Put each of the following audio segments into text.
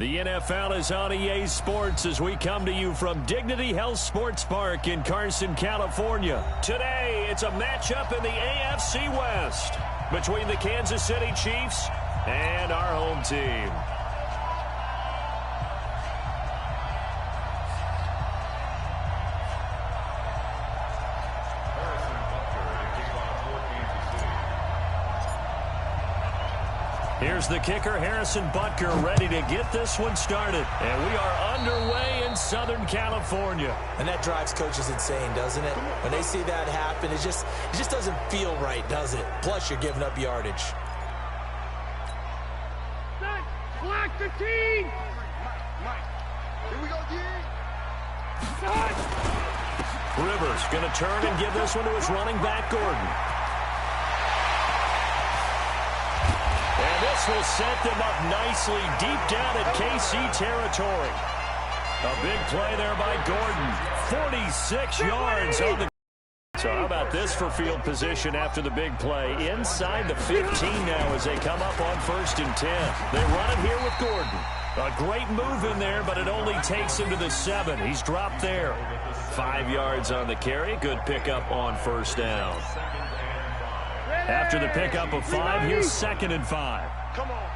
The NFL is on EA Sports as we come to you from Dignity Health Sports Park in Carson, California. Today, it's a matchup in the AFC West between the Kansas City Chiefs and our home team. Here's the kicker, Harrison Butker, ready to get this one started. And we are underway in Southern California. And that drives coaches insane, doesn't it? When they see that happen, it just doesn't feel right, does it? Plus, you're giving up yardage. Block the team! Here we go, D. Rivers going to turn and give this one to his running back, Gordon. And this will set them up nicely deep down at KC territory. A big play there by Gordon. 46 yards on the... So how about this for field position after the big play? Inside the 15 now as they come up on 1st and 10. They run it here with Gordon. A great move in there, but it only takes him to the 7. He's dropped there. 5 yards on the carry. Good pickup on 1st down. After the pickup of 5, here's 2nd and 5. Come on.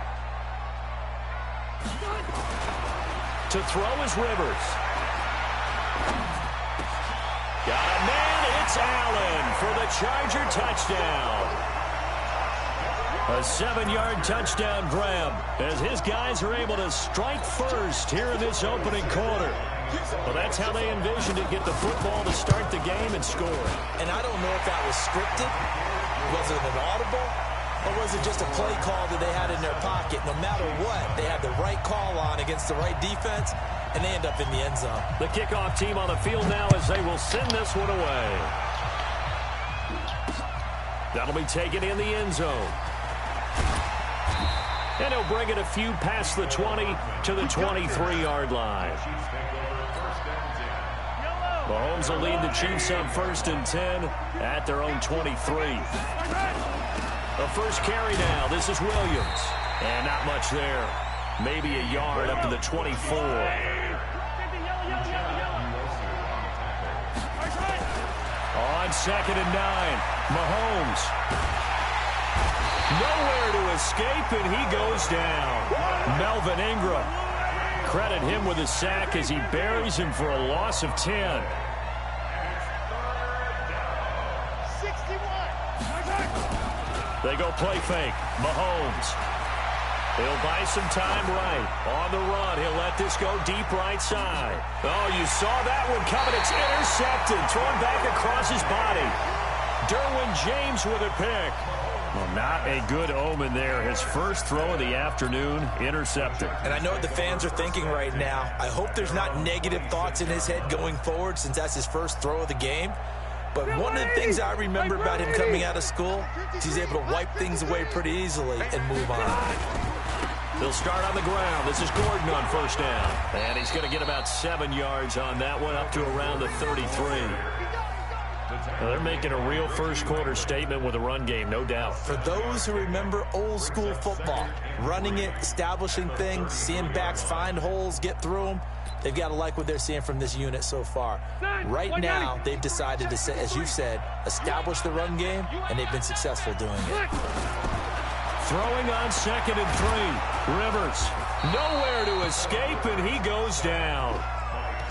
To throw is Rivers. Got a man. It's Allen for the Charger touchdown. A 7-yard touchdown grab as his guys are able to strike first here in this opening quarter. Well, that's how they envisioned it, get the football to start the game and score. And I don't know if that was scripted. Was it an audible? Or was it just a play call that they had in their pocket? No matter what, they had the right call on against the right defense, and they end up in the end zone. The kickoff team on the field now as they will send this one away. That'll be taken in the end zone. And he'll bring it a few past the 20 to the 23-yard line. Mahomes will lead the Chiefs on 1st and 10 at their own 23. The first carry now. This is Williams. And not much there. Maybe a yard up to the 24. On 2nd and 9. Mahomes. Nowhere to escape, and he goes down. Melvin Ingram. Credit him with a sack as he buries him for a loss of 10. They go play fake. Mahomes. He'll buy some time right. On the run, he'll let this go deep right side. Oh, you saw that one coming. It's intercepted. Thrown back across his body. Derwin James with a pick. Well, not a good omen there. His first throw of the afternoon, intercepted. And I know what the fans are thinking right now. I hope there's not negative thoughts in his head going forward since that's his first throw of the game. But one of the things I remember about him coming out of school is he's able to wipe things away pretty easily and move on. They'll start on the ground. This is Gordon on 1st down. And he's going to get about 7 yards on that one, up to around the 33. Well, they're making a real first-quarter statement with a run game, no doubt. For those who remember old-school football, running it, establishing things, seeing backs find holes, get through them, they've got to like what they're seeing from this unit so far. Right now, they've decided to, as you said, establish the run game, and they've been successful doing it. Throwing on 2nd and 3. Rivers, nowhere to escape, and he goes down.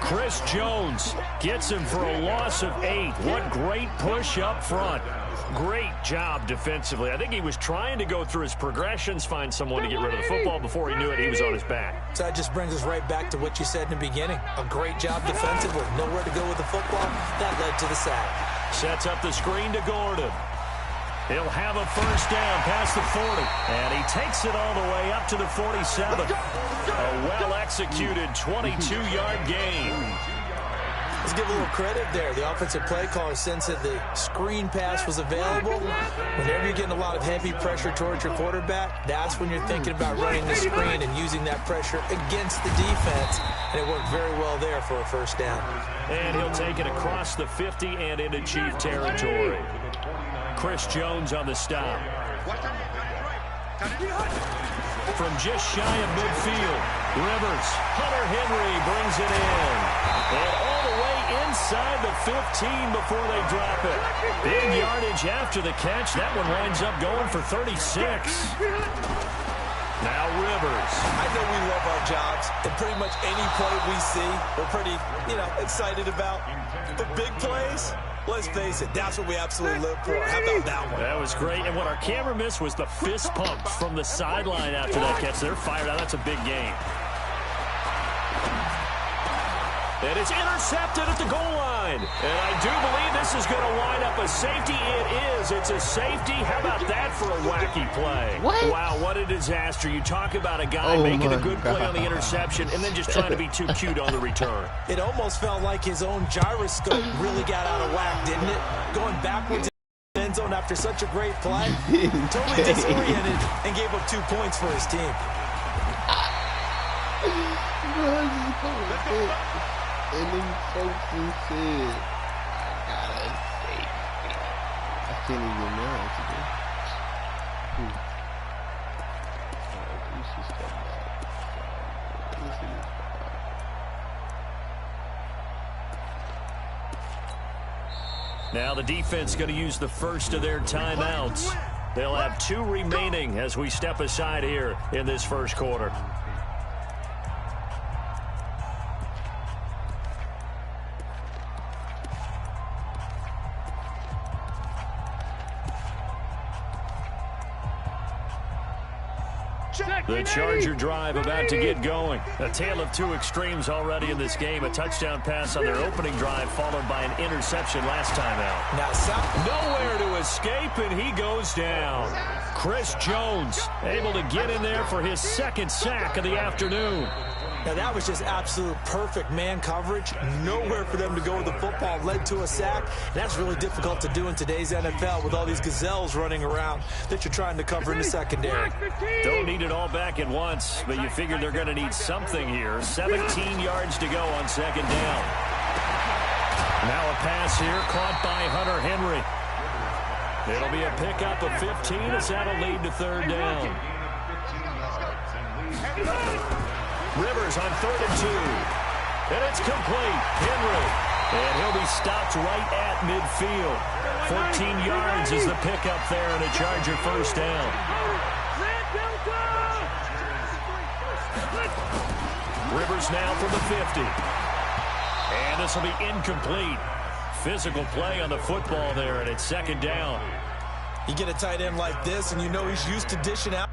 Chris Jones gets him for a loss of 8. What great push up front. Great job defensively. I think he was trying to go through his progressions, find someone to get rid of the football. Before he knew it, he was on his back. So that just brings us right back to what you said in the beginning. A great job defensively. Nowhere to go with the football. That led to the sack. Sets up the screen to Gordon. He'll have a 1st down past the 40. And he takes it all the way up to the 47. A well-executed 22-yard gain. Let's give a little credit there. The offensive play caller sensed that the screen pass was available. Whenever you're getting a lot of heavy pressure towards your quarterback, that's when you're thinking about running the screen and using that pressure against the defense. And it worked very well there for a 1st down. And he'll take it across the 50 and into Chief territory. Chris Jones on the stop. from just shy of midfield. Rivers, Hunter Henry brings it in. And all the way inside the 15 before they drop it. Big yardage after the catch. That one winds up going for 36. Now Rivers. I know we love our jobs, and pretty much any play we see, we're pretty, excited about. But big plays, let's face it, that's what we absolutely live for. How about that one? That was great, and what our camera missed was the fist pump from the sideline after that catch. They're fired out. That's a big game. And it's intercepted at the goal line. And I do believe this is going to wind up a safety. It is. It's a safety. How about that for a wacky play? What? Wow, what a disaster. You talk about a guy making a good play on the interception and then just trying to be too cute on the return. It almost felt like his own gyroscope really got out of whack, didn't it? Going backwards in the end zone after such a great play. Totally disoriented and gave up 2 points for his team. And then Folsom said, I gotta say, I can't even know today. We should step back. Let's see this. Now the defense going to use the first of their timeouts. They'll have 2 remaining as we step aside here in this first quarter. The Charger drive about to get going. A tale of 2 extremes already in this game. A touchdown pass on their opening drive followed by an interception last time out. Now, nowhere to escape, and he goes down. Chris Jones able to get in there for his 2nd sack of the afternoon. Now, that was just absolute perfect man coverage. Nowhere for them to go with the football. Led to a sack. And that's really difficult to do in today's NFL with all these gazelles running around that you're trying to cover in the secondary. Don't need it all back at once, but you figure they're going to need something here. 17 yards to go on 2nd down. Now a pass here caught by Hunter Henry. It'll be a pickup of 15 as that'll lead to 3rd down. Rivers on 3rd and 2. And it's complete. Henry. And he'll be stopped right at midfield. 14 yards is the pickup there and a Charger 1st down. Rivers now from the 50. And this will be incomplete. Physical play on the football there, and it's 2nd down. You get a tight end like this, and you know he's used to dishing out.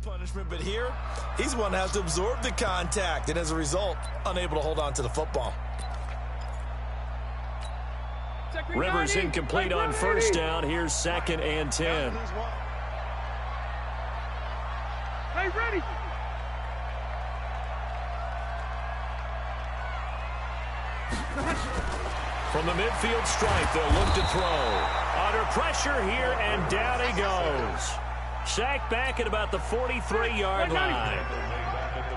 Punishment, but here he's the one that has to absorb the contact, and as a result, unable to hold on to the football. Rivers incomplete on 1st down. Here's 2nd and 10. Hey, ready. From the midfield stripe, they'll look to throw. Under pressure here, and down he goes. Sacked back at about the 43-yard line.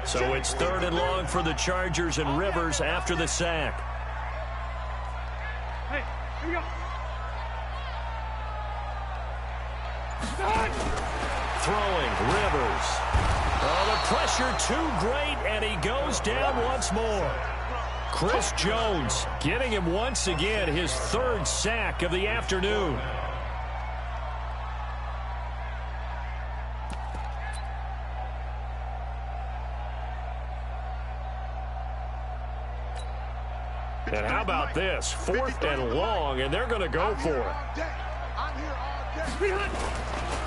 So it's 3rd and long for the Chargers and Rivers after the sack. Hey, here we go. Throwing, Rivers. Oh, the pressure too great, and he goes down once more. Chris Jones getting him once again his 3rd sack of the afternoon. And how about this? 4th and long, and they're going to go for it.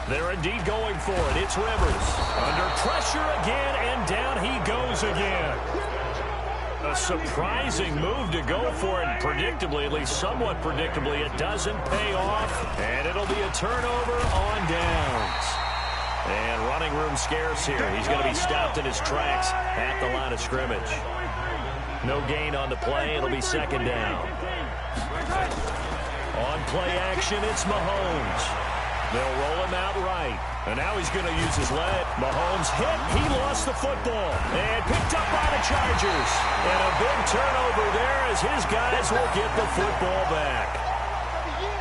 They're indeed going for it. It's Rivers. Under pressure again, and down he goes again. A surprising move to go for it. Predictably, at least somewhat predictably, it doesn't pay off. And it'll be a turnover on downs. And running room scarce here. He's going to be stopped in his tracks at the line of scrimmage. No gain on the play. It'll be second down. On play action, it's Mahomes. They'll roll him out right. And now he's going to use his leg. Mahomes hit. He lost the football. And picked up by the Chargers. And a big turnover there as his guys will get the football back.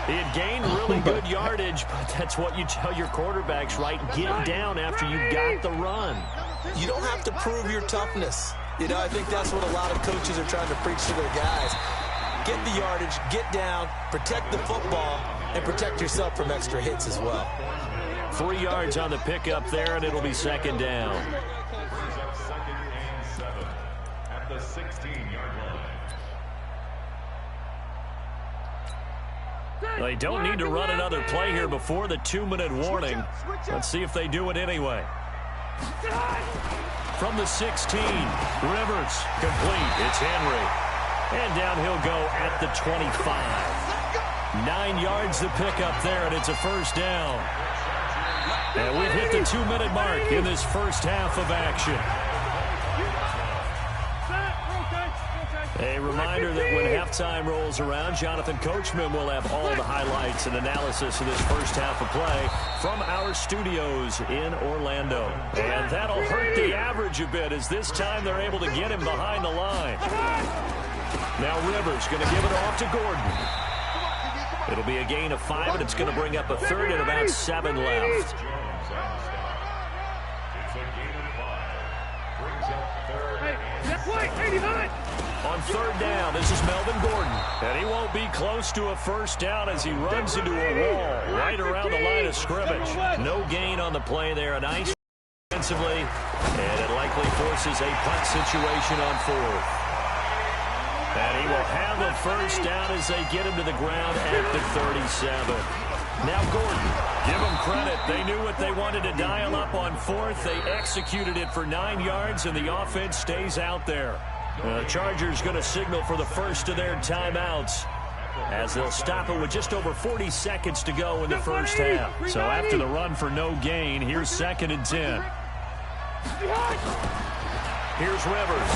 He had gained really good yardage, but that's what you tell your quarterbacks, right? Get down after you got the run. You don't have to prove your toughness. You know, I think that's what a lot of coaches are trying to preach to their guys. Get the yardage, get down, protect the football, and protect yourself from extra hits as well. 3 yards on the pickup there, and it'll be second down. At the 16-yard line. They don't need to run another play here before the 2-minute warning. Let's see if they do it anyway. From the 16, Rivers, complete. It's Henry. And down he'll go at the 25. 9 yards the pickup there, and it's a first down. And we've hit the 2-minute mark in this first half of action. A reminder that when halftime rolls around, Jonathan Coachman will have all the highlights and analysis of this first half of play from our studios in Orlando. And that'll hurt the average a bit as this time they're able to get him behind the line. Now Rivers going to give it off to Gordon. It'll be a gain of 5, and it's going to bring up a third and about 7 left. On third down, this is Melvin Gordon. And he won't be close to a first down as he runs into a wall right around the line of scrimmage. No gain on the play there. A nice defensively, and it likely forces a punt situation on fourth. And he will have the first down as they get him to the ground at the 37. Now Gordon, give them credit. They knew what they wanted to dial up on fourth. They executed it for 9 yards, and the offense stays out there. The Chargers going to signal for the first of their timeouts as they'll stop it with just over 40 seconds to go in the first half. So after the run for no gain, here's 2nd and 10. Here's Rivers.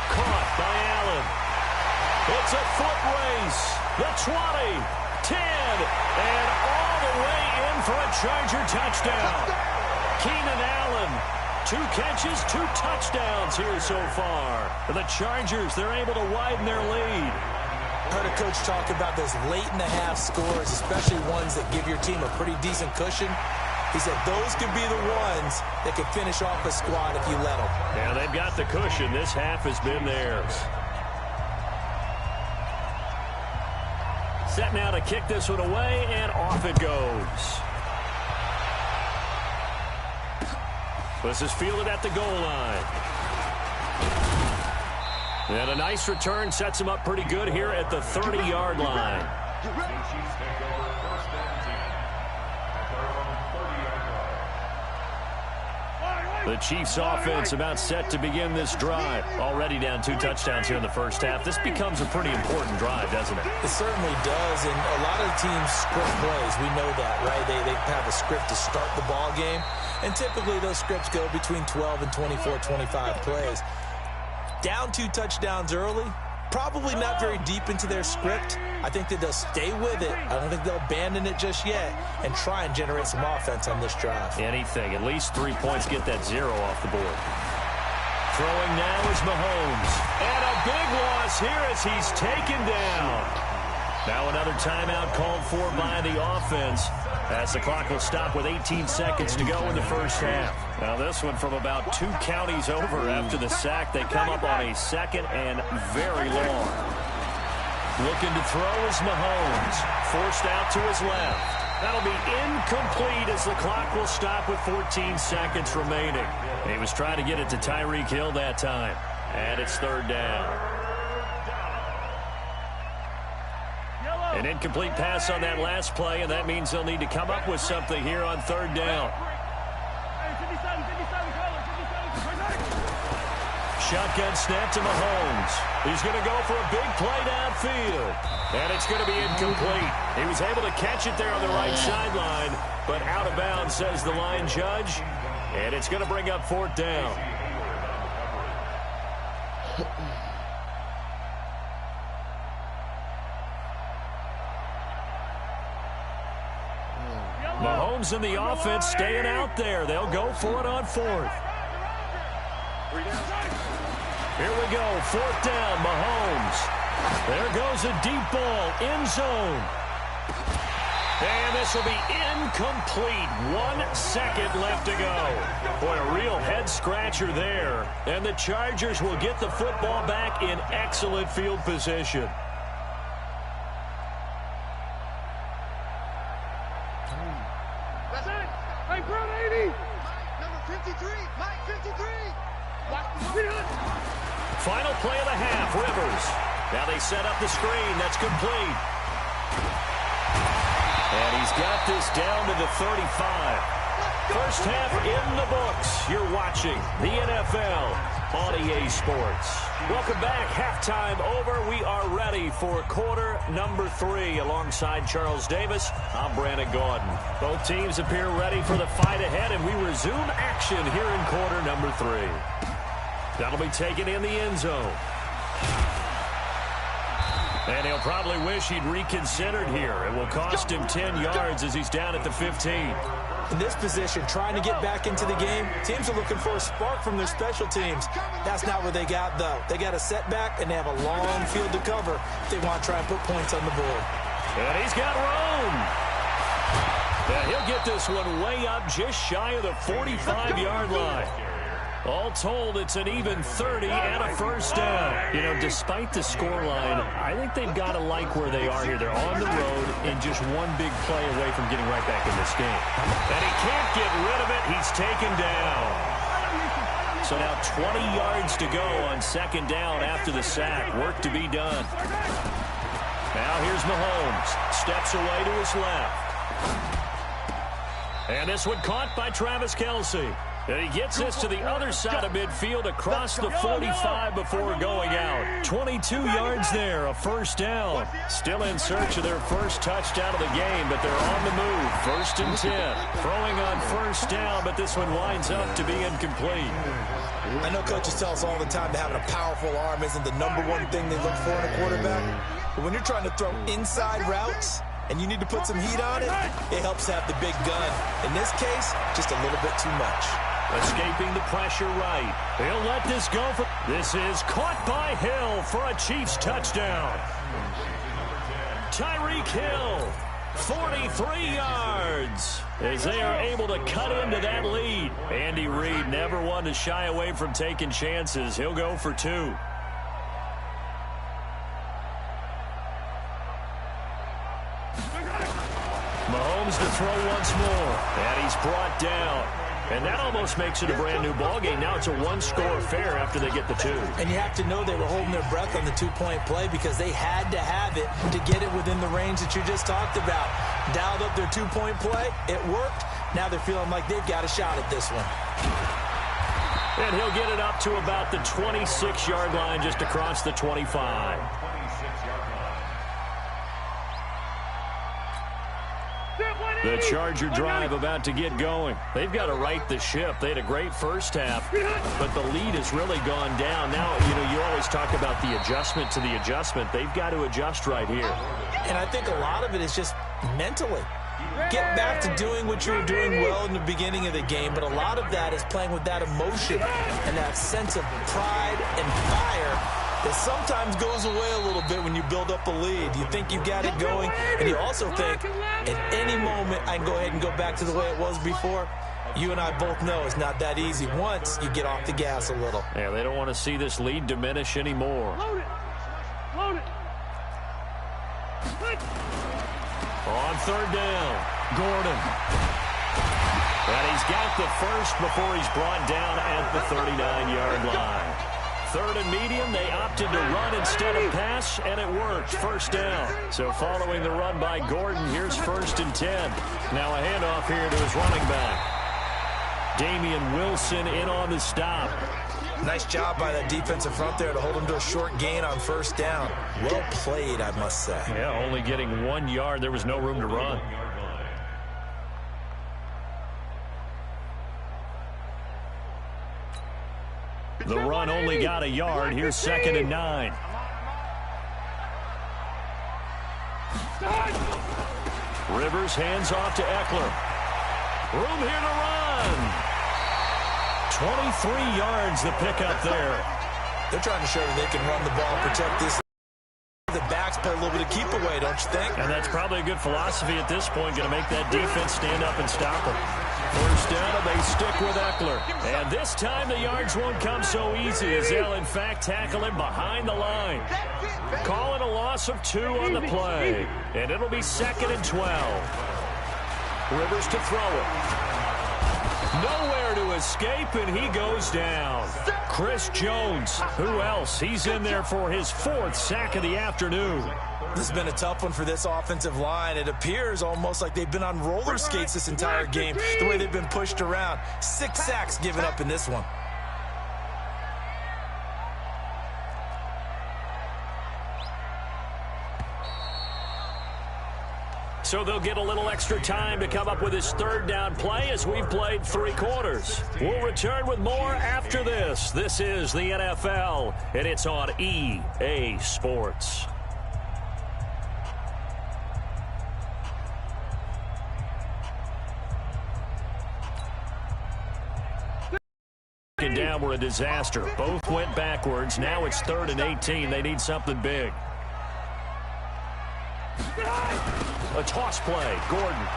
Caught by Allen. It's a foot race. The 20, 10, and all the way in for a Charger touchdown. Keenan Allen. 2 catches, 2 touchdowns here so far. The Chargers, they're able to widen their lead. Heard a coach talk about those late-in-the-half scores, especially ones that give your team a pretty decent cushion. He said those could be the ones that could finish off a squad if you let them. Yeah, they've got the cushion. This half has been theirs. Set now to kick this one away, and off it goes. This is fielded at the goal line. And a nice return sets him up pretty good here at the 30-yard line. The Chiefs offense about set to begin this drive. Already down 2 touchdowns here in the first half. This becomes a pretty important drive, doesn't it? It certainly does, and a lot of teams script plays. We know that, right? They have a script to start the ball game, and typically those scripts go between 12 and 24, 25 plays. Down 2 touchdowns early, probably not very deep into their script. I think that they'll stay with it. I don't think they'll abandon it just yet and try and generate some offense on this drive. Anything. At least 3 points, get that 0 off the board. Throwing now is Mahomes. And a big loss here as he's taken down. Now another timeout called for by the offense as the clock will stop with 18 seconds to go in the first half. Now this one from about 2 counties over after the sack. They come up on a 2nd and very long. Looking to throw is Mahomes. Forced out to his left. That'll be incomplete as the clock will stop with 14 seconds remaining. He was trying to get it to Tyreek Hill that time. And it's 3rd down. An incomplete pass on that last play, and that means they'll need to come up with something here on 3rd down. Shotgun snap to Mahomes. He's going to go for a big play downfield. And it's going to be incomplete. He was able to catch it there on the right sideline, but out of bounds, says the line judge. And it's going to bring up 4th down. Mahomes and the offense staying out there. They'll go for it on 4th. Here we go, 4th down, Mahomes. There goes a deep ball, end zone. And this will be incomplete. 1 second left to go. Boy, a real head-scratcher there. And the Chargers will get the football back in excellent field position. That's it. Hey, Brown 80. Number 53. Mike 53. Final play of the half, Rivers. Now they set up the screen. That's complete. And he's got this down to the 35. First half in the books. You're watching the NFL on EA Sports. Welcome back. Halftime over. We are ready for quarter number 3. Alongside Charles Davis, I'm Brandon Gaudin. Both teams appear ready for the fight ahead, and we resume action here in quarter number 3. That'll be taken in the end zone. And he'll probably wish he'd reconsidered here. It will cost him 10 yards as he's down at the 15. In this position, trying to get back into the game, teams are looking for a spark from their special teams. That's not what they got, though. They got a setback, and they have a long field to cover if they want to try and put points on the board. And he's got room. And he'll get this one way up just shy of the 45-yard line. All told, it's an even 30 and a first down. You know, despite the scoreline, I think they've got to like where they are here. They're on the road and just one big play away from getting right back in this game. And he can't get rid of it. He's taken down. So now 20 yards to go on second down after the sack. Work to be done. Now here's Mahomes. Steps away to his left. And this one caught by Travis Kelce. And he gets this to the other side of midfield across the 45 before going out. 22 yards there, a first down. Still in search of their first touchdown of the game, but they're on the move. 1st and 10. Throwing on first down, but this one winds up to be incomplete. I know coaches tell us all the time that having a powerful arm isn't the #1 thing they look for in a quarterback. But when you're trying to throw inside routes and you need to put some heat on it, it helps have the big gun. In this case, just a little bit too much. Escaping the pressure right. He'll let this go. This is caught by Hill for a Chiefs touchdown. Tyreek Hill, 43 yards, as they are able to cut into that lead. Andy Reid never one to shy away from taking chances. He'll go for 2. Mahomes to throw once more, and he's brought down. And that almost makes it a brand-new ballgame. Now it's a one-score affair after they get the 2. And you have to know they were holding their breath on the 2-point play because they had to have it to get it within the range that you just talked about. Dialed up their 2-point play. It worked. Now they're feeling like they've got a shot at this one. And he'll get it up to about the 26-yard line, just across the 25. The Charger drive about to get going. They've got to right the ship. They had a great first half, but the lead has really gone down. Now, you always talk about the adjustment to the adjustment. They've got to adjust right here. And I think a lot of it is just mentally. Get back to doing what you were doing well in the beginning of the game, but a lot of that is playing with that emotion and that sense of pride and fire that sometimes goes away a little bit when you build up a lead. You think you've got it going, and you also think, at any moment, I can go ahead and go back to the way it was before. You and I both know it's not that easy once you get off the gas a little. Yeah, they don't want to see this lead diminish anymore. Load it. Load it. On third down, Gordon. And he's got the first before he's brought down at the 39-yard line. Third and medium, they opted to run instead of pass, and it worked. First down. So following the run by Gordon, here's 1st and 10. Now a handoff here to his running back. Damian Wilson in on the stop. Nice job by that defensive front there to hold him to a short gain on first down. Well played, I must say. Yeah, only getting 1 yard. There was no room to run. The run only got a yard. Here's 2nd and 9. Rivers hands off to Eckler. Room here to run. 23 yards the pickup there. They're trying to show that they can run the ball, protect this. The backs play a little bit of keep away, don't you think? And that's probably a good philosophy at this point. Going to make that defense stand up and stop them. First down, and they stick with Eckler. And this time the yards won't come so easy as they'll, in fact, tackle him behind the line. Call it a loss of 2 on the play. And it'll be 2nd and 12. Rivers to throw it. Nowhere to escape, and he goes down. Chris Jones, who else? He's in there for his 4th sack of the afternoon. This has been a tough one for this offensive line. It appears almost like they've been on roller skates this entire game, the way they've been pushed around. 6 sacks given up in this one. So they'll get a little extra time to come up with his 3rd down play as we've played 3 quarters. We'll return with more after this. This is the NFL, and it's on EA Sports. And down were a disaster. Both went backwards. Now it's 3rd and 18. They need something big. A toss play. Gordon.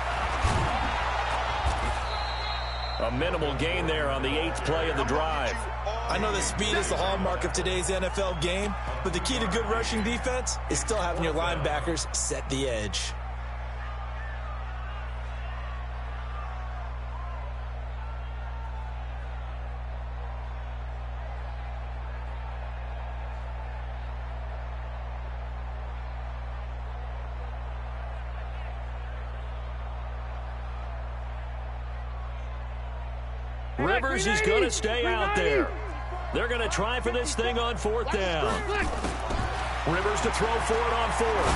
A minimal gain there on the 8th play of the drive. I know that speed is the hallmark of today's NFL game, but the key to good rushing defense is still having your linebackers set the edge. Rivers is going to stay out there. They're going to try for this thing on 4th down. Rivers to throw for it on 4th.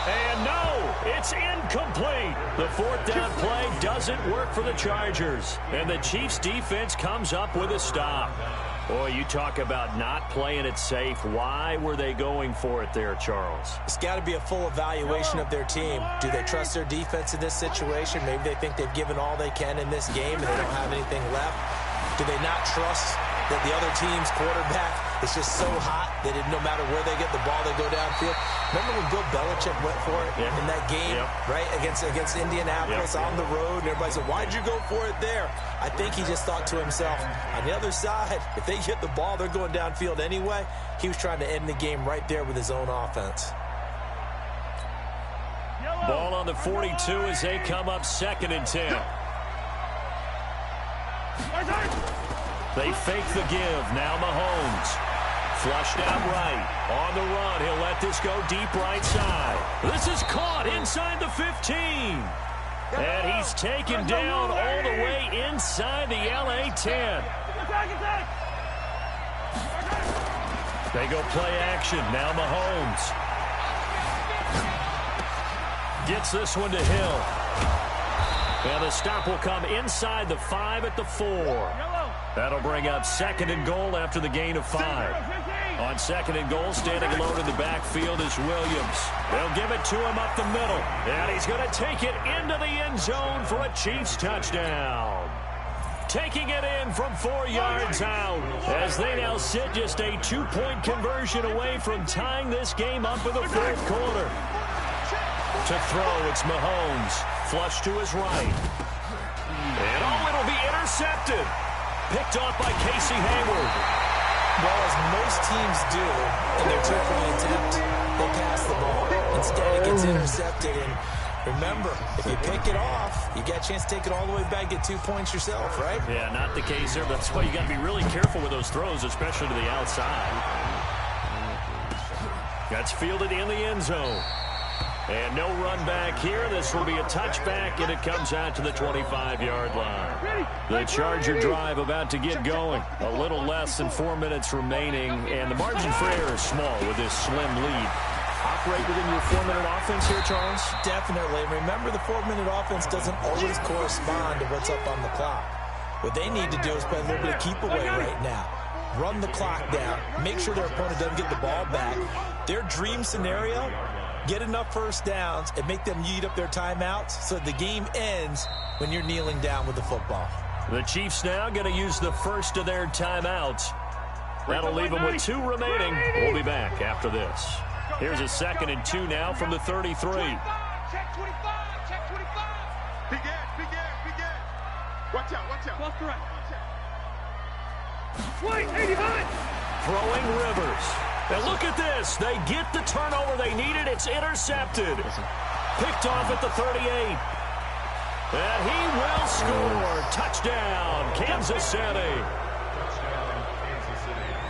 And no, it's incomplete. The 4th down play doesn't work for the Chargers. And the Chiefs defense comes up with a stop. Boy, you talk about not playing it safe. Why were they going for it there, Charles? It's got to be a full evaluation of their team. Do they trust their defense in this situation? Maybe they think they've given all they can in this game and they don't have anything left. Do they not trust that the other team's quarterback is just so hot that no matter where they get the ball, they go downfield? Remember when Bill Belichick went for it in that game, right, against Indianapolis on the road, and everybody said, why'd you go for it there? I think he just thought to himself, on the other side, if they get the ball, they're going downfield anyway. He was trying to end the game right there with his own offense. Ball on the 42 as they come up 2nd and 10. They fake the give. Now Mahomes. Flushed out right. On the run. He'll let this go deep right side. This is caught inside the 15. And he's taken down all the way inside the LA 10. They go play action. Now Mahomes. Gets this one to Hill. And the stop will come inside the 5 at the 4. That'll bring up 2nd and goal after the gain of 5. On 2nd and goal, standing alone in the backfield is Williams. They'll give it to him up the middle. And he's going to take it into the end zone for a Chiefs touchdown. Taking it in from 4 yards out as they now sit just a 2-point conversion away from tying this game up in the 4th quarter. To throw, it's Mahomes. Flush to his right. And it'll be intercepted. Picked off by Casey Hayward. Well, as most teams do in their 2-point attempt, they pass the ball. Instead, it gets intercepted. And remember, if you pick it off, you get a chance to take it all the way back, get 2 points yourself, right? Yeah, not the case there. That's why you got to be really careful with those throws, especially to the outside. That's fielded in the end zone. And no run back here. This will be a touchback, and it comes out to the 25-yard line. The Charger drive about to get going. A little less than 4 minutes remaining, and the margin for error is small with this slim lead. Operate within your 4-minute offense here, Charles? Definitely. Remember, the 4-minute offense doesn't always correspond to what's up on the clock. What they need to do is play a little bit of keep away right now. Run the clock down. Make sure their opponent doesn't get the ball back. Their dream scenario, get enough first downs and make them eat up their timeouts so the game ends when you're kneeling down with the football. The Chiefs now going to use the first of their timeouts. That'll leave them with 2 remaining. We'll be back after this. Here's a 2nd and 2 now from the 33. Check 25, check 25. Big ass. Watch out. Close to right. Wait, 89. Throwing Rivers. And look at this. They get the turnover they needed. It's intercepted. Picked off at the 38. And he will score. Touchdown, Kansas City.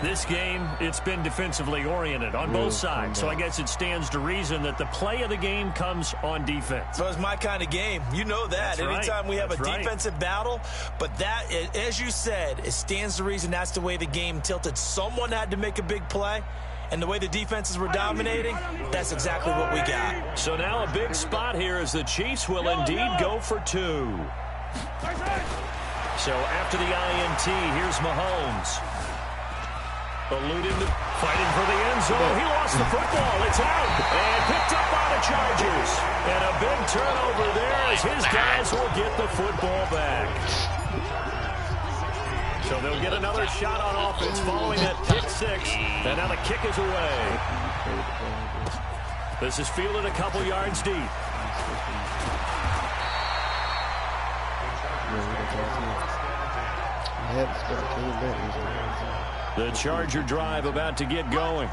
This game, it's been defensively oriented on both sides, so I guess it stands to reason that the play of the game comes on defense. So it's my kind of game. You know that. That's Anytime we have a right. defensive battle, but that, as you said, it stands to reason that's the way the game tilted. Someone had to make a big play, and the way the defenses were dominating, that's exactly what we got. So now a big spot here as the Chiefs will indeed go for 2. So after the INT, here's Mahomes. Eluding, fighting for the end zone. He lost the football. It's out. And picked up by the Chargers. And a big turnover there as his guys will get the football back. So they'll get another shot on offense following that pick 6. And now the kick is away. This is fielded a couple yards deep. The Charger drive about to get going.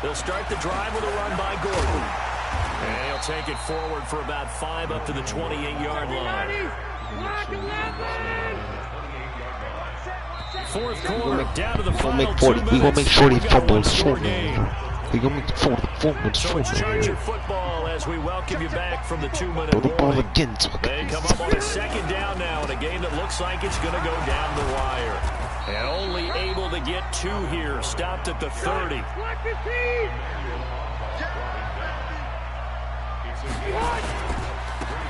They'll start the drive with a run by Gordon. And he'll take it forward for about 5 up to the 28-yard line. 4th quarter, down to the final 2 minutes. We're going to make 40 fumbles short, man. We're going to make 40 fumbles So short. it's Charger football as we welcome you back from the 2-minute warning. They come up on a 2nd down now in a game that looks like it's going to go down the wire. And only able to get 2 here. Stopped at the 30.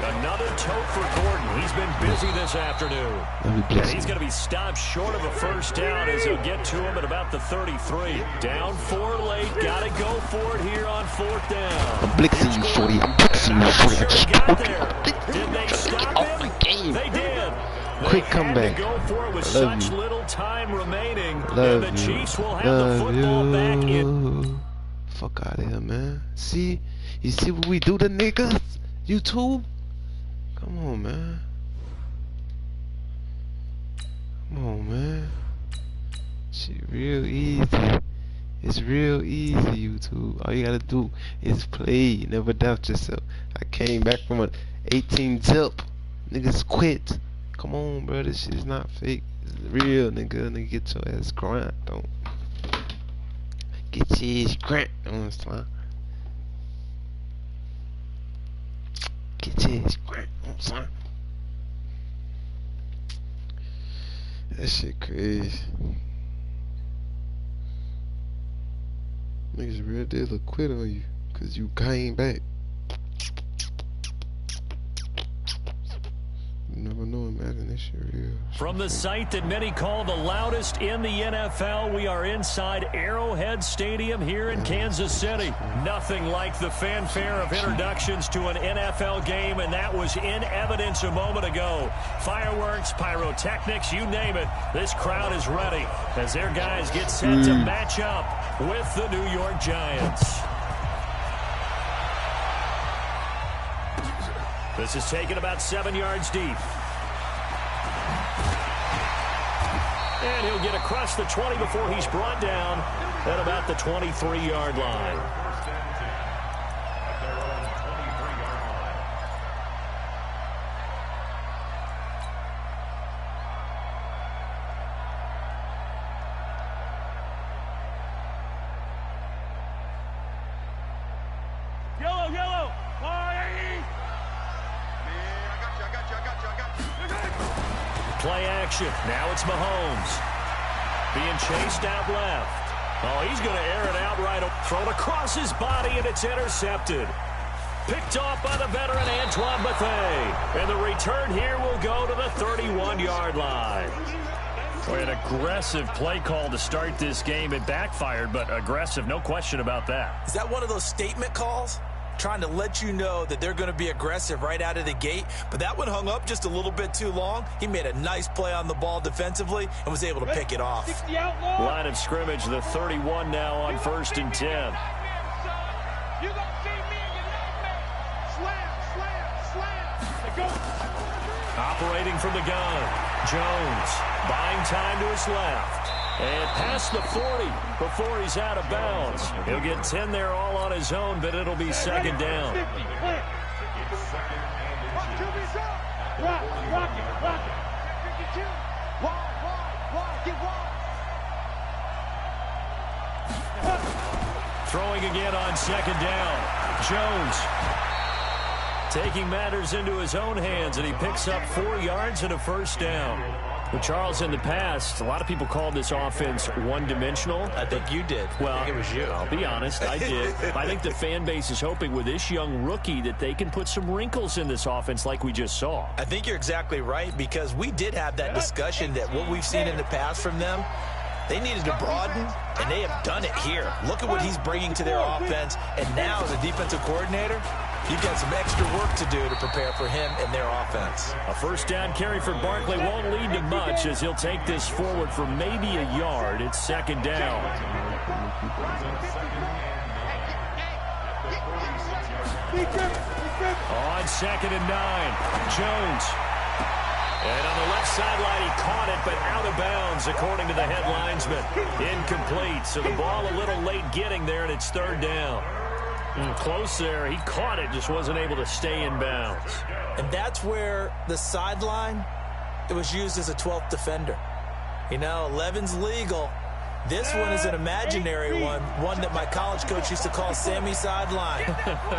Another tote for Gordon. He's been busy this afternoon. And he's going to be stopped short of a first down as he'll get to him at about the 33. Down 4 late. Got to go for it here on 4th down. I'm blitzing you, shorty. I'm blitzing you, shorty. I just Got broke there. it. Did they stop him? They did. Quick They comeback. had to go for it with Love such you. little time remaining. Love and the you. Chiefs will have the football back in. Fuck out of here, man. See? You see what we do to niggas? YouTube? Come on, man. Come on, man. Shit real easy. It's real easy, YouTube. All you gotta do is play. Never doubt yourself. I came back from an 18 zip. Niggas quit. Come on, bro. This shit is not fake. It's real, nigga. Nigga, get your ass grind. Don't get your ass grind. Understand? Get your ass grind. Understand? That shit crazy. Niggas real deal quit on you cause you came back. You never know, imagine this shit real. From the site that many call the loudest in the NFL, we are inside Arrowhead Stadium here in Kansas City. Nothing like the fanfare of introductions to an NFL game, and that was in evidence a moment ago. Fireworks, pyrotechnics, you name it. This crowd is ready as their guys get set to match up with the New York Giants. This is taken about 7 yards deep. And he'll get across the 20 before he's brought down at about the 23-yard line. play action. Now it's Mahomes. Being chased out left. Oh, he's going to air it out right. Thrown across his body, and it's intercepted. Picked off by the veteran Antoine Bethea. And the return here will go to the 31-yard line. An aggressive play call to start this game. It backfired, but aggressive, no question about that. Is that one of those statement calls? Trying to let you know that they're going to be aggressive right out of the gate, but that one hung up just a little bit too long. He made a nice play on the ball defensively and was able to pick it off. Line of scrimmage, the 31 now on 1st and 10. Operating from the gun, Jones buying time to his left. And past the 40 before he's out of bounds. He'll get 10 there all on his own, but it'll be second down. Throwing again on second down. Jones taking matters into his own hands, and he picks up 4 yards and a first down. Well, Charles, in the past, a lot of people called this offense one-dimensional. I think you did. Well, I think it was you. I'll be honest, I did. I think the fan base is hoping with this young rookie that they can put some wrinkles in this offense like we just saw. I think you're exactly right, because we did have that discussion that what we've seen in the past from them, they needed to broaden, and they have done it here. Look at what he's bringing to their offense, and now as a defensive coordinator, you've got some extra work to do to prepare for him and their offense. A first down carry for Barkley won't lead to much as he'll take this forward for maybe a yard. It's second down. On 2nd and 9, Jones. And on the left sideline, he caught it, but out of bounds, according to the head linesman. Incomplete, so the ball a little late getting there, and it's 3rd down. Close there. He caught it, just wasn't able to stay in bounds. And that's where the sideline, it was used as a 12th defender. You know, 11's legal. This one is an imaginary one that my college coach used to call Sammy Sideline.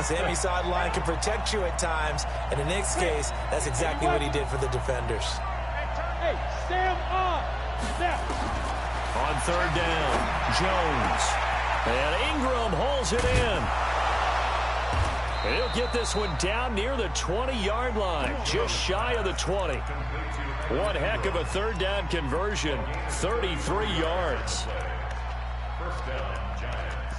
Sammy Sideline can protect you at times, and in this case, that's exactly what he did for the defenders. Hey, Sam on. On 3rd down, Jones. And Ingram holds it in. And he'll get this one down near the 20-yard line, just shy of the 20. One heck of a 3rd down conversion, 33 yards. First down, Giants.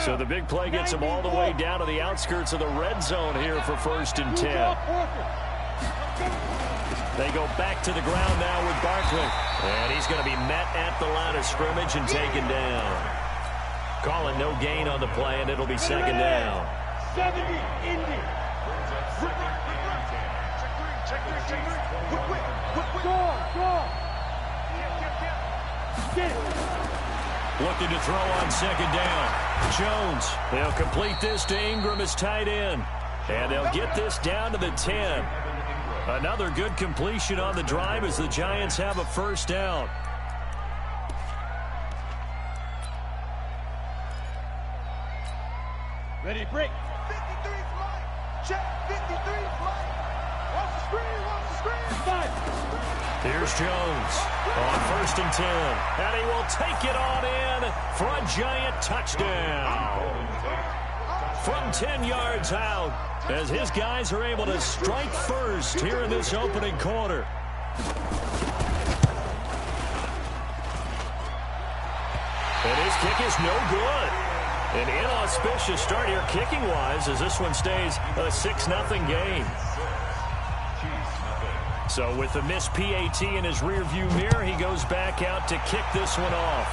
So the big play gets him all the way down to the outskirts of the red zone here for 1st and 10. They go back to the ground now with Barkley. And he's going to be met at the line of scrimmage and taken down. Calling no gain on the play, and it'll be second down. 70 Indy. Looking to throw on second down. Jones. They'll complete this to Ingram as tight end. And they'll get this down to the 10. Another good completion on the drive as the Giants have a first down. Ready, break. 53 flight. Check. 53 flight. Watch the screen. Watch the screen. Five. Here's Jones on 1st and 10. And he will take it on in for a Giant touchdown. From 10 yards out, as his guys are able to strike first here in this opening quarter. And his kick is no good. An inauspicious start here kicking-wise as this one stays a 6-0 game. So with the missed PAT in his rearview mirror, he goes back out to kick this one off.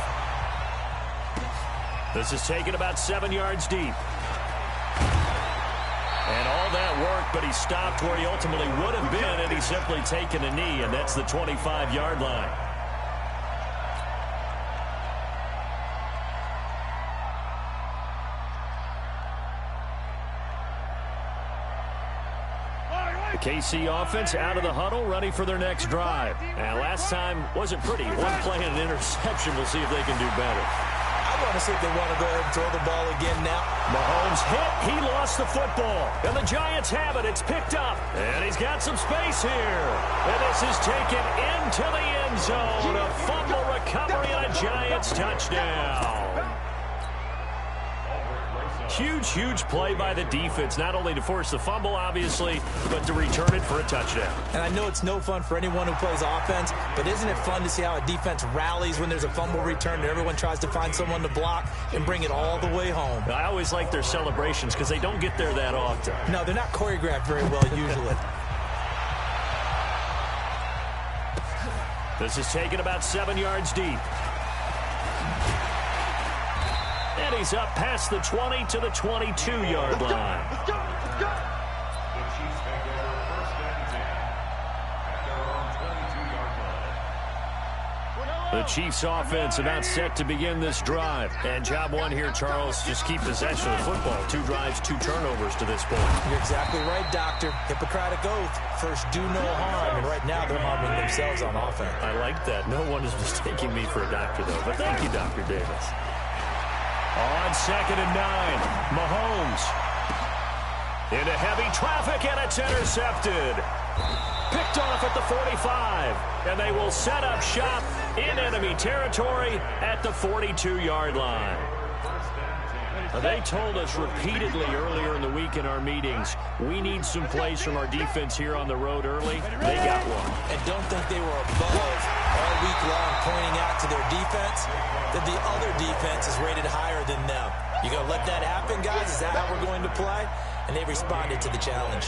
This is taken about 7 yards deep. And all that work, but he stopped where he ultimately would have been had he simply taken a knee, and that's the 25-yard line. The KC offense out of the huddle, ready for their next drive. And last time wasn't pretty. One play and an interception. We'll see if they can do better. I want to see if they want to go ahead and throw the ball again now. Mahomes hit. He lost the football. And the Giants have it. It's picked up. And he's got some space here. And this is taken into the end zone. A fumble recovery and a Giants touchdown. Huge, huge play by the defense, not only to force the fumble, obviously, but to return it for a touchdown. And I know it's no fun for anyone who plays offense, but isn't it fun to see how a defense rallies when there's a fumble return and everyone tries to find someone to block and bring it all the way home? I always like their celebrations because they don't get there that often. No, they're not choreographed very well usually. This is taken about 7 yards deep. And he's up past the 20 to the 22-yard line. Let's go. Let's go. The Chiefs take over first and 10 at their own 22-yard line. The Chiefs offense about set to begin this drive. And job one here, Charles, just keep possession of the football. 2 drives, 2 turnovers to this point. You're exactly right, Doctor. Hippocratic oath. First, do no harm. And right now, they're harming themselves on offense. I like that. No one is mistaking me for a doctor, though. But thank you, Dr. Davis. On 2nd and 9, Mahomes into heavy traffic, and it's intercepted. Picked off at the 45, and they will set up shop in enemy territory at the 42-yard line. They told us repeatedly earlier in the week in our meetings, we need some plays from our defense here on the road early. They got one. And don't think they were above all week long pointing out to their defense that the other defense is rated higher than them. You going to let that happen, guys? Is that how we're going to play? And they responded to the challenge.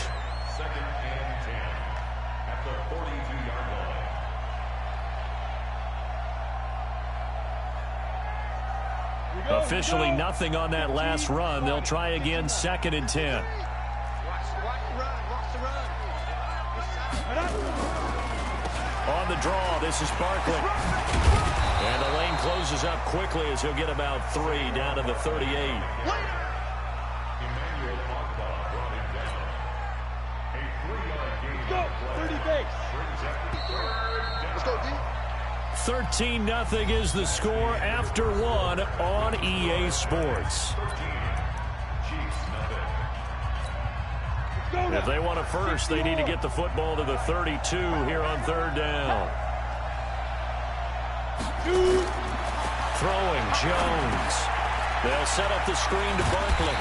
2nd and 10 at the 42-yard line. Officially nothing on that last run. They'll try again, 2nd and 10. On the draw, this is Barkley. And the lane closes up quickly as he'll get about 3 down to the 38. Emmanuel Ogbah brought him down. A 3-yard gain. Go. 30 base. Brings up third down. Let's go, D. 13-0 is the score after 1 on EA Sports. 13. Chiefs nothing. If they want a first, they need to get the football to the 32 here on 3rd down. Throwing Jones. They'll set up the screen to Barkley.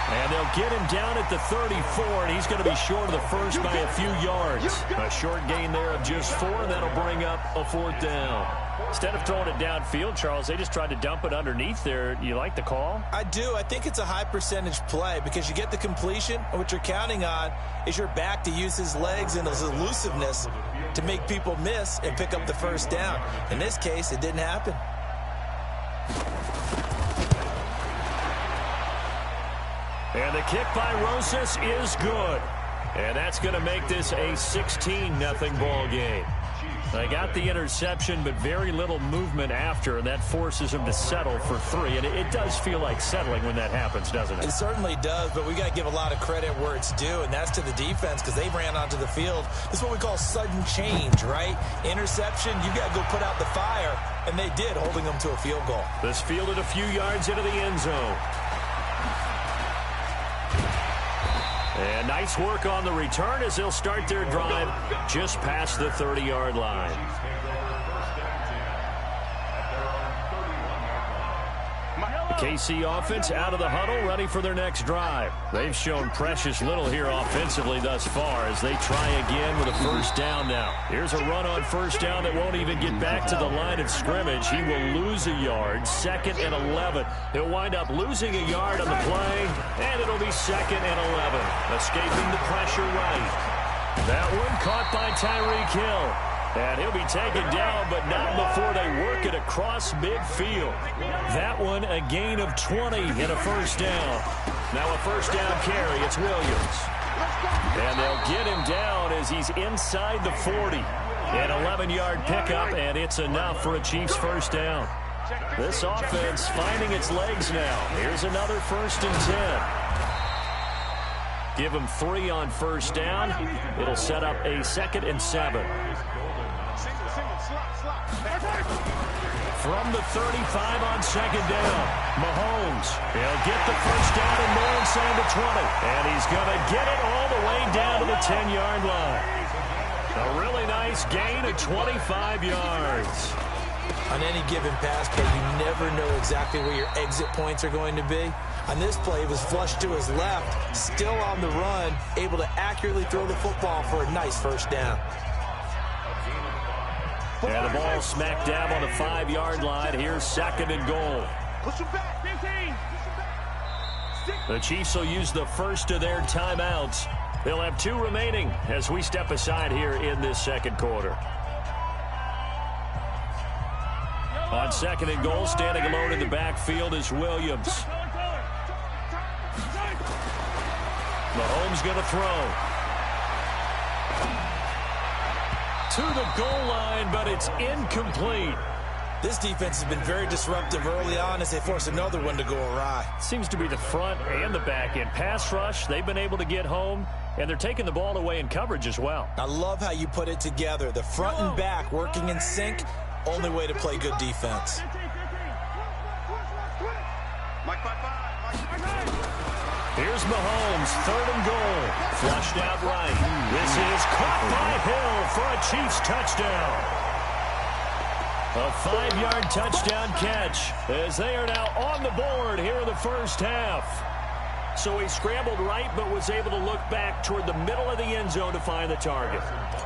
And they'll get him down at the 34, and he's going to be short of the first by a few yards. A short gain there of just 4, and that'll bring up a 4th down. Instead of throwing it downfield, Charles, they just tried to dump it underneath there. You like the call? I do. I think it's a high percentage play because you get the completion, and what you're counting on is your back to use his legs and his elusiveness to make people miss and pick up the first down. In this case, it didn't happen. And the kick by Rosas is good. And that's going to make this a 16-0 ball game. They got the interception, but very little movement after, and that forces them to settle for 3. And it does feel like settling when that happens, doesn't it? It certainly does, but we got to give a lot of credit where it's due, and that's to the defense because they ran onto the field. This is what we call sudden change, right? Interception, you got to go put out the fire, and they did, holding them to a field goal. This fielded a few yards into the end zone. And nice work on the return as they'll start their drive just past the 30-yard line. Chiefs take over first and 10 at their own 31-yard line. KC offense out of the huddle, ready for their next drive. They've shown precious little here offensively thus far as they try again with a first down now. Here's a run on first down that won't even get back to the line of scrimmage. He will lose a yard, 2nd and 11. He'll wind up losing a yard on the play, and it'll be 2nd and 11. Escaping the pressure right. That one caught by Tyreek Hill. And he'll be taken down, but not before they work it across midfield. That one, a gain of 20 and a first down. Now a first down carry, it's Williams. And they'll get him down as he's inside the 40. An 11-yard pickup, and it's enough for a Chiefs first down. This offense finding its legs now. Here's another 1st and 10. Give them 3 on first down. It'll set up a 2nd and 7. From the 35 on second down, Mahomes. He'll get the first down and more inside the 20. And he's going to get it all the way down to the 10-yard line. A really nice gain of 25 yards. On any given pass play, you never know exactly where your exit points are going to be. On this play, it was flushed to his left, still on the run, able to accurately throw the football for a nice first down. And the ball smack dab on the 5-yard line. Here's second and goal. The Chiefs will use the first of their timeouts. They'll have 2 remaining as we step aside here in this second quarter. On second and goal, standing alone in the backfield is Williams. Mahomes going to throw. To the goal line, but it's incomplete. This defense has been very disruptive early on as they force another one to go awry. Seems to be the front and the back end. Pass rush, they've been able to get home, and they're taking the ball away in coverage as well. I love how you put it together. The front and back working in sync, only way to play good defense. Here's Mahomes, third and goal. Flushed out right. This is caught by Hill for a Chiefs touchdown. A 5-yard touchdown catch as they are now on the board here in the first half. So he scrambled right but was able to look back toward the middle of the end zone to find the target.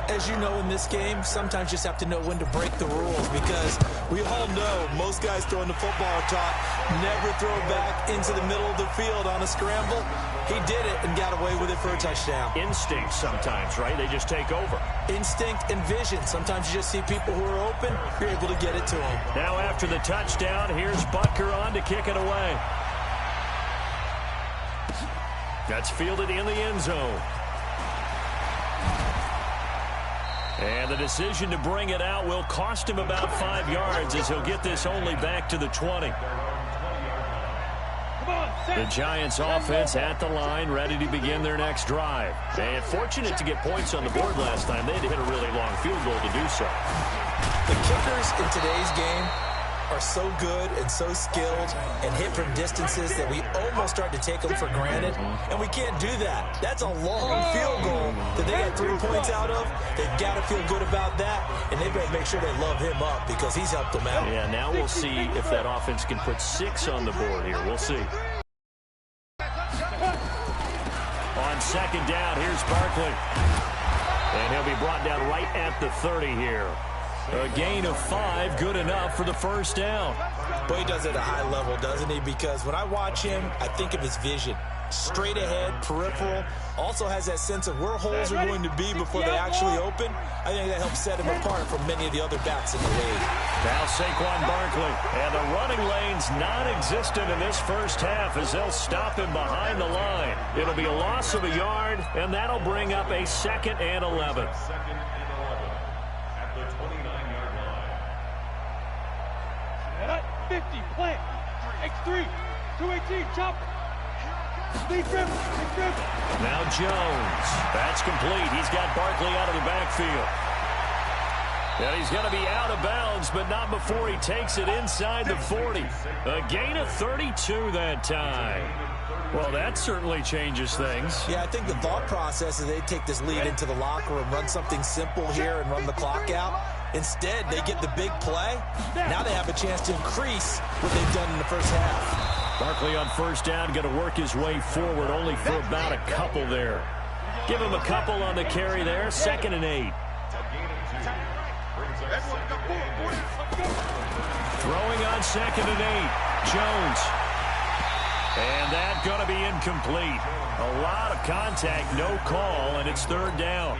As you know in this game, sometimes you just have to know when to break the rules because we all know most guys throwing the football are taught never throw back into the middle of the field on a scramble. He did it and got away with it for a touchdown. Instinct sometimes, right? They just take over. Instinct and vision. Sometimes you just see people who are open, you're able to get it to them. Now after the touchdown, here's Butker on to kick it away. That's fielded in the end zone. And the decision to bring it out will cost him about 5 yards as he'll get this only back to the 20. The Giants offense at the line, ready to begin their next drive. And fortunate to get points on the board last time. They had to hit a really long field goal to do so. The kickers in today's game are so good and so skilled and hit from distances that we almost start to take them for granted, and we can't do that. That's a long field goal that they got 3 points out of. They've got to feel good about that, and they better make sure they love him up because he's helped them out. Yeah, now we'll see if that offense can put 6 on the board here. We'll see. On second down, here's Barkley. And he'll be brought down right at the 30 here. A gain of 5, good enough for the first down. But he does it at a high level, doesn't he? Because when I watch him, I think of his vision. Straight ahead, peripheral. Also has that sense of where holes are going to be before they actually open. I think that helps set him apart from many of the other backs in the league. Now Saquon Barkley. And the running lane's non-existent in this first half as they'll stop him behind the line. It'll be a loss of a yard, and that'll bring up a 2nd and 11. At the 29-yard line. 50, plant, X3, 218, chop. Big dribble, big dribble. Now Jones. That's complete. He's got Barkley out of the backfield. And he's going to be out of bounds, but not before he takes it inside the 40. A gain of 32 that time. Well, that certainly changes things. Yeah, I think the thought process is they take this lead into the locker room, run something simple here and run the clock out. Instead, they get the big play. Now they have a chance to increase what they've done in the first half. Barkley on first down, going to work his way forward only for about a couple there. Give him a couple on the carry there. 2nd and 8. Throwing on 2nd and 8. Jones. And that's going to be incomplete. A lot of contact, no call, and it's 3rd down.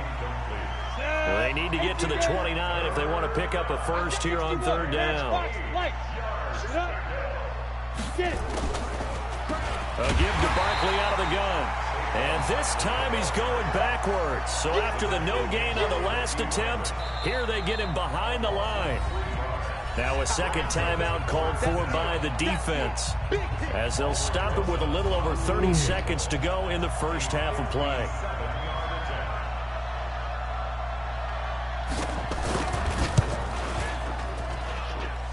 Well, they need to get to the 29 if they want to pick up a first here on 3rd down. A give to Barkley out of the gun. And this time he's going backwards. So after the no gain on the last attempt, here they get him behind the line. Now a 2nd timeout called for by the defense, as they'll stop it with a little over 30 seconds to go in the first half of play.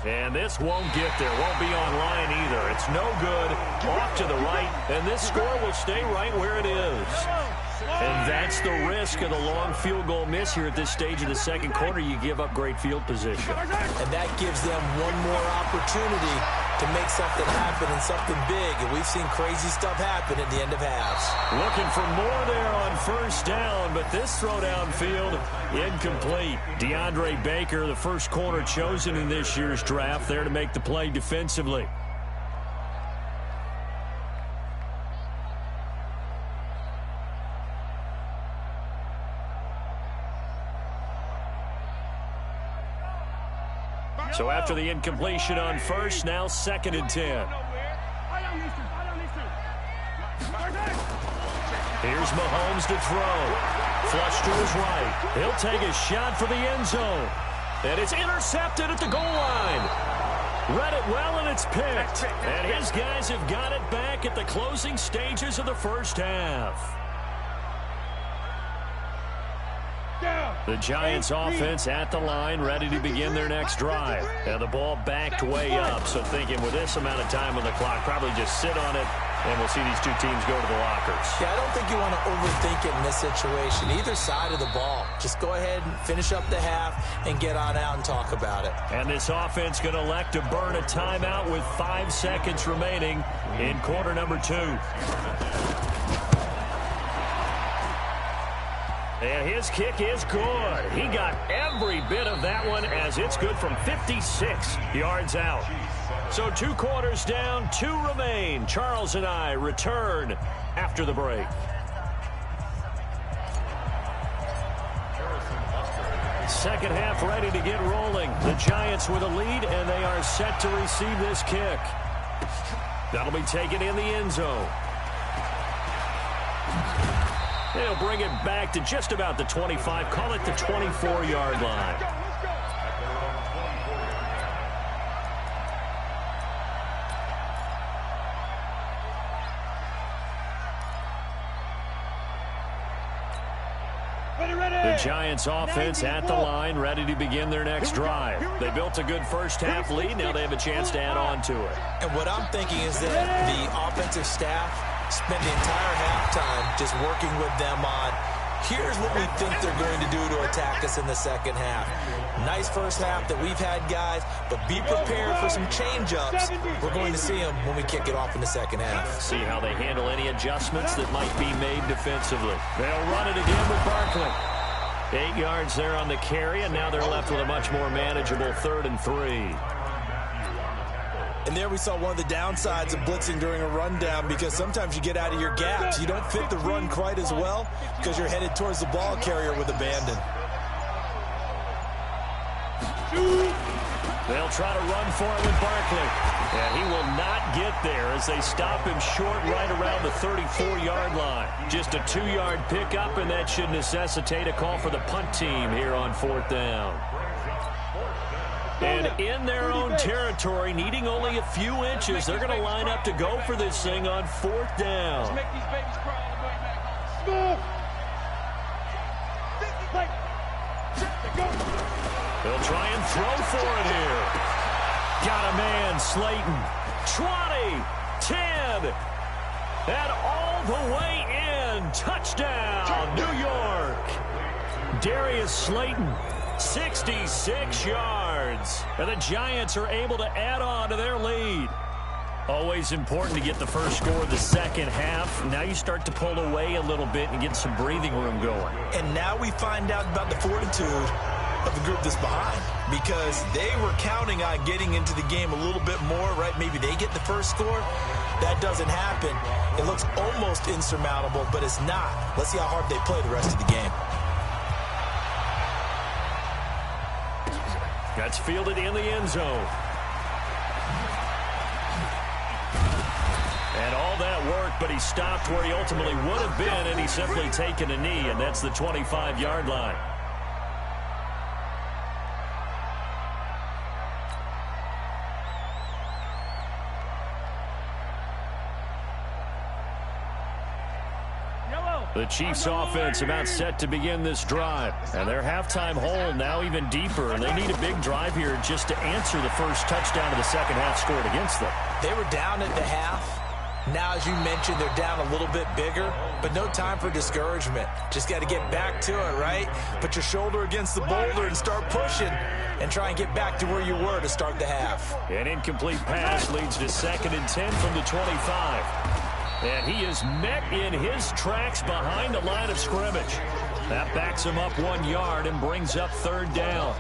And this won't get there, won't be online either. It's no good, off to the right, and this score will stay right where it is. And that's the risk of the long field goal miss here at this stage of the second quarter. You give up great field position. And that gives them one more opportunity to make something happen and something big. And we've seen crazy stuff happen at the end of halves. Looking for more there on first down, but this throw downfield incomplete. DeAndre Baker, the first corner chosen in this year's draft, there to make the play defensively. So after the incompletion on first, now 2nd and 10. Here's Mahomes to throw. Flush to his right. He'll take a shot for the end zone. And it's intercepted at the goal line. Read it well, and it's picked. And his guys have got it back at the closing stages of the first half. The Giants offense at the line, ready to begin their next drive. And the ball backed way up, so thinking with this amount of time on the clock, probably just sit on it, and we'll see these two teams go to the lockers. Yeah, I don't think you want to overthink it in this situation. Either side of the ball. Just go ahead and finish up the half and get on out and talk about it. And this offense going to elect to burn a timeout with 5 seconds remaining in quarter number 2. And his kick is good. He got every bit of that one as it's good from 56 yards out. So 2 quarters down, 2 remain. Charles and I return after the break. Second half ready to get rolling. The Giants with a lead, and they are set to receive this kick. That'll be taken in the end zone. They'll bring it back to just about the 25. Call it the 24-yard line. The Giants offense at the line, ready to begin their next drive. They built a good first half lead. Now they have a chance to add on to it. And what I'm thinking is that the offensive staff spent the entire halftime just working with them on, here's what we think they're going to do to attack us in the second half. Nice first half that we've had, guys, but be prepared for some change-ups. We're going to see them when we kick it off in the second half. See how they handle any adjustments that might be made defensively. They'll run it again with Barkley. 8 yards there on the carry, and now they're left with a much more manageable 3rd and 3. And there we saw one of the downsides of blitzing during a rundown, because sometimes you get out of your gaps. You don't fit the run quite as well because you're headed towards the ball carrier with abandon. They'll try to run for it with Barkley. And he will not get there as they stop him short right around the 34-yard line. Just a 2-yard pickup, and that should necessitate a call for the punt team here on 4th down. And in their own territory, needing only a few inches, they're going to line up to go for this thing on 4th down. They'll try and throw for it here. Got a man, Slayton. 20, 10, and all the way in. Touchdown, New York. Darius Slayton, 66 yards. And the Giants are able to add on to their lead. Always important to get the first score of the second half. Now you start to pull away a little bit and get some breathing room going. And now we find out about the fortitude of the group that's behind, because they were counting on getting into the game a little bit more, right? Maybe they get the first score. That doesn't happen. It looks almost insurmountable, but it's not. Let's see how hard they play the rest of the game. That's fielded in the end zone. And all that work, but he stopped where he ultimately would have been, and he's simply taken a knee, and that's the 25-yard line. The Chiefs offense about set to begin this drive. And their halftime hole now even deeper. And they need a big drive here just to answer the first touchdown of the second half scored against them. They were down at the half. Now, as you mentioned, they're down a little bit bigger, but no time for discouragement. Just got to get back to it, right? Put your shoulder against the boulder and start pushing and try and get back to where you were to start the half. An incomplete pass leads to 2nd and 10 from the 25. And he is met in his tracks behind the line of scrimmage. That backs him up 1 yard and brings up 3rd down.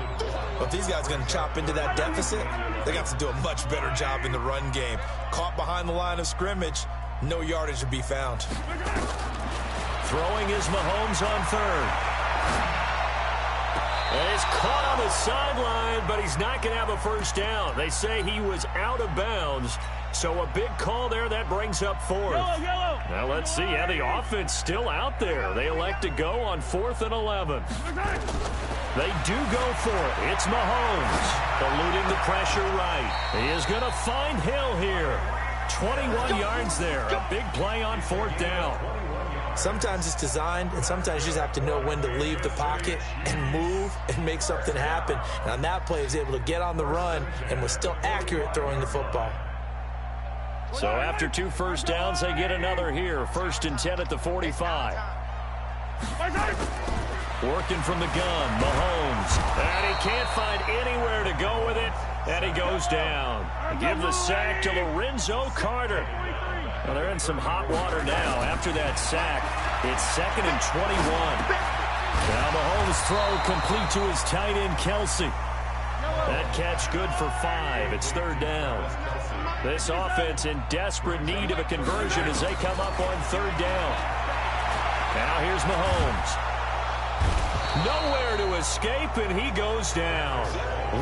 Well, if these guys are going to chop into that deficit, they got to do a much better job in the run game. Caught behind the line of scrimmage, no yardage to be found. Throwing is Mahomes on 3rd. And he's caught on the sideline, but he's not going to have a first down. They say he was out of bounds. So a big call there that brings up 4th. Now let's see how the offense still out there. They elect to go on 4th and 11. They do go for it. It's Mahomes eluding the pressure right. He is going to find Hill here. 21 yards there. A big play on 4th down. Sometimes it's designed, and sometimes you just have to know when to leave the pocket and move and make something happen. And on that play, he was able to get on the run and was still accurate throwing the football. So after 2 first downs, they get another here. 1st and 10 at the 45. Working from the gun, Mahomes. And he can't find anywhere to go with it. And he goes down. Give the sack to Lorenzo Carter. Well, they're in some hot water now. After that sack, it's 2nd and 21. Now Mahomes' throw complete to his tight end, Kelsey. That catch good for 5. It's 3rd down. This offense in desperate need of a conversion as they come up on 3rd down. Now here's Mahomes. Nowhere to escape, and he goes down.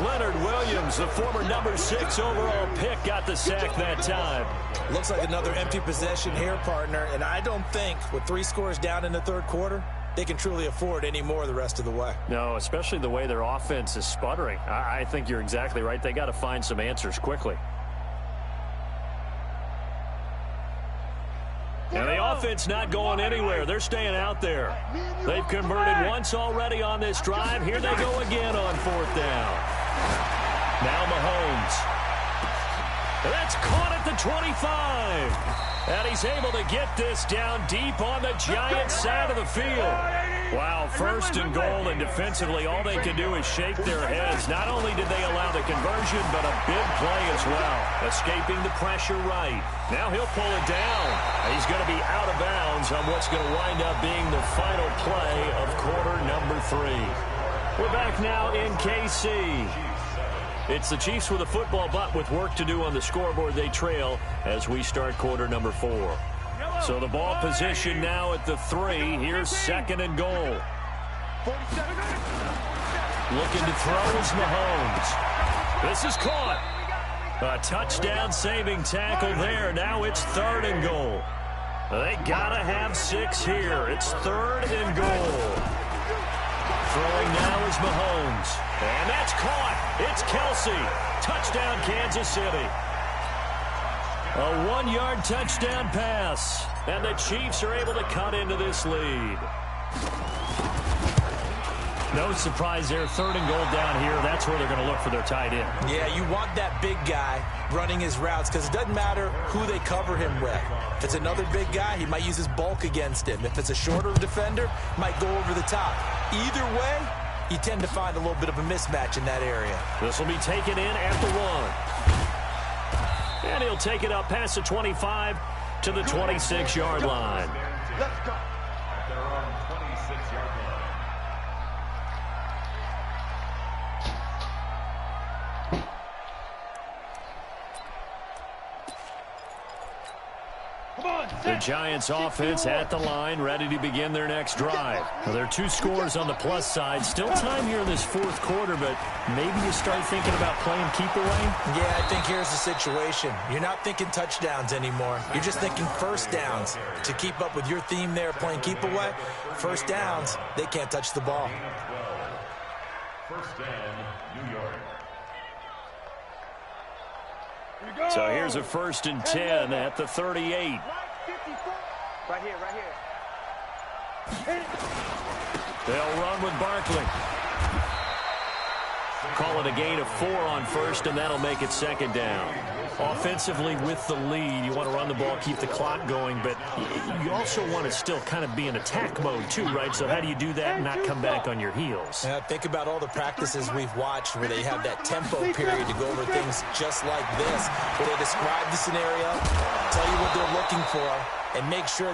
Leonard Williams, the former number 6 overall pick, got the sack that time. Looks like another empty possession here, partner, and I don't think with 3 scores down in the 3rd quarter, they can truly afford any more the rest of the way. No, especially the way their offense is sputtering. I think you're exactly right. They got to find some answers quickly. And the offense not going anywhere. They're staying out there. They've converted once already on this drive. Here they go again on 4th down. Now Mahomes. That's caught at the 25. And he's able to get this down deep on the Giants' side of the field. Wow, 1st and goal, and defensively all they can do is shake their heads. Not only did they allow the conversion, but a big play as well. Escaping the pressure right. Now he'll pull it down. He's going to be out of bounds on what's going to wind up being the final play of quarter number 3. We're back now in KC. It's the Chiefs with a football, but with work to do on the scoreboard. They trail as we start quarter number 4. So the ball position now at the 3. Here's 2nd and goal. Looking to throw is Mahomes. This is caught. A touchdown saving tackle there. Now it's 3rd and goal. They gotta have 6 here. It's 3rd and goal. Throwing now is Mahomes. And that's caught. It's Kelsey. Touchdown, Kansas City. A 1-yard touchdown pass. And the Chiefs are able to cut into this lead. No surprise there. 3rd and goal down here. That's where they're going to look for their tight end. Yeah, you want that big guy running his routes because it doesn't matter who they cover him with. If it's another big guy, he might use his bulk against him. If it's a shorter defender, might go over the top. Either way, you tend to find a little bit of a mismatch in that area. This will be taken in at the 1. And he'll take it up past the 25 to the 26-yard line. Let's go. At their own 26-yard line. The Giants offense at the line, ready to begin their next drive. Well, there are 2 scores on the plus side. Still time here in this 4th quarter, but maybe you start thinking about playing keep away? Yeah, I think here's the situation. You're not thinking touchdowns anymore. You're just thinking first downs. To keep up with your theme there, playing keep away, first downs, they can't touch the ball. First down, New York. So here's a 1st and 10 at the 38. Right here, right here. They'll run with Barkley. Call it a gain of 4 on first, and that'll make it second down. Offensively with the lead, you want to run the ball, keep the clock going, but you also want to still kind of be in attack mode too, right? So how do you do that and not come back on your heels? Yeah, think about all the practices we've watched where they have that tempo period to go over things just like this, where they describe the scenario, tell you what they're looking for, and make sure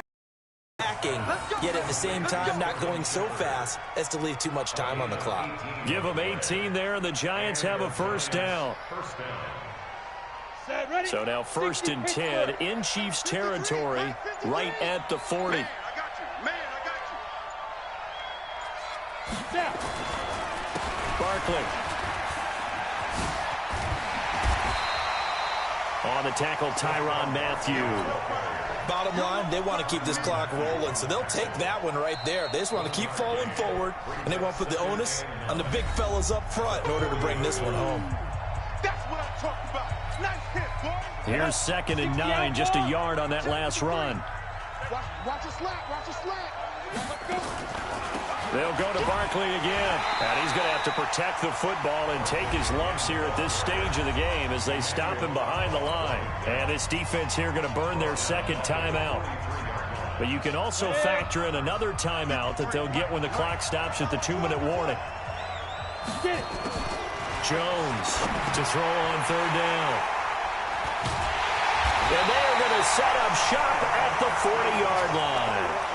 attacking, yet at the same time not going so fast as to leave too much time on the clock. Give them 18 there, and the Giants have a first down. So now 1st and 10 in Chiefs territory, right at the 40. Man, I got you. Barkley. On the tackle, Tyrann Mathieu. Bottom line, they want to keep this clock rolling, so they'll take that one right there. They just want to keep falling forward, and they want to put the onus on the big fellas up front in order to bring this one home. That's what I'm talking about. Nice hit, boy. Here's 2nd and 9, just a yard on that last run. Watch a slant, watch a slant. They'll go to Barkley again. And he's going to have to protect the football and take his lumps here at this stage of the game as they stop him behind the line. And this defense here going to burn their 2nd timeout. But you can also factor in another timeout that they'll get when the clock stops at the 2-minute warning. Jones to throw on 3rd down. And they are going to set up shop at the 40-yard line.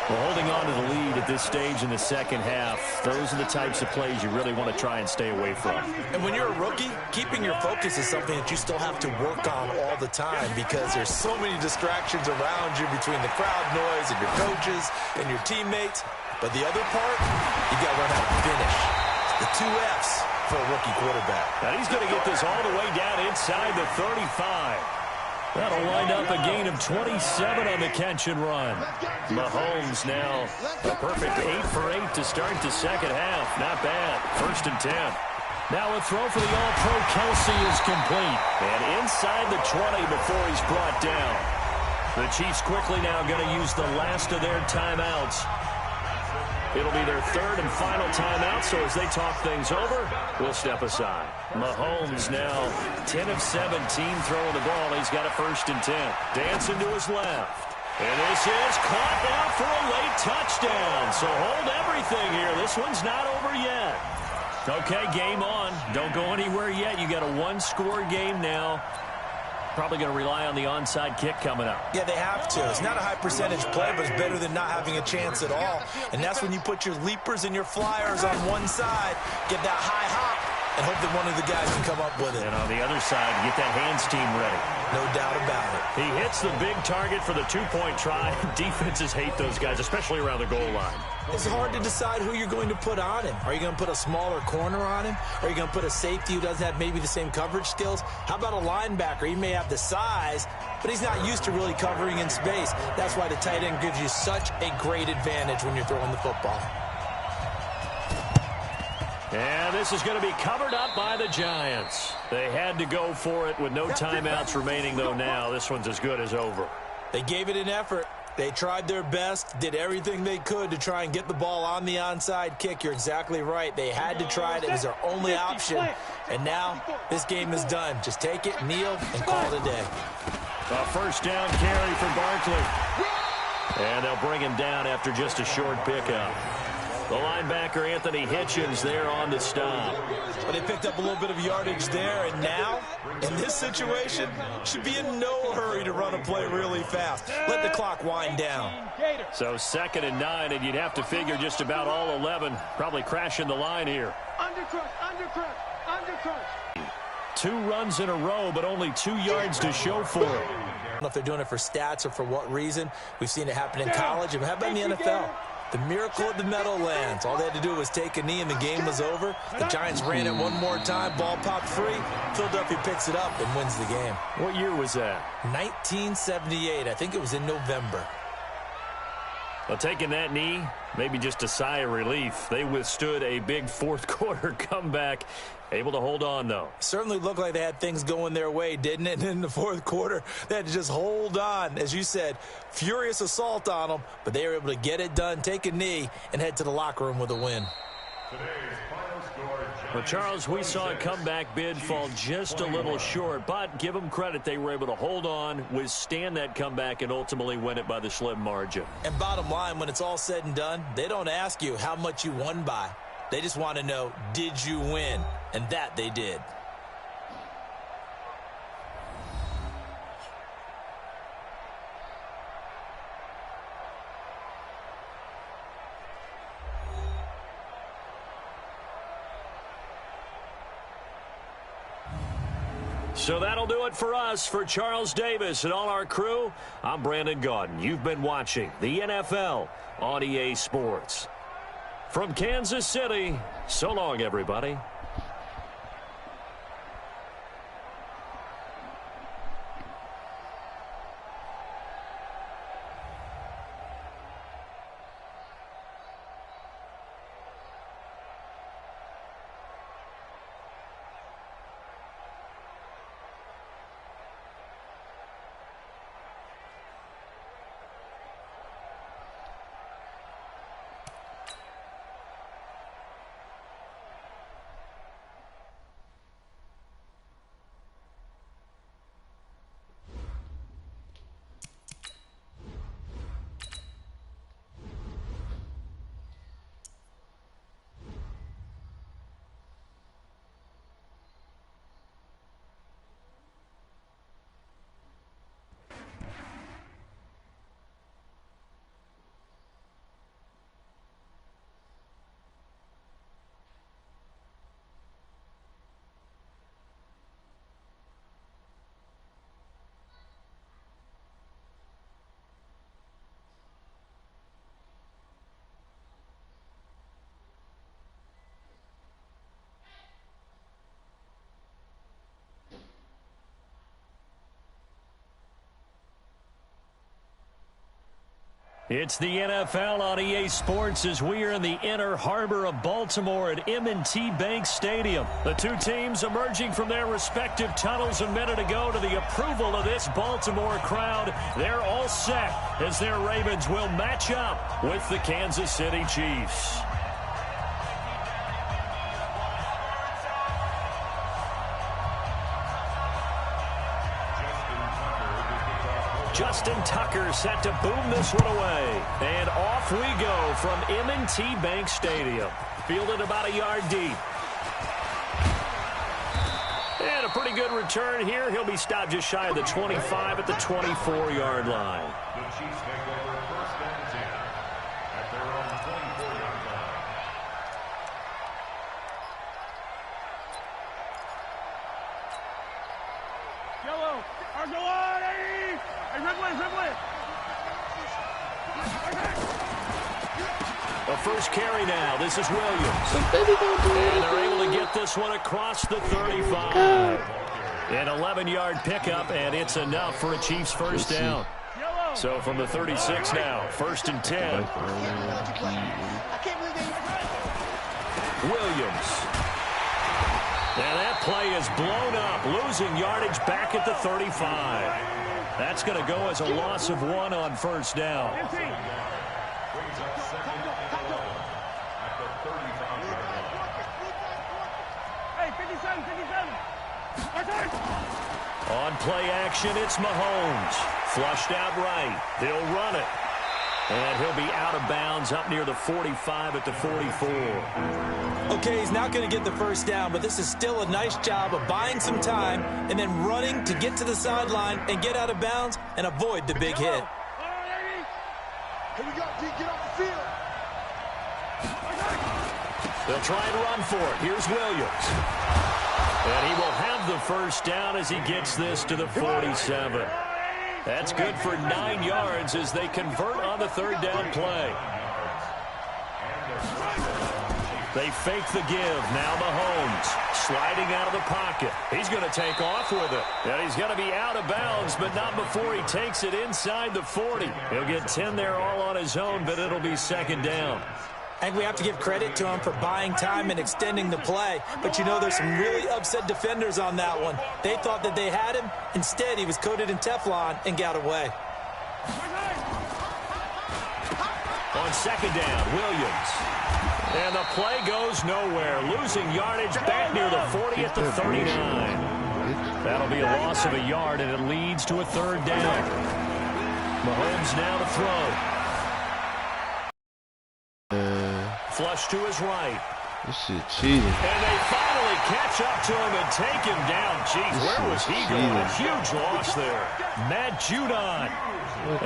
Well, holding on to the lead at this stage in the second half, those are the types of plays you really want to try and stay away from. And when you're a rookie, keeping your focus is something that you still have to work on all the time because there's so many distractions around you between the crowd noise and your coaches and your teammates. But the other part, you got to learn how to finish. The 2 Fs for a rookie quarterback. Now he's going to get this all the way down inside the 35. That'll wind up a gain of 27 on the catch and run. Mahomes now a perfect 8 for 8 to start the second half. Not bad. 1st and 10. Now a throw for the All-Pro Kelsey is complete. And inside the 20 before he's brought down. The Chiefs quickly now going to use the last of their timeouts. It'll be their 3rd and final timeout, so as they talk things over, we'll step aside. Mahomes now 10 of 17 throwing the ball. He's got a 1st and 10. Dancing to his left. And this is caught now for a late touchdown. So hold everything here. This one's not over yet. Okay, game on. Don't go anywhere yet. You got a 1-score game now. Probably going to rely on the onside kick coming up. Yeah, they have to. It's not a high percentage play, but it's better than not having a chance at all. And that's when you put your leapers and your flyers on one side, get that high hop, and hope that one of the guys can come up with it. And on the other side, get that hands team ready. No doubt about it. He hits the big target for the 2-point try. Defenses hate those guys, especially around the goal line. It's hard to decide who you're going to put on him. Are you going to put a smaller corner on him? Are you going to put a safety who doesn't have maybe the same coverage skills? How about a linebacker? He may have the size, but he's not used to really covering in space. That's why the tight end gives you such a great advantage when you're throwing the football. And this is going to be covered up by the Giants. They had to go for it with no timeouts remaining, though now. This one's as good as over. They gave it an effort. They tried their best, did everything they could to try and get the ball on the onside kick. You're exactly right. They had to try it. It was their only option. And now this game is done. Just take it, kneel, and call it a day. A 1st down carry for Barkley. And they'll bring him down after just a short pickup. The linebacker, Anthony Hitchens, there on the stop. But they picked up a little bit of yardage there, and now, in this situation, should be in no hurry to run a play really fast. Let the clock wind down. So 2nd and 9, and you'd have to figure just about all 11 probably crashing the line here. Undercrush. 2 runs in a row, but only 2 yards to show for it. I don't know if they're doing it for stats or for what reason. We've seen it happen in college, and how about in the NFL? The miracle at the Meadowlands. All they had to do was take a knee and the game was over. The Giants ran it one more time. Ball popped free. Philadelphia picks it up and wins the game. What year was that? 1978. I think it was in November. Well, taking that knee, maybe just a sigh of relief. They withstood a big fourth quarter comeback. Able to hold on, though. Certainly looked like they had things going their way, didn't it? And in the fourth quarter, they had to just hold on. As you said, furious assault on them, but they were able to get it done, take a knee, and head to the locker room with a win. Today's final score, Well, Charles, we saw a comeback bid fall just a little short, but give them credit. They were able to hold on, withstand that comeback, and ultimately win it by the slim margin. And bottom line, when it's all said and done, they don't ask you how much you won by. They just want to know, did you win? And that they did. So that'll do it for us. For Charles Davis and all our crew, I'm Brandon Gaudin. You've been watching the NFL on EA Sports. From Kansas City, so long, everybody. It's the NFL on EA Sports as we are in the inner harbor of Baltimore at M&T Bank Stadium. The two teams emerging from their respective tunnels a minute ago to the approval of this Baltimore crowd. They're all set as their Ravens will match up with the Kansas City Chiefs. Justin Tucker set to boom this one away. And off we go from M&T Bank Stadium. Fielded about a yard deep. And a pretty good return here. He'll be stopped just shy of the 25 at the 24-yard line. the Chiefs take over first and 10 at their own 24-yard line. Yellow. Argolani. Hey, red way, red way. A first carry now. This is Williams. And they're able to get this one across the 35. An 11-yard pickup, and it's enough for a Chiefs first down. So from the 36 now, first and 10. Williams. And that play is blown up, losing yardage back at the 35. That's going to go as a loss of 1 on first down. Brings up second and 11 at the 35-yard line. Hey, 57, 57. On play action, it's Mahomes. Flushed out right. He'll run it. And he'll be out of bounds up near the 45 at the 44. Okay, he's not going to get the first down, but this is still a nice job of buying some time and then running to get to the sideline and get out of bounds and avoid the big hit. Here we go, D, get off the field. They'll try and run for it. Here's Williams. And he will have the first down as he gets this to the 47. That's good for 9 yards as they convert on the third down play. They fake the give. Now Mahomes sliding out of the pocket. He's going to take off with it. And he's going to be out of bounds, but not before he takes it inside the 40. He'll get 10 there all on his own, but it'll be second down. I think we have to give credit to him for buying time and extending the play. But, you know, there's some really upset defenders on that one. They thought that they had him. Instead, he was coated in Teflon and got away. On second down, Williams. And the play goes nowhere. Losing yardage back near the 40 at the 39. That'll be a loss of a yard, and it leads to a third down. Mahomes now to throw. Flush to his right. This shit cheating. And they finally catch up to him and take him down. Jeez, where was he going? A huge loss there. Matt Judon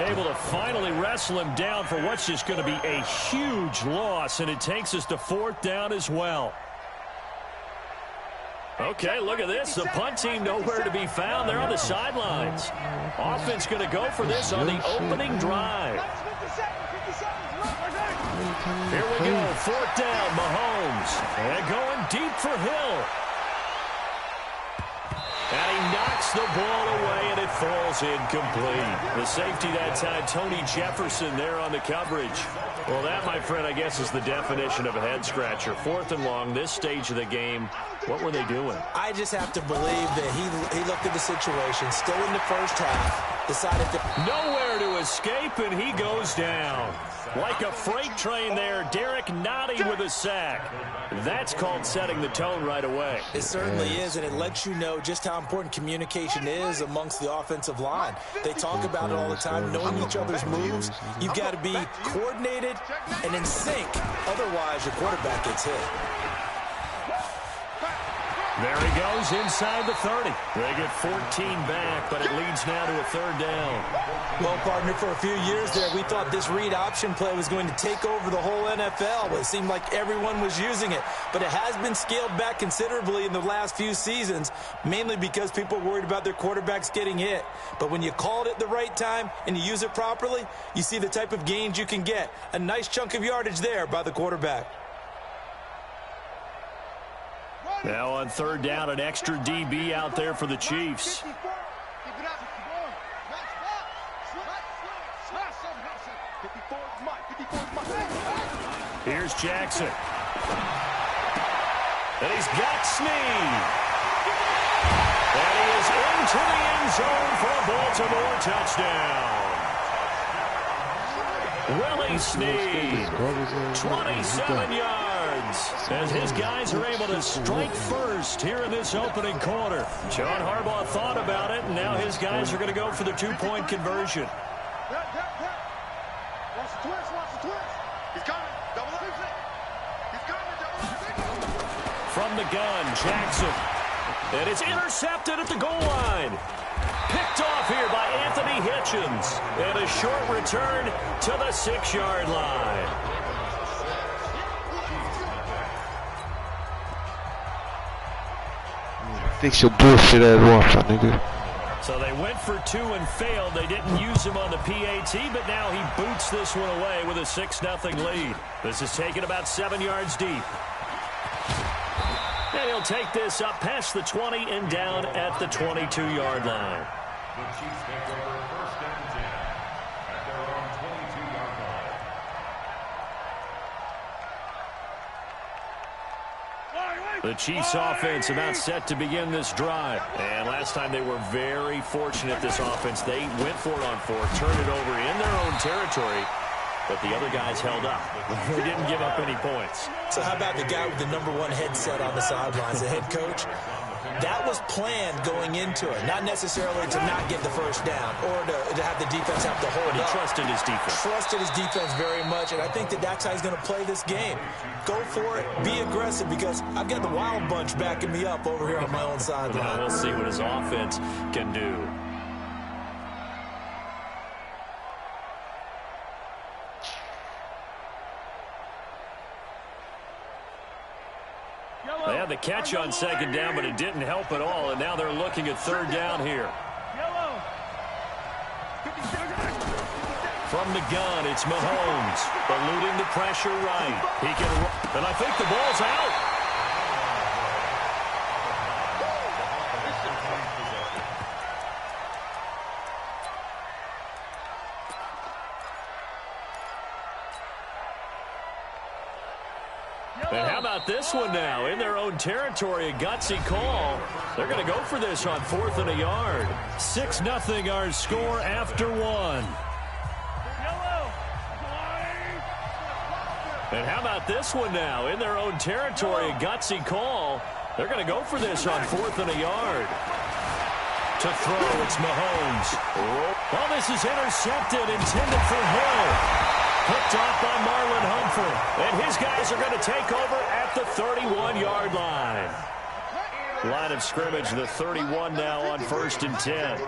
able to finally wrestle him down for what's just going to be a huge loss, and it takes us to fourth down as well. Okay, look at this. The punt team nowhere to be found. They're on the sidelines. Offense going to go for this on the opening drive. Here we go, fourth down, Mahomes. And going deep for Hill. And he knocks the ball away, and it falls incomplete. The safety that time, Tony Jefferson there on the coverage. Well, that, my friend, I guess is the definition of a head-scratcher. Fourth and long, this stage of the game. What were they doing? I just have to believe that he looked at the situation, still in the first half, decided to... Nowhere to escape, and he goes down. Like a freight train there, Derek Nottie with a sack. That's called setting the tone right away. It certainly is, and it lets you know just how important communication is amongst the offensive line. They talk about it all the time, knowing each other's moves. You've got to be coordinated and in sync. Otherwise, your quarterback gets hit. There he goes inside the 30. They get 14 back, but it leads now to a third down. Well, partner, for a few years there, we thought this read option play was going to take over the whole NFL. It seemed like everyone was using it, but it has been scaled back considerably in the last few seasons, mainly because people are worried about their quarterbacks getting hit. But when you call it at the right time and you use it properly, you see the type of gains you can get. A nice chunk of yardage there by the quarterback. Now on third down, an extra DB out there for the Chiefs. Here's Jackson. And he's got Snead. And he is into the end zone for a Baltimore touchdown. Willie Snead, 27 yards. As his guys are able to strike first here in this opening quarter. John Harbaugh thought about it, and now his guys are going to go for the two-point conversion. Watch the twist. He's coming. Double up. He's coming. Double up. From the gun, Jackson. And it's intercepted at the goal line. Picked off here by Anthony Hitchens. And a short return to the 6-yard line. Fix your bullshit ass Wi-Fi, nigga. So they went for two and failed. They didn't use him on the PAT, but now he boots this one away with a 6-0 lead. This is taken about 7 yards deep. And he'll take this up past the 20 and down at the 22-yard line. The Chiefs take over first and 10 at their own 22-yard line. The Chiefs offense about set to begin this drive. And last time they were very fortunate, this offense. They went for it on fourth, turned it over in their own territory, but the other guys held up. They didn't give up any points. So how about the guy with the #1 headset on the sidelines, the head coach? That was planned going into it, not necessarily to not get the first down or to have the defense have to hold But he up. trusted his defense. Trusted his defense very much, and I think that that's how he's going to play this game. Go for it, be aggressive, because I've got the Wild Bunch backing me up over here on my own sideline. Now we'll see what his offense can do. They had the catch on second down, but it didn't help at all, and now they're looking at third down here. From the gun, it's Mahomes. Eluding the pressure right. He can, and I think the ball's out. And how about this one now? In their own territory, a gutsy call. They're going to go for this on 4th and a yard. 6-0 our score after one. And how about this one now? In their own territory, a gutsy call. They're going to go for this on 4th and a yard. To throw, it's Mahomes. Well, this is intercepted, intended for Hill. Picked off by Marlon Humphrey. And his guys are going to take over at the 31-yard line. Line of scrimmage, the 31 now on 1st and 10.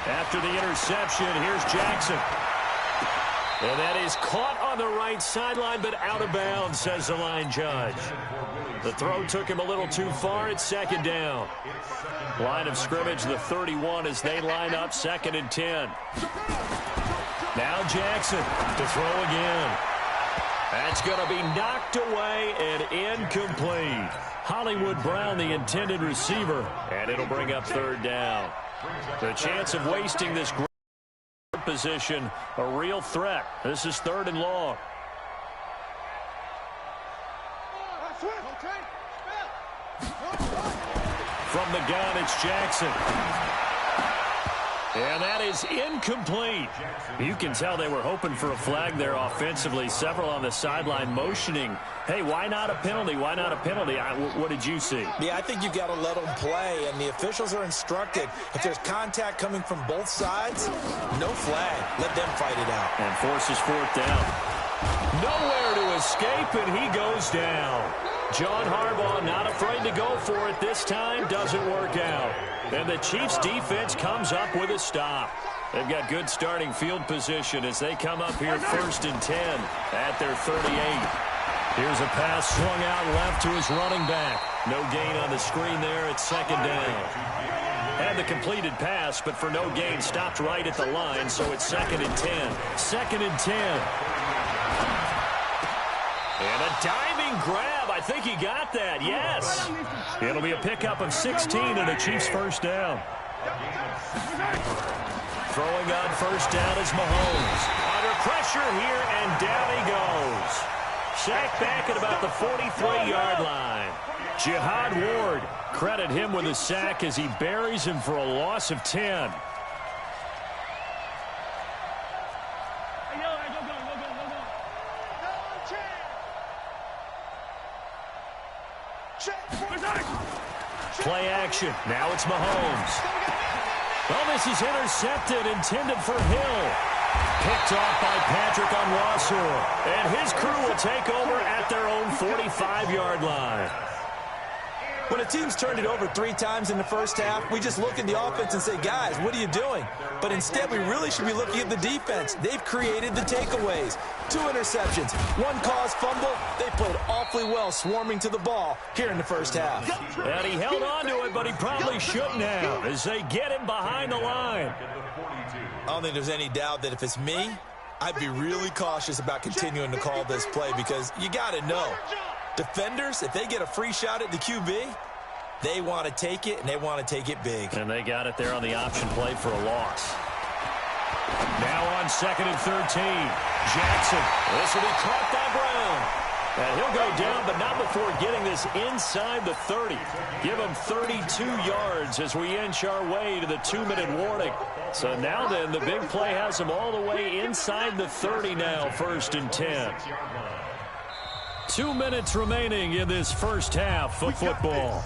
After the interception, here's Jackson. And that is caught on the right sideline, but out of bounds, says the line judge. The throw took him a little too far. It's 2nd down. Line of scrimmage, the 31, as they line up 2nd and 10. Now Jackson to throw again. That's going to be knocked away and incomplete. Hollywood Brown, the intended receiver, and it'll bring up 3rd down. The chance of wasting this position, a real threat. This is 3rd and long. From the gun, it's Jackson. And that is incomplete. You can tell they were hoping for a flag there offensively. Several on the sideline motioning, hey, why not a penalty? Why not a penalty? What did you see? Yeah, I think you've got to let them play, and the officials are instructed. If there's contact coming from both sides, no flag. Let them fight it out. And forces 4th down. Nowhere to escape, and he goes down. John Harbaugh not afraid to go for it this time. Doesn't work out. And the Chiefs defense comes up with a stop. They've got good starting field position as they come up here 1st and 10 at their 38. Here's a pass swung out left to his running back. No gain on the screen there at 2nd down. Had the completed pass, but for no gain, stopped right at the line, so it's 2nd and 10. 2nd and 10. And a diving grab. I think he got that. Yes. It'll be a pickup of 16 and a Chiefs 1st down. Throwing on 1st down is Mahomes. Under pressure here, and down he goes. Sacked back at about the 43-yard line. Jihad Ward, credit him with a sack as he buries him for a loss of 10. Play action. Now it's Mahomes. Well, this is intercepted, intended for Hill. Picked off by Patrick Onwuasor. And his crew will take over at their own 45-yard line. When a team's turned it over 3 times in the first half, we just look at the offense and say, guys, what are you doing? But instead, we really should be looking at the defense. They've created the takeaways. 2 interceptions, 1 caused fumble. They played awfully well swarming to the ball here in the first half. And he held on to it, but he probably shouldn't have as they get him behind the line. I don't think there's any doubt that if it's me, I'd be really cautious about continuing to call this play because you got to know. Defenders, if they get a free shot at the QB, they want to take it, and they want to take it big. And they got it there on the option play for a loss. Now on 2nd and 13. Jackson. This will be caught by Brown. And he'll go down, but not before getting this inside the 30. Give him 32 yards as we inch our way to the 2-minute warning. So now then, the big play has him all the way inside the 30 now, 1st and 10. 2 minutes remaining in this first half of football.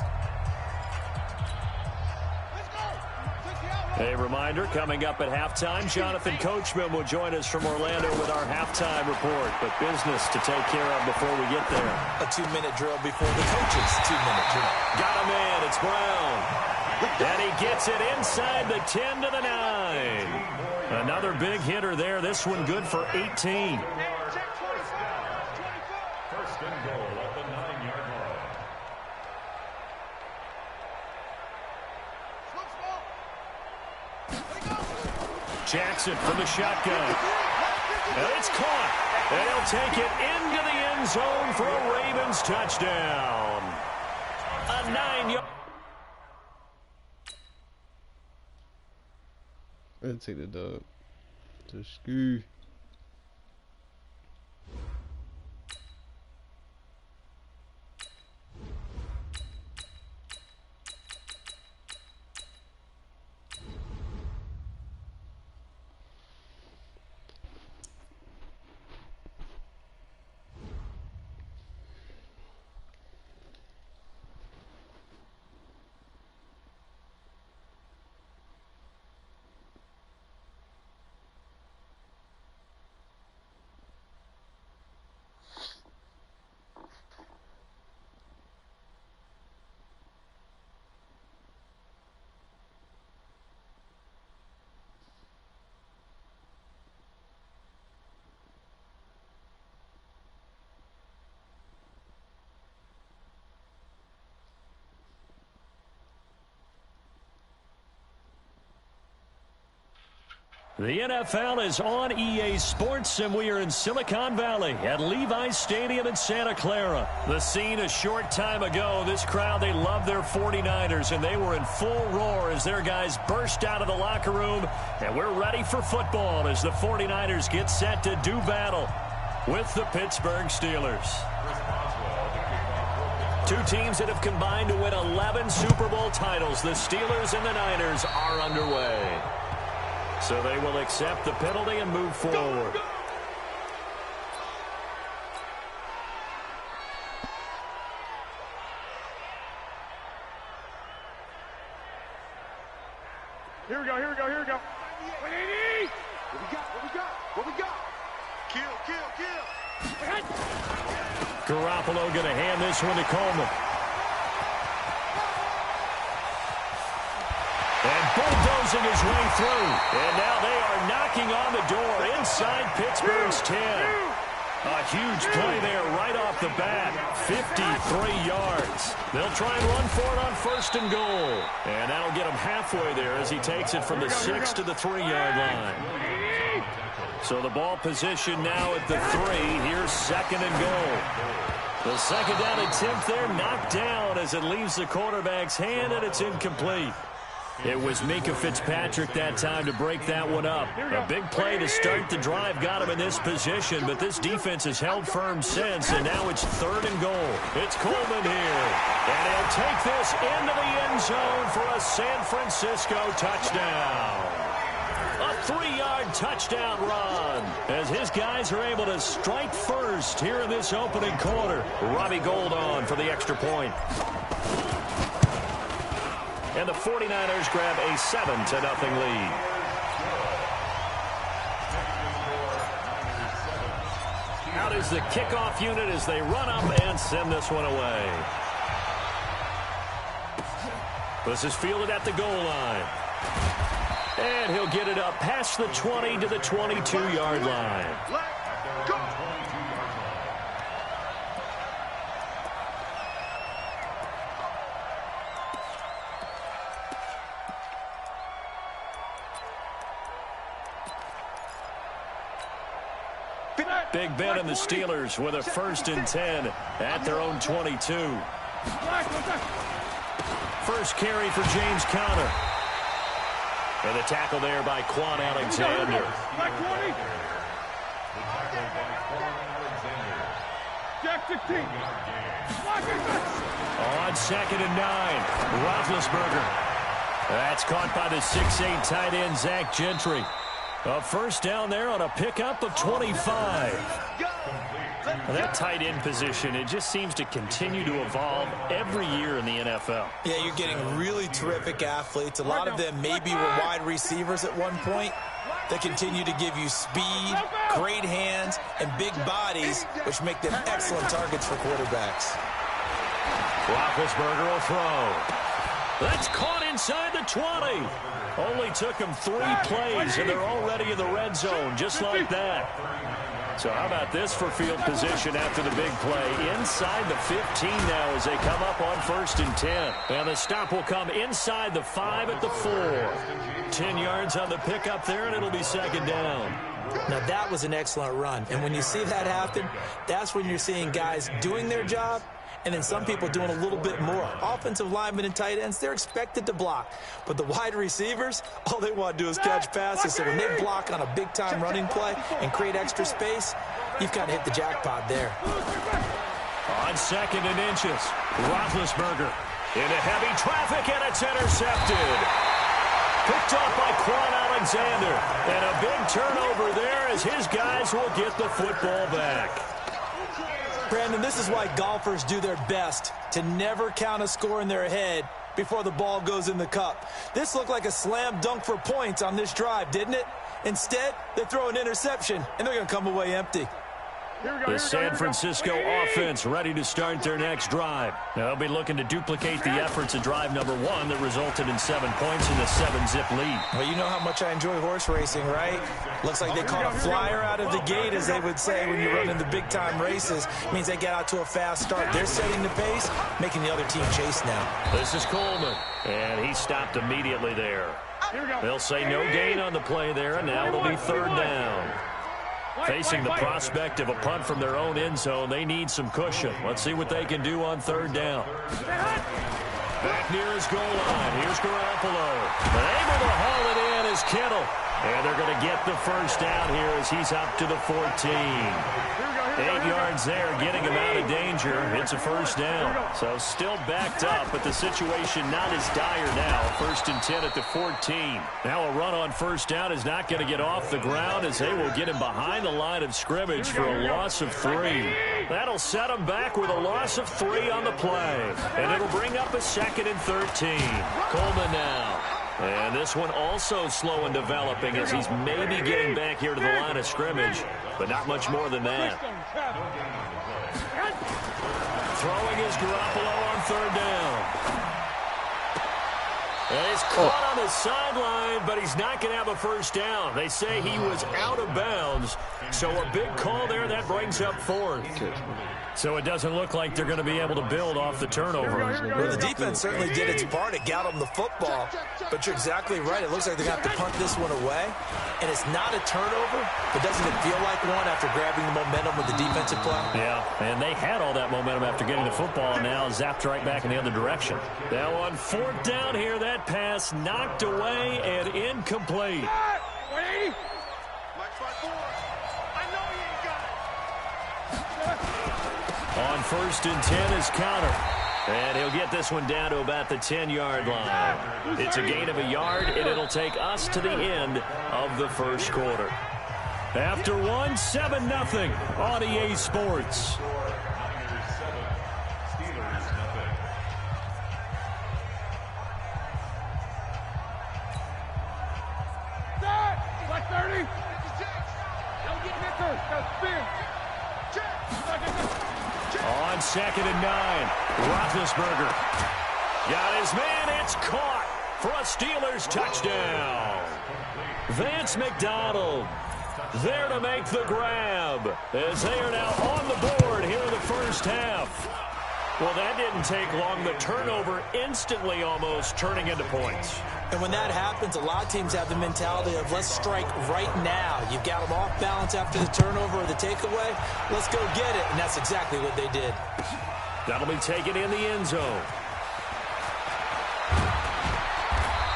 A reminder, coming up at halftime, Jonathan Coachman will join us from Orlando with our halftime report. But business to take care of before we get there. A 2-minute drill before the coaches' 2-minute drill. Got a man, it's Brown. And he gets it inside the 10 to the 9. Another big hitter there. This one good for 18. Jackson from the shotgun. And it's caught. And he'll take it into the end zone for a Ravens touchdown. A 9-yard. I'll take the dub. The ski. The NFL is on EA Sports, and we are in Silicon Valley at Levi's Stadium in Santa Clara. The scene a short time ago. This crowd, they love their 49ers, and they were in full roar as their guys burst out of the locker room. And we're ready for football as the 49ers get set to do battle with the Pittsburgh Steelers. Two teams that have combined to win 11 Super Bowl titles. The Steelers and the Niners are underway. So they will accept the penalty and move forward. Here we go, here we go, here we go. What we got? Kill. Garoppolo going to hand this one to Coleman. And bulldozing his way through. And now they are knocking on the door inside Pittsburgh's 10. A huge play there right off the bat. 53 yards. They'll try and run for it on 1st and goal. And that'll get him halfway there as he takes it from the 6 to the 3-yard line. So the ball position now at the 3. Here's 2nd and goal. The 2nd down attempt there knocked down as it leaves the quarterback's hand, and it's incomplete. It was Minkah Fitzpatrick that time to break that one up. A big play to start the drive got him in this position, but this defense has held firm since, and now it's 3rd and goal. It's Coleman here, and he'll take this into the end zone for a San Francisco touchdown. A 3-yard touchdown run as his guys are able to strike first here in this opening quarter. Robbie Gould on for the extra point. And the 49ers grab a 7-0 lead. Out is the kickoff unit as they run up and send this one away. This is fielded at the goal line. And he'll get it up past the 20 to the 22-yard line. Let's go. Big Ben and the Steelers with a 1st and 10 at their own 22. First carry for James Conner. And the tackle there by Quan Alexander. On 2nd and 9, Roethlisberger. That's caught by the 6'8" tight end, Zach Gentry. A 1st down there on a pickup of 25. Well, that tight end position, it just seems to continue to evolve every year in the NFL. Yeah, you're getting really terrific athletes. A lot of them maybe were wide receivers at one point. They continue to give you speed, great hands, and big bodies, which make them excellent targets for quarterbacks. Roethlisberger will throw. That's caught inside the 20. Only took him 3 plays, and they're already in the red zone, just like that. So how about this for field position after the big play? Inside the 15 now as they come up on 1st and 10. And the stop will come inside the 5 at the 4. 10 yards on the pickup there, and it'll be 2nd down. Now, that was an excellent run. And when you see that happen, that's when you're seeing guys doing their job and then some people doing a little bit more. Offensive linemen and tight ends, they're expected to block. But the wide receivers, all they want to do is catch passes. So when they block on a big-time running play and create extra space, you've kind of hit the jackpot there. On 2nd and inches, Roethlisberger into heavy traffic, and it's intercepted. Picked up by Quan Alexander. And a big turnover there as his guys will get the football back. Brandon, this is why golfers do their best to never count a score in their head before the ball goes in the cup. This looked like a slam dunk for points on this drive, didn't it? Instead, they throw an interception, and they're going to come away empty. The San Francisco offense ready to start their next drive. They'll be looking to duplicate the efforts of drive number 1 that resulted in 7 points in the 7-zip lead. Well, you know how much I enjoy horse racing, right? Looks like they caught a flyer out of the gate, as they would say when you're running the big-time races. It means they get out to a fast start. They're setting the pace, making the other team chase now. This is Coleman, and he stopped immediately there. They'll say no gain on the play there, and now it'll be 3rd down. Facing the prospect of a punt from their own end zone, they need some cushion. Let's see what they can do on 3rd down. Back near his goal line. Here's Garoppolo. But able to haul it in is Kittle. And they're going to get the 1st down here as he's up to the 14. 8 yards there, getting him out of danger. It's a 1st down. So still backed up, but the situation not as dire now. 1st and 10 at the 14. Now a run on 1st down is not going to get off the ground as they will get him behind the line of scrimmage for a loss of 3. That'll set him back with a loss of 3 on the play. And it'll bring up a 2nd and 13. Coleman now. And this one also slow in developing as he's maybe getting back here to the line of scrimmage, but not much more than that. Throwing is Garoppolo on 3rd down. And he's caught on the sideline, but he's not going to have a 1st down. They say he was out of bounds, so a big call there. That brings up 4th. So it doesn't look like they're going to be able to build off the turnover. Well, the defense certainly did its part. It got them the football. But you're exactly right. It looks like they're going to have to punt this one away. And it's not a turnover, but doesn't it feel like one after grabbing the momentum with the defensive play? Yeah, and they had all that momentum after getting the football, and now zapped right back in the other direction. Now on 4th down here, that pass knocked away and incomplete. 180. On 1st and 10 is Conner. And he'll get this one down to about the 10-yard line. It's a gain of a yard, and it'll take us to the end of the 1st quarter. After 1, 7-0 on EA Sports. Black 30. On 2nd and 9, Roethlisberger. Got his man, it's caught for a Steelers touchdown. Vance McDonald there to make the grab as they are now on the board here in the 1st half. Well, that didn't take long. The turnover instantly almost turning into points. And when that happens, a lot of teams have the mentality of let's strike right now. You've got them off balance after the turnover or the takeaway. Let's go get it. And that's exactly what they did. That'll be taken in the end zone.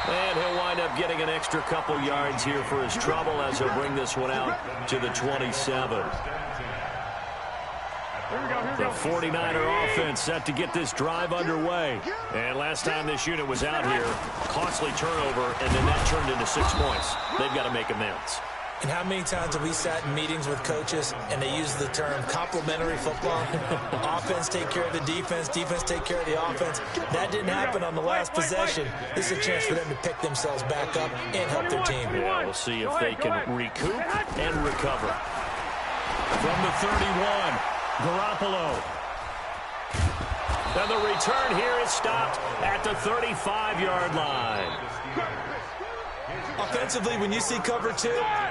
And he'll wind up getting an extra couple yards here for his trouble as he'll bring this one out to the 27. The 49er offense set to get this drive underway. And last time this unit was out here, costly turnover, and then that turned into 6 points. They've got to make amends. And how many times have we sat in meetings with coaches and they use the term complementary football? Offense take care of the defense, defense take care of the offense. That didn't happen on the last possession. This is a chance for them to pick themselves back up and help their team. Yeah, we'll see if they can recoup and recover. From the 31, Garoppolo. And the return here is stopped at the 35-yard line. Offensively, when you see cover 2,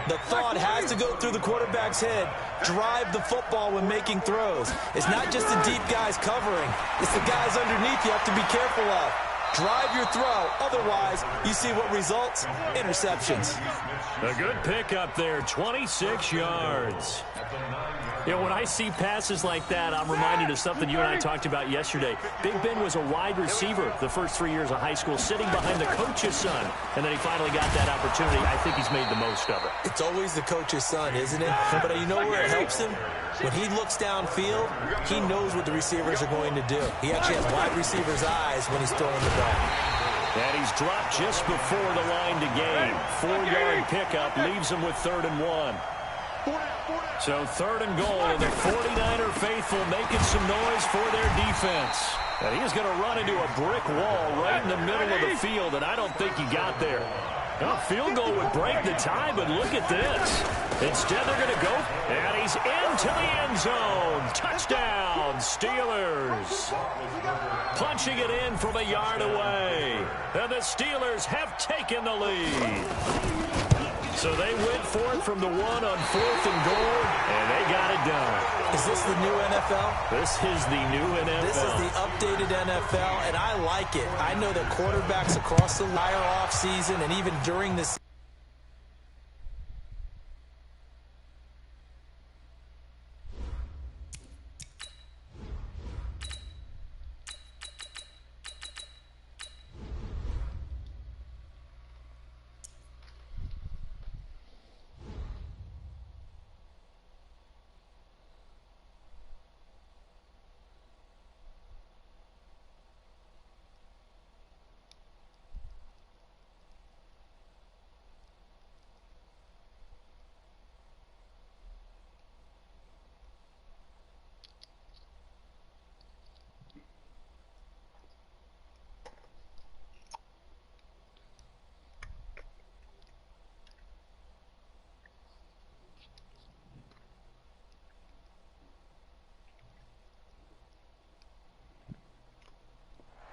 the thought has to go through the quarterback's head. Drive the football when making throws. It's not just the deep guys covering. It's the guys underneath you have to be careful of. Drive your throw. Otherwise, you see what results? Interceptions. A good pickup there, 26 yards. You know, when I see passes like that, I'm reminded of something you and I talked about yesterday. Big Ben was a wide receiver the first 3 years of high school, sitting behind the coach's son. And then he finally got that opportunity. I think he's made the most of it. It's always the coach's son, isn't it? But you know where it helps him? When he looks downfield, he knows what the receivers are going to do. He actually has wide receivers' eyes when he's throwing the ball. And he's dropped just before the line to gain. 4-yard pickup leaves him with 3rd and 1. So 3rd and goal, and the 49er faithful making some noise for their defense. And he's going to run into a brick wall right in the middle of the field, and I don't think he got there. A field goal would break the tie, but look at this. Instead, they're going to go, and he's into the end zone. Touchdown, Steelers. Punching it in from a yard away. And the Steelers have taken the lead. So they went for it from the 1 on 4th and goal, and they got it done. Is this the new NFL? This is the new NFL. This is the updated NFL, and I like it. I know that quarterbacks across the entire offseason and even during this.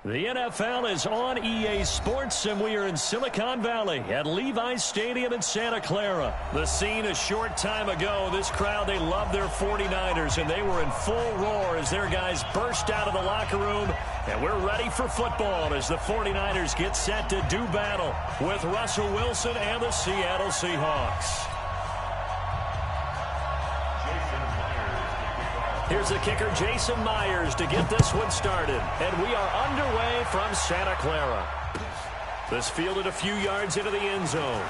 The NFL is on EA Sports, and we are in Silicon Valley at Levi's Stadium in Santa Clara. The scene a short time ago. This crowd, they love their 49ers, and they were in full roar as their guys burst out of the locker room. And we're ready for football as the 49ers get set to do battle with Russell Wilson and the Seattle Seahawks. Here's the kicker, Jason Myers, to get this one started. And we are underway from Santa Clara. This fielded a few yards into the end zone.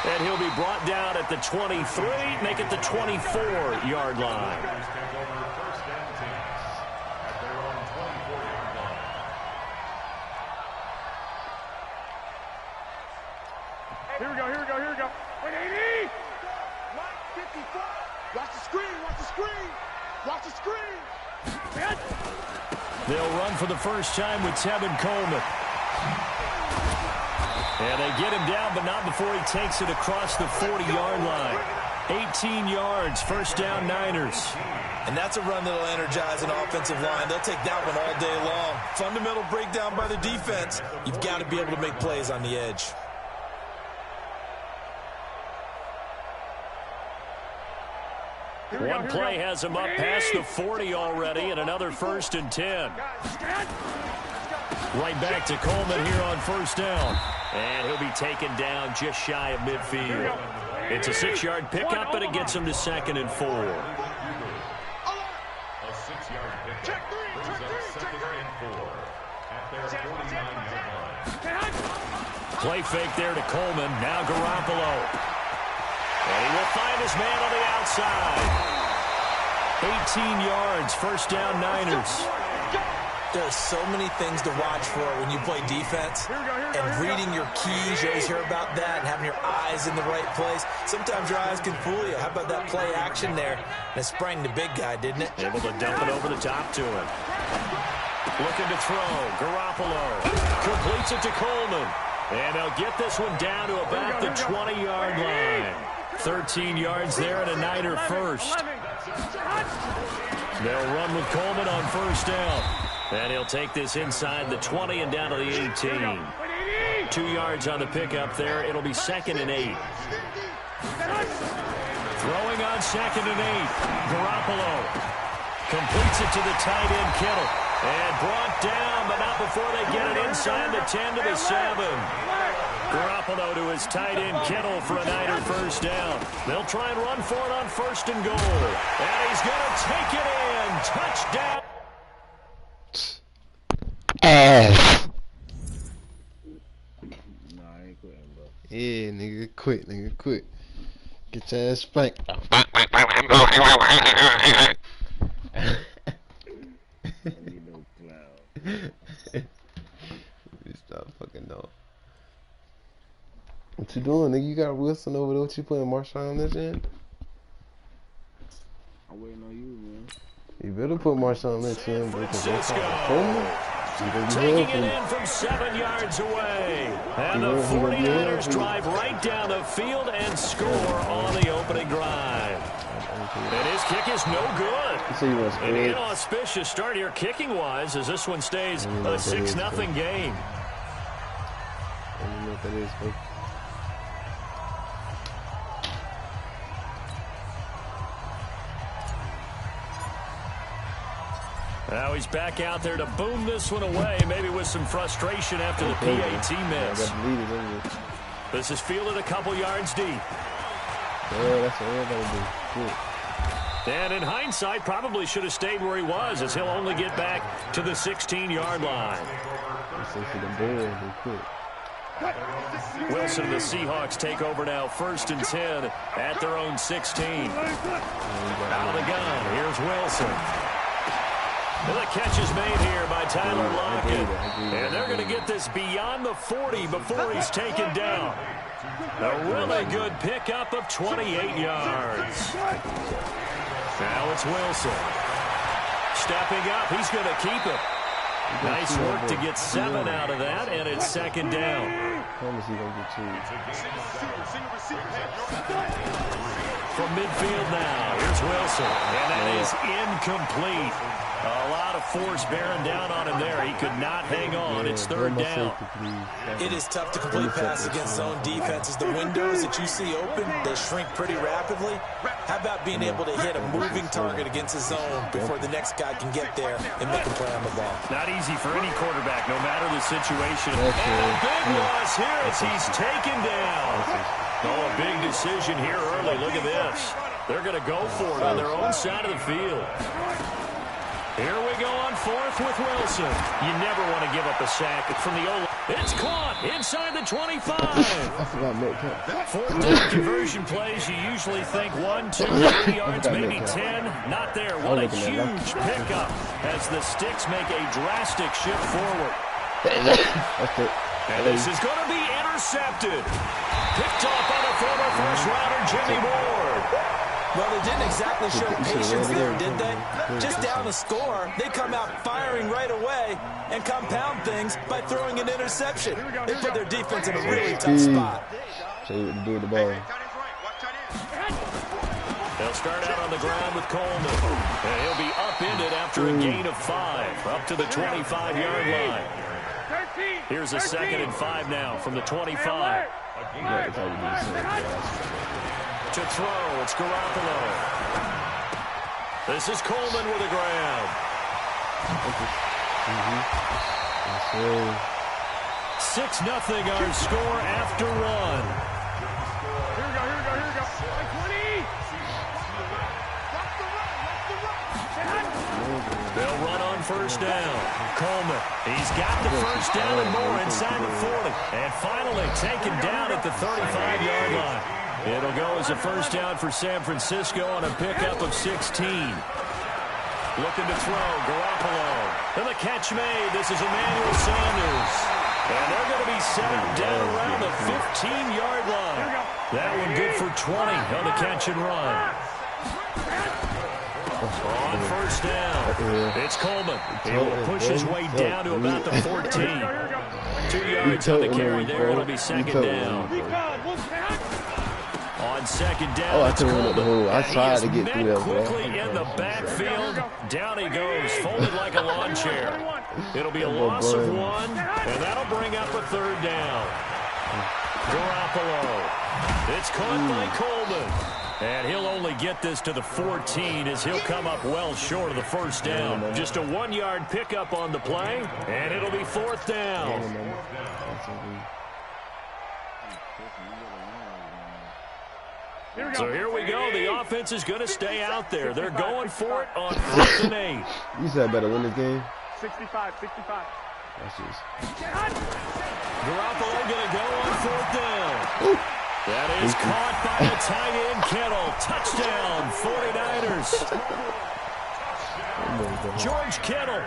And he'll be brought down at the 23, make it the 24-yard line. Here we go, here we go, here we go. 180! 154! Watch the screen, watch the screen! Watch the screen! They'll run for the first time with Tevin Coleman. And they get him down, but not before he takes it across the 40-yard line. 18 yards, first down Niners. And that's a run that'll energize an offensive line. They'll take that one all day long. Fundamental breakdown by the defense. You've got to be able to make plays on the edge. One play has him up past the 40 already, and another 1st and 10. Right back to Coleman here on first down. And he'll be taken down just shy of midfield. It's a 6-yard pickup, and it gets him to 2nd and 4. A 6-yard pickup brings up 2nd and 4 at their 49-yard line. Play fake there to Coleman. Now Garoppolo. And he will find his man on the outside. 18 yards, first down Niners. There's so many things to watch for when you play defense. And reading your keys, you always hear about that, and having your eyes in the right place. Sometimes your eyes can fool you. How about that play action there? And it sprang the big guy, didn't it? Able to dump it over the top to him. Looking to throw. Garoppolo completes it to Coleman. And they'll get this one down to about the 20-yard line. 13 yards there and a Niner first. They'll run with Coleman on first down. And he'll take this inside the 20 and down to the 18. 2 yards on the pickup there. It'll be 2nd and 8. Throwing on 2nd and 8. Garoppolo completes it to the tight end, Kittle. And brought down, but not before they get it inside the 10 to the 7. Garoppolo to his tight end, Kittle, for a Niner first down. They'll try and run for it on 1st and goal. And he's going to take it in. Touchdown. Ass. Nah, I ain't quitting, bro. Yeah, nigga, quit, nigga, quit. Get your ass spanked. I need no clown. Stop fucking dog. What you doing, nigga? You got Wilson over there. What you playing Marshawn on this end? I'm waiting on you, man. You better put Marshawn Lynch in, bro. Francisco taking it in from 7 yards away. And the 49ers drive right down the field and score on the opening drive. And his kick is no good. An inauspicious start here kicking-wise as this one stays a 6-0 game. I don't know what that is, bro. Now he's back out there to boom this one away, maybe with some frustration after the PAT miss. This is fielded a couple yards deep. Yeah, that's what everybody do. Good. And in hindsight, probably should have stayed where he was, as he'll only get back to the 16-yard line. Wilson and the Seahawks take over now, 1st and 10 at their own 16. Out of the gun, here's Wilson. And the catch is made here by Tyler Lockett. And they're going to get this beyond the 40 before he's taken down. A really good pickup of 28 yards. Now it's Wilson. Stepping up, he's going to keep it. Nice work to get 7 out of that, and it's 2nd down. From midfield now, here's Wilson, and that is incomplete. A lot of force bearing down on him there. He could not hang on. It's 3rd down. It is tough to complete passes against zone defenses. The windows that you see open, they shrink pretty rapidly. How about being able to hit a moving target against a zone before the next guy can get there and make a play on the ball? Not easy for any quarterback, no matter the situation. And a big loss here as he's taken down. Oh, a big decision here early. Look at this. They're going to go for it on their own side of the field. Here we go on 4th with Wilson. You never want to give up a sack from the O-line. It's caught inside the 25. I forgot Metcalf. 4th down conversion plays, you usually think 1, 2, 3 yards, maybe 10. Not there. What a huge pickup as the Sticks make a drastic shift forward. And this is going to be intercepted. Picked off by the former first-rounder Jimmy Ward. Well, they didn't exactly show patience there, did they? Just down a score, they come out firing right away and compound things by throwing an interception. They put their defense in a really tough spot. So you do the ball. They'll start out on the ground with Coleman. And he'll be upended after a gain of 5, up to the 25-yard line. Here's a 2nd and 5 now from the 25. To throw, it's Garoppolo. This is Coleman with a grab. 6-0 our score after 1. Here we go. 20. They'll run on 1st down. Coleman, he's got the 1st down and more inside the 40. And finally taken down at the 35-yard line. It'll go as a 1st down for San Francisco on a pickup of 16. Looking to throw, Garoppolo. And the catch made. This is Emmanuel Sanders. And they're going to be set up down around the 15-yard line. That one good for 20 on the catch and run. On 1st down, it's Coleman. He will push his way down to about the 14. 2 yards on the carry there. It'll be 2nd down. On on second down. Oh, I It's couldn't run up the Coleman. hole. I And he tried is to get met through there, bro. quickly in the backfield. Down he goes, folded like a lawn chair. It'll be a loss of 1, and that'll bring up a 3rd down. Garoppolo. It's caught by Coleman. And he'll only get this to the 14 as he'll come up well short of the 1st down. Just a 1-yard pickup on the play, and it'll be 4th down. So here we go. The offense is going to stay out there. They're going for it on 4th and 8. You said I better win this game. 65, 65. That's just. Garoppolo going to go on 4th down. That is caught by the tight end, Kittle. Touchdown, 49ers. George Kittle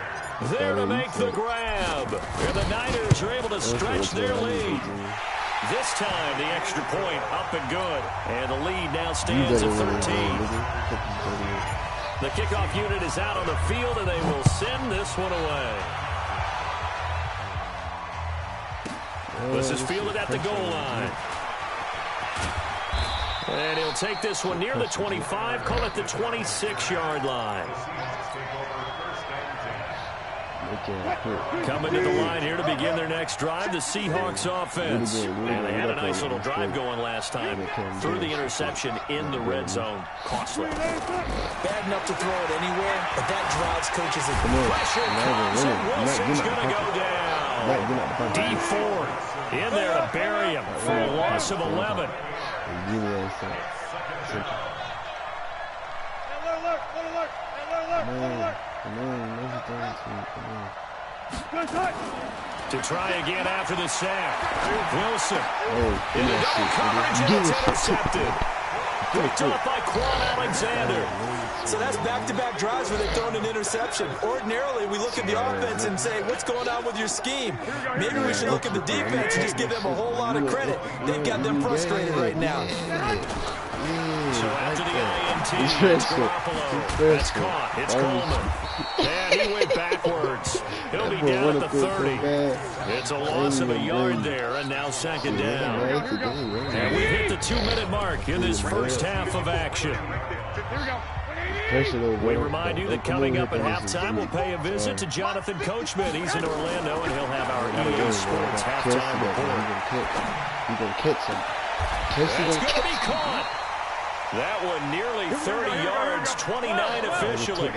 there to make the grab. And the Niners are able to stretch their lead. This time, the extra point up and good. And the lead now stands at 13. The kickoff unit is out on the field, and they will send this one away. This is fielded at the goal line. And he'll take this one near the 25, call it the 26-yard line. Coming to the line here to begin their next drive, the Seahawks offense. And they had a nice little drive going last time. Through the interception in the red zone. Costly. Bad enough to throw it anywhere, but that drives coaches at Pressure comes, and Wilson's going to go down. Deep Ford in there to bury him for a loss of 11. To try again after the sack. Wilson. In the double coverage, and it's intercepted. Picked up by Quan Alexander. So that's back-to-back drives where they've thrown an interception. Ordinarily, we look at the offense and say, what's going on with your scheme? Maybe we should look at the defense and just give them a whole lot of credit. They've got them frustrated right now. So after the INT, it's Garoppolo. That's caught. It's Coleman. And he went backwards. He'll be down at the 30. It's a loss of a yard there, and now second down. And we hit the 2-minute mark in this first half of action. We remind you that coming up at halftime, we'll pay a visit to Jonathan Coachman. He's in Orlando, and he'll have our EA Sports halftime report. He's going to catch him. That's going to be caught. That one nearly 30 yards, 29 officially.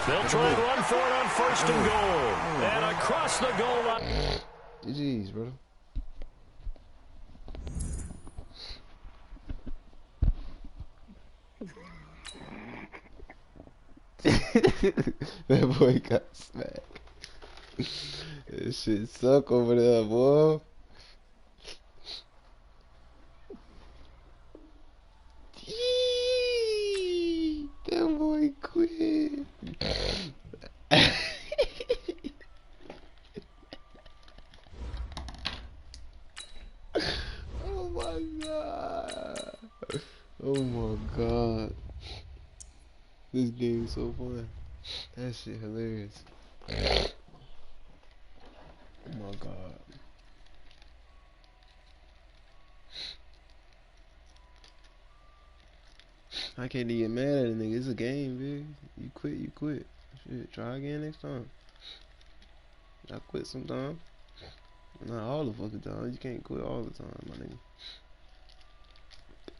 They'll try and run for it on 1st and goal. And across the goal line. GG's, brother. That boy got smacked. That shit suck over there, boy. That boy quit. Oh my god. Oh my god. This game is so fun. That shit hilarious. Oh my god. I can't even get mad at a nigga. It's a game, big. You quit, you quit. Shit, try again next time. I quit sometime. Not all the fucking time. You can't quit all the time, my nigga.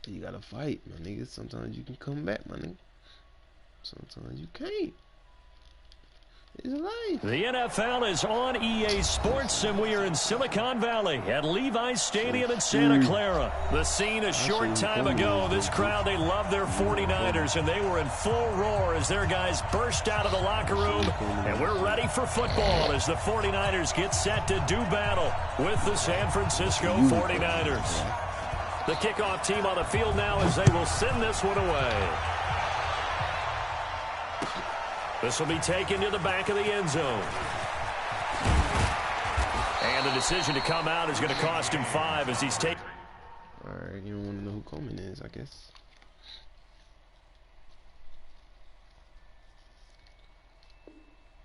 You gotta fight, my nigga. Sometimes you can come back, my nigga. Sometimes you can't. It's life. The NFL is on EA Sports, and we are in Silicon Valley at Levi's Stadium in Santa Clara. The scene a short time ago. This crowd, they love their 49ers, and they were in full roar as their guys burst out of the locker room. And we're ready for football as the 49ers get set to do battle with the San Francisco 49ers. The kickoff team on the field now as they will send this one away. This will be taken to the back of the end zone. And the decision to come out is going to cost him 5 as he's taken. Alright, you don't want to know who Coleman is, I guess.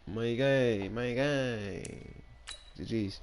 My guy, my guy. GG's.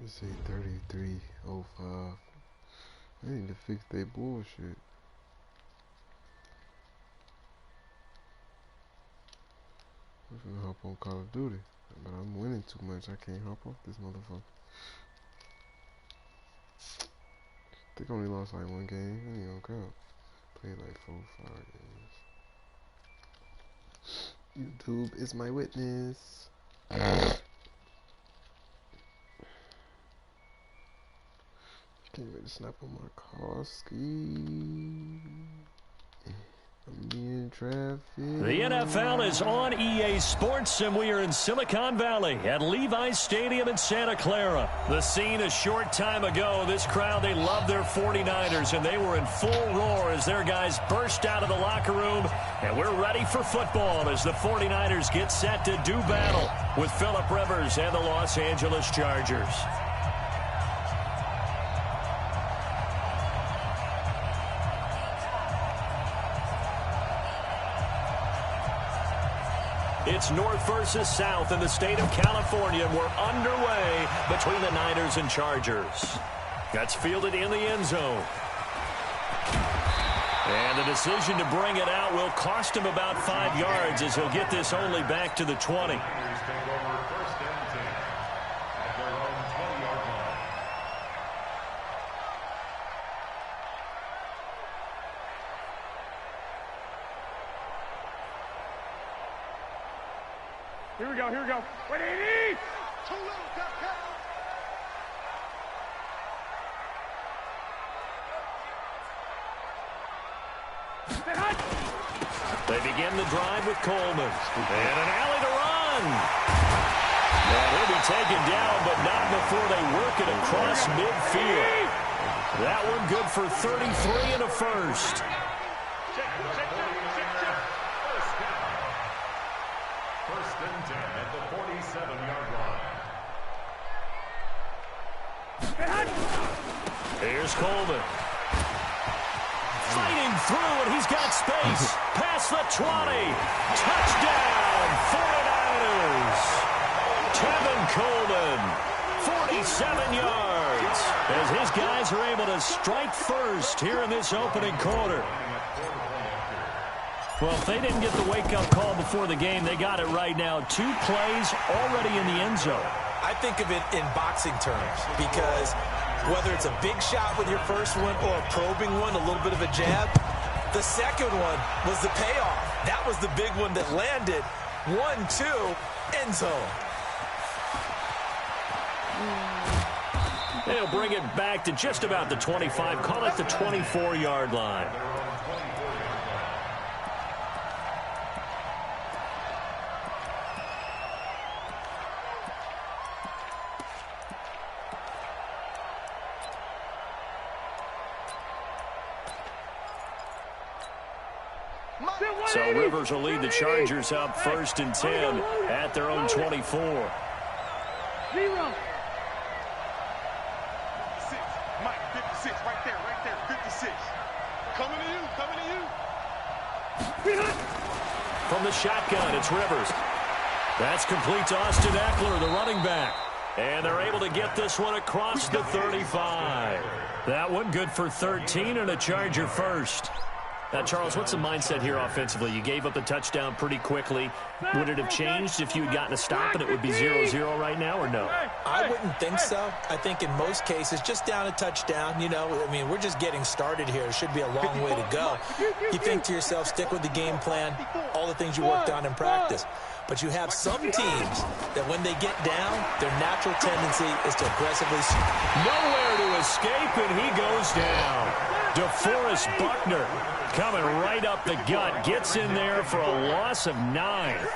Let's see, 33:05. They need to fix their bullshit. I'm gonna hop on Call of Duty, but I'm winning too much. I can't hop off this motherfucker. I think I only lost like one game. I ain't gonna count. Played like 4 or 5 games. YouTube is my witness. Can't wait to snap on my car ski. I'm being traffic. The NFL is on EA Sports, and we are in Silicon Valley at Levi's Stadium in Santa Clara. The scene a short time ago, this crowd, they love their 49ers, and they were in full roar as their guys burst out of the locker room. And we're ready for football as the 49ers get set to do battle with Phillip Rivers and the Los Angeles Chargers. It's North versus South in the state of California, and we're underway between the Niners and Chargers. That's fielded in the end zone. And the decision to bring it out will cost him about 5 yards as he'll get this only back to the 20. Here we go, here we go. 180! Too little, cut. They begin the drive with Coleman. And an alley to run. And he'll be taken down, but not before they work it across midfield. That one good for 33 and a first. First and 10 at the 47-yard line. Here's Coleman. Fighting through, and he's got space. Past the 20. Touchdown, 49ers. Tevin Coleman, 47 yards. As his guys are able to strike first here in this opening quarter. Well, if they didn't get the wake-up call before the game, they got it right now. 2 plays already in the end zone. I think of it in boxing terms because whether it's a big shot with your first one or a probing one, a little bit of a jab, the second one was the payoff. That was the big one that landed. 1-2, end zone. They'll bring it back to just about the 25. Call it the 24-yard line. So Rivers will lead the Chargers up 1st and 10 at their own 24. 0. Mike, 56, right there, 56. Coming to you. From the shotgun, it's Rivers. That's complete to Austin Eckler, the running back. And they're able to get this one across the 35. That one good for 13 and a Charger first. Now, Charles, what's the mindset here offensively? You gave up the touchdown pretty quickly. Would it have changed if you had gotten a stop and it would be 0-0 right now, or no? I wouldn't think so. I think in most cases, just down a touchdown, you know, I mean, we're just getting started here. It should be a long way to go. You think to yourself, stick with the game plan, all the things you worked on in practice. But you have some teams that when they get down, their natural tendency is to aggressively... Nowhere to escape, and he goes down. DeForest Buckner coming right up the gut, gets in there for a loss of 9. Motion.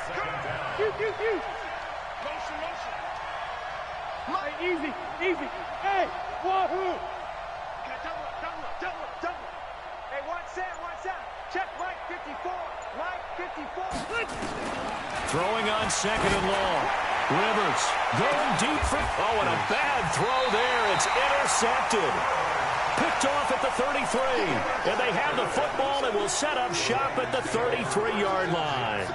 Mike, easy. Hey, wahoo. Double. Hey, watch out. Check Mike 54. Throwing on 2nd and long. Rivers going deep for... Oh, and a bad throw there. It's intercepted. Picked off at the 33. And they have the football and will set up shop at the 33-yard line.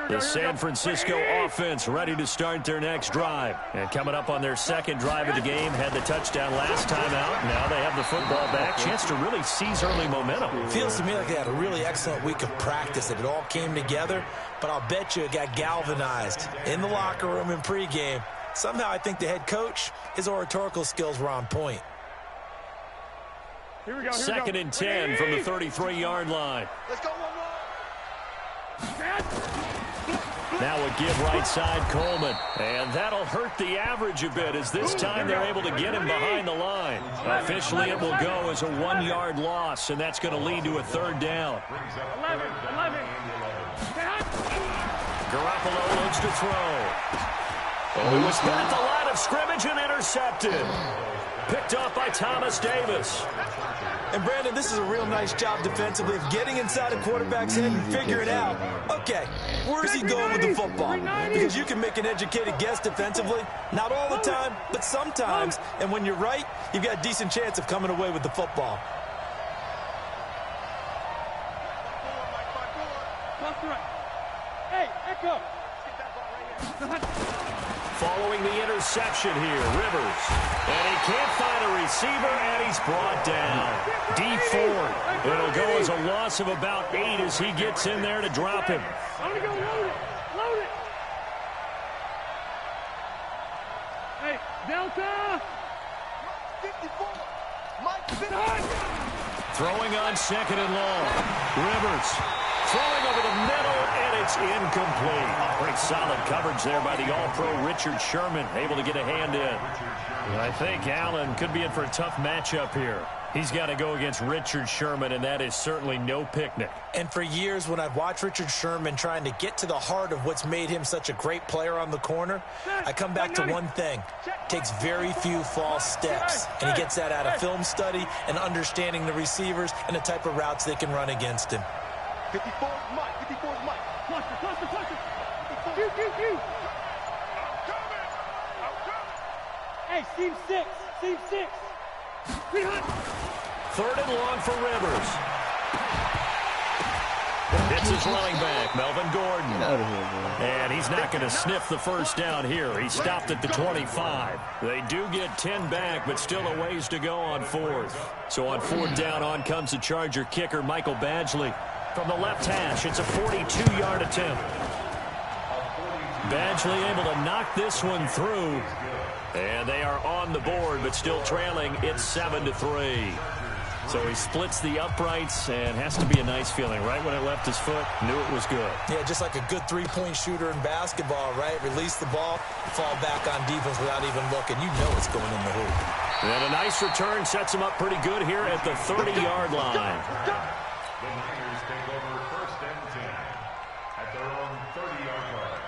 The San Francisco offense ready to start their next drive. And coming up on their second drive of the game, had the touchdown last time out. Now they have the football back. Chance to really seize early momentum. Feels to me like they had a really excellent week of practice, that it all came together. But I'll bet you it got galvanized in the locker room in pregame. Somehow I think the head coach, his oratorical skills were on point. Second and 10 from the 33-yard line. Let's go, 1-1. Now a give right side, Coleman. And that'll hurt the average a bit, as this time they're able to get him behind the line. Officially, it will go as a 1-yard loss, and that's going to lead to a third down. 11. Garoppolo looks to throw. Oh, he was hit at the line of scrimmage and intercepted. Picked off by Thomas Davis. And, Brandon, this is a real nice job defensively of getting inside a quarterback's head and figuring out, okay, where's he going with the football? Because you can make an educated guess defensively, not all the time, but sometimes. And when you're right, you've got a decent chance of coming away with the football. Hey, Echo. Following the interception here, Rivers. And he can't find a receiver, and he's brought down. Dee Ford. It'll go as a loss of about 8 as he gets in there to drop him. I'm going to go load it. Hey, Delta. 54. Mike, Throwing on second and long. Rivers throwing over the middle, and it's incomplete. Great solid coverage there by the All-Pro Richard Sherman, able to get a hand in. And I think Allen could be in for a tough matchup here. He's got to go against Richard Sherman, and that is certainly no picnic. And for years, when I've watched Richard Sherman trying to get to the heart of what's made him such a great player on the corner, I come back to one thing. Takes very few false steps. And he gets that out of film study and understanding the receivers and the type of routes they can run against him. 54 is Mike. 54 is Mike. Cluster. Pew. Hey, seam 6. Third and long for Rivers. Hits his running back, Melvin Gordon. Get out of here, bro. And he's not going to sniff the first down here. He stopped at the 25. They do get 10 back, but still a ways to go on fourth. So on fourth down, on comes the Charger kicker, Michael Badgley. From the left hash, it's a 42-yard attempt. Badgley able to knock this one through. And they are on the board, but still trailing. It's 7-3. So he splits the uprights, and has to be a nice feeling. Right when it left his foot, knew it was good. Yeah, just like a good three-point shooter in basketball, right? Release the ball, fall back on defense without even looking. You know it's going in the hoop. And a nice return sets him up pretty good here at the 30-yard line. The Niners take over first and 10 at their own 30-yard line.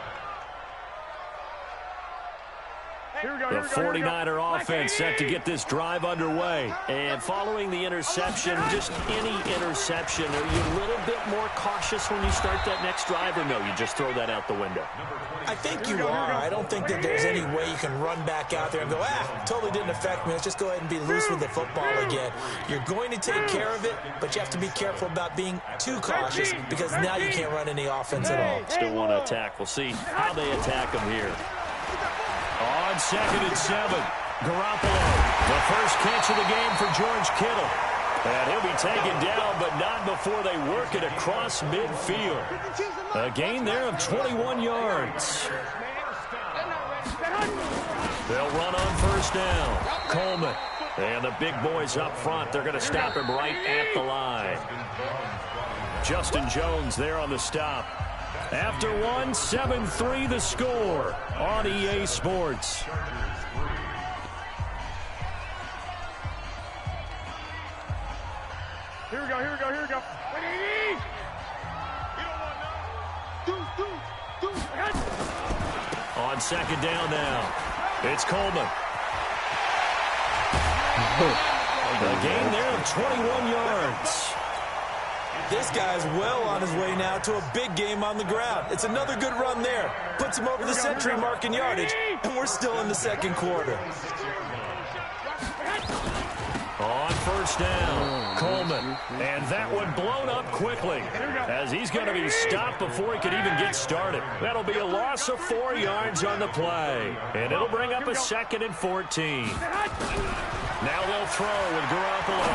The 49er offense set to get this drive underway. And following the interception, just any interception, are you a little bit more cautious when you start that next drive, or no, you just throw that out the window? I think you are. I don't think that there's any way you can run back out there and go, totally didn't affect me. Let's just go ahead and be loose with the football again. You're going to take care of it, but you have to be careful about being too cautious, because now you can't run any offense at all. Still want to attack. We'll see how they attack him here. On second and 7, Garoppolo. The first catch of the game for George Kittle. And he'll be taken down, but not before they work it across midfield. A gain there of 21 yards. They'll run on first down. Coleman. And the big boys up front, they're going to stop him right at the line. Justin Jones there on the stop. After one, 7-3 the score on EA Sports. Here we go. 180. On second down now, it's Coleman. A gain there of 21 yards. This guy's well on his way now to a big game on the ground. It's another good run there. Puts him over the century mark in yardage, and we're still in the second quarter. On first first down. Coleman. And that one blown up quickly as he's going to be stopped before he could even get started. That'll be a loss of 4 yards on the play. And it'll bring up a 2nd and 14. Now they'll throw with Garoppolo.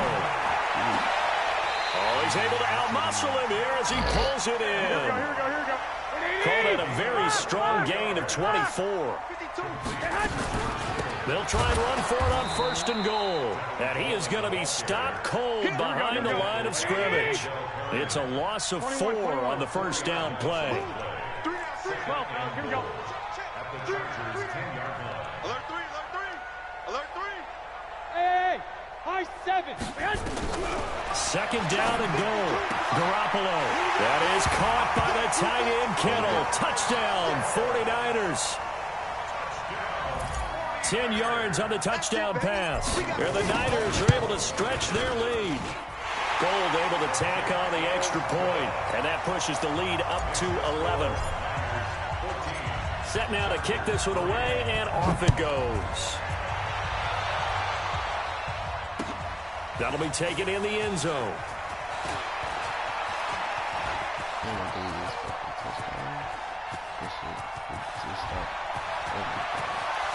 Oh, he's able to outmuscle him here as he pulls it in. Called it a very strong gain of 24. They'll try and run for it on 1st and goal. And he is going to be stopped cold behind the line of scrimmage. It's a loss of 4 on the first down play. Here we go. Alert 3, alert 3. Alert 3. Hey, high 7. 2nd down and goal. Garoppolo. That is caught by the tight end Kittle. Touchdown, 49ers. 10 yards on the touchdown pass. Here the Niners are able to stretch their lead. Gold able to tack on the extra point, and that pushes the lead up to 11. Set now to kick this one away, and off it goes. That'll be taken in the end zone.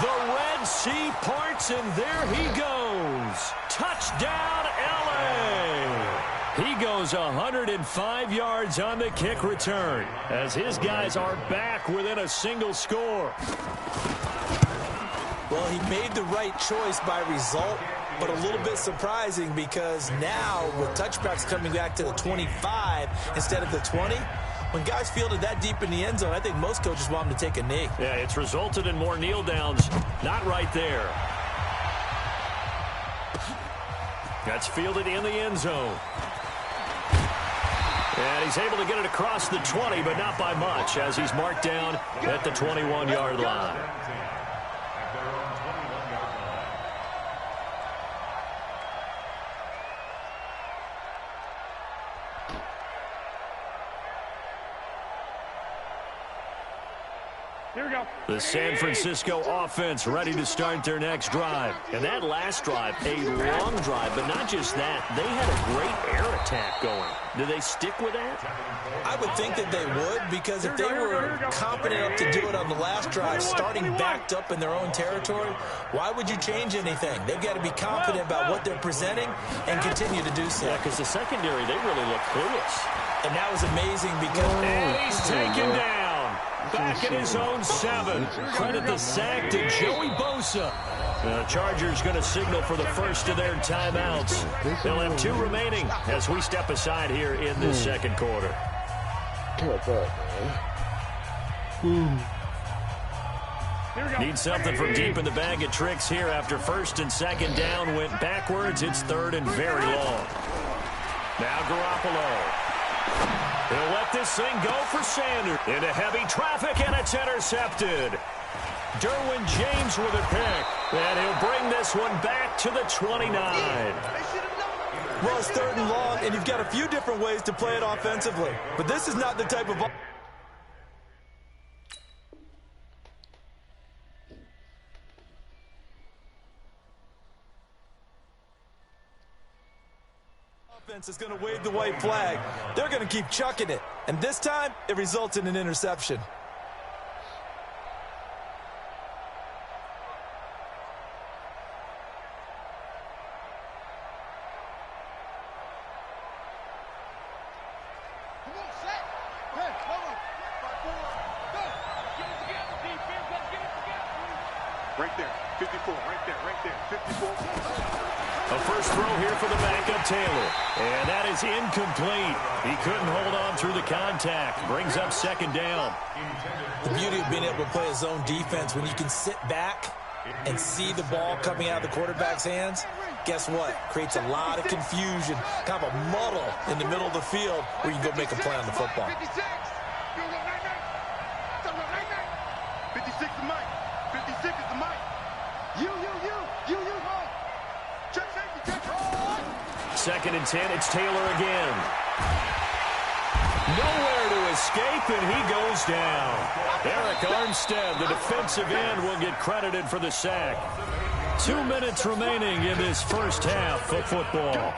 The Red Sea parts, and there he goes. Touchdown, L.A. He goes 105 yards on the kick return as his guys are back within a single score. Well, he made the right choice by result, but a little bit surprising because now with touchbacks coming back to the 25 instead of the 20, when guys fielded that deep in the end zone, I think most coaches want them to take a knee. Yeah, it's resulted in more kneel downs. Not right there. That's fielded in the end zone. And he's able to get it across the 20, but not by much as he's marked down at the 21-yard line. Here we go. The San Francisco offense ready to start their next drive. And that last drive, a long drive, but not just that. They had a great air attack going. Do they stick with that? I would think that they would, because if they were competent enough to do it on the last drive, starting backed up in their own territory, why would you change anything? They've got to be confident about what they're presenting and continue to do so. Yeah, because the secondary, they really look clueless. And that was amazing because... And he's taken down. Back in his own 7. Credit the sack to Joey Bosa. The Chargers going to signal for the first of their timeouts. They'll have 2 remaining as we step aside here in the second quarter. Need something from deep in the bag of tricks here after 1st and 2nd down went backwards. It's 3rd and very long. Now Garoppolo. He'll let this thing go for Sanders. Into heavy traffic, and it's intercepted. Derwin James with a pick. And he'll bring this one back to the 29. Well, it's 3rd and long, and you've got a few different ways to play it offensively. But this is not the type of... offense is going to wave the white flag. They're going to keep chucking it. And this time, it results in an interception. Right there, 54, right there, 54. A first throw here for the backup Taylor. And that is incomplete. He couldn't hold on through the contact. Brings up 2nd down. The beauty of being able to play a zone defense, when you can sit back and see the ball coming out of the quarterback's hands, guess what? Creates a lot of confusion, kind of a muddle in the middle of the field where you can go make a play on the football. 56 is Mike. 56 is the Mike. You. Check safety, check. 2nd and 10, it's Taylor again. Nowhere to escape, and he goes down. Eric Armstead, the defensive end, will get credited for the sack. 2 minutes remaining in this first half of football.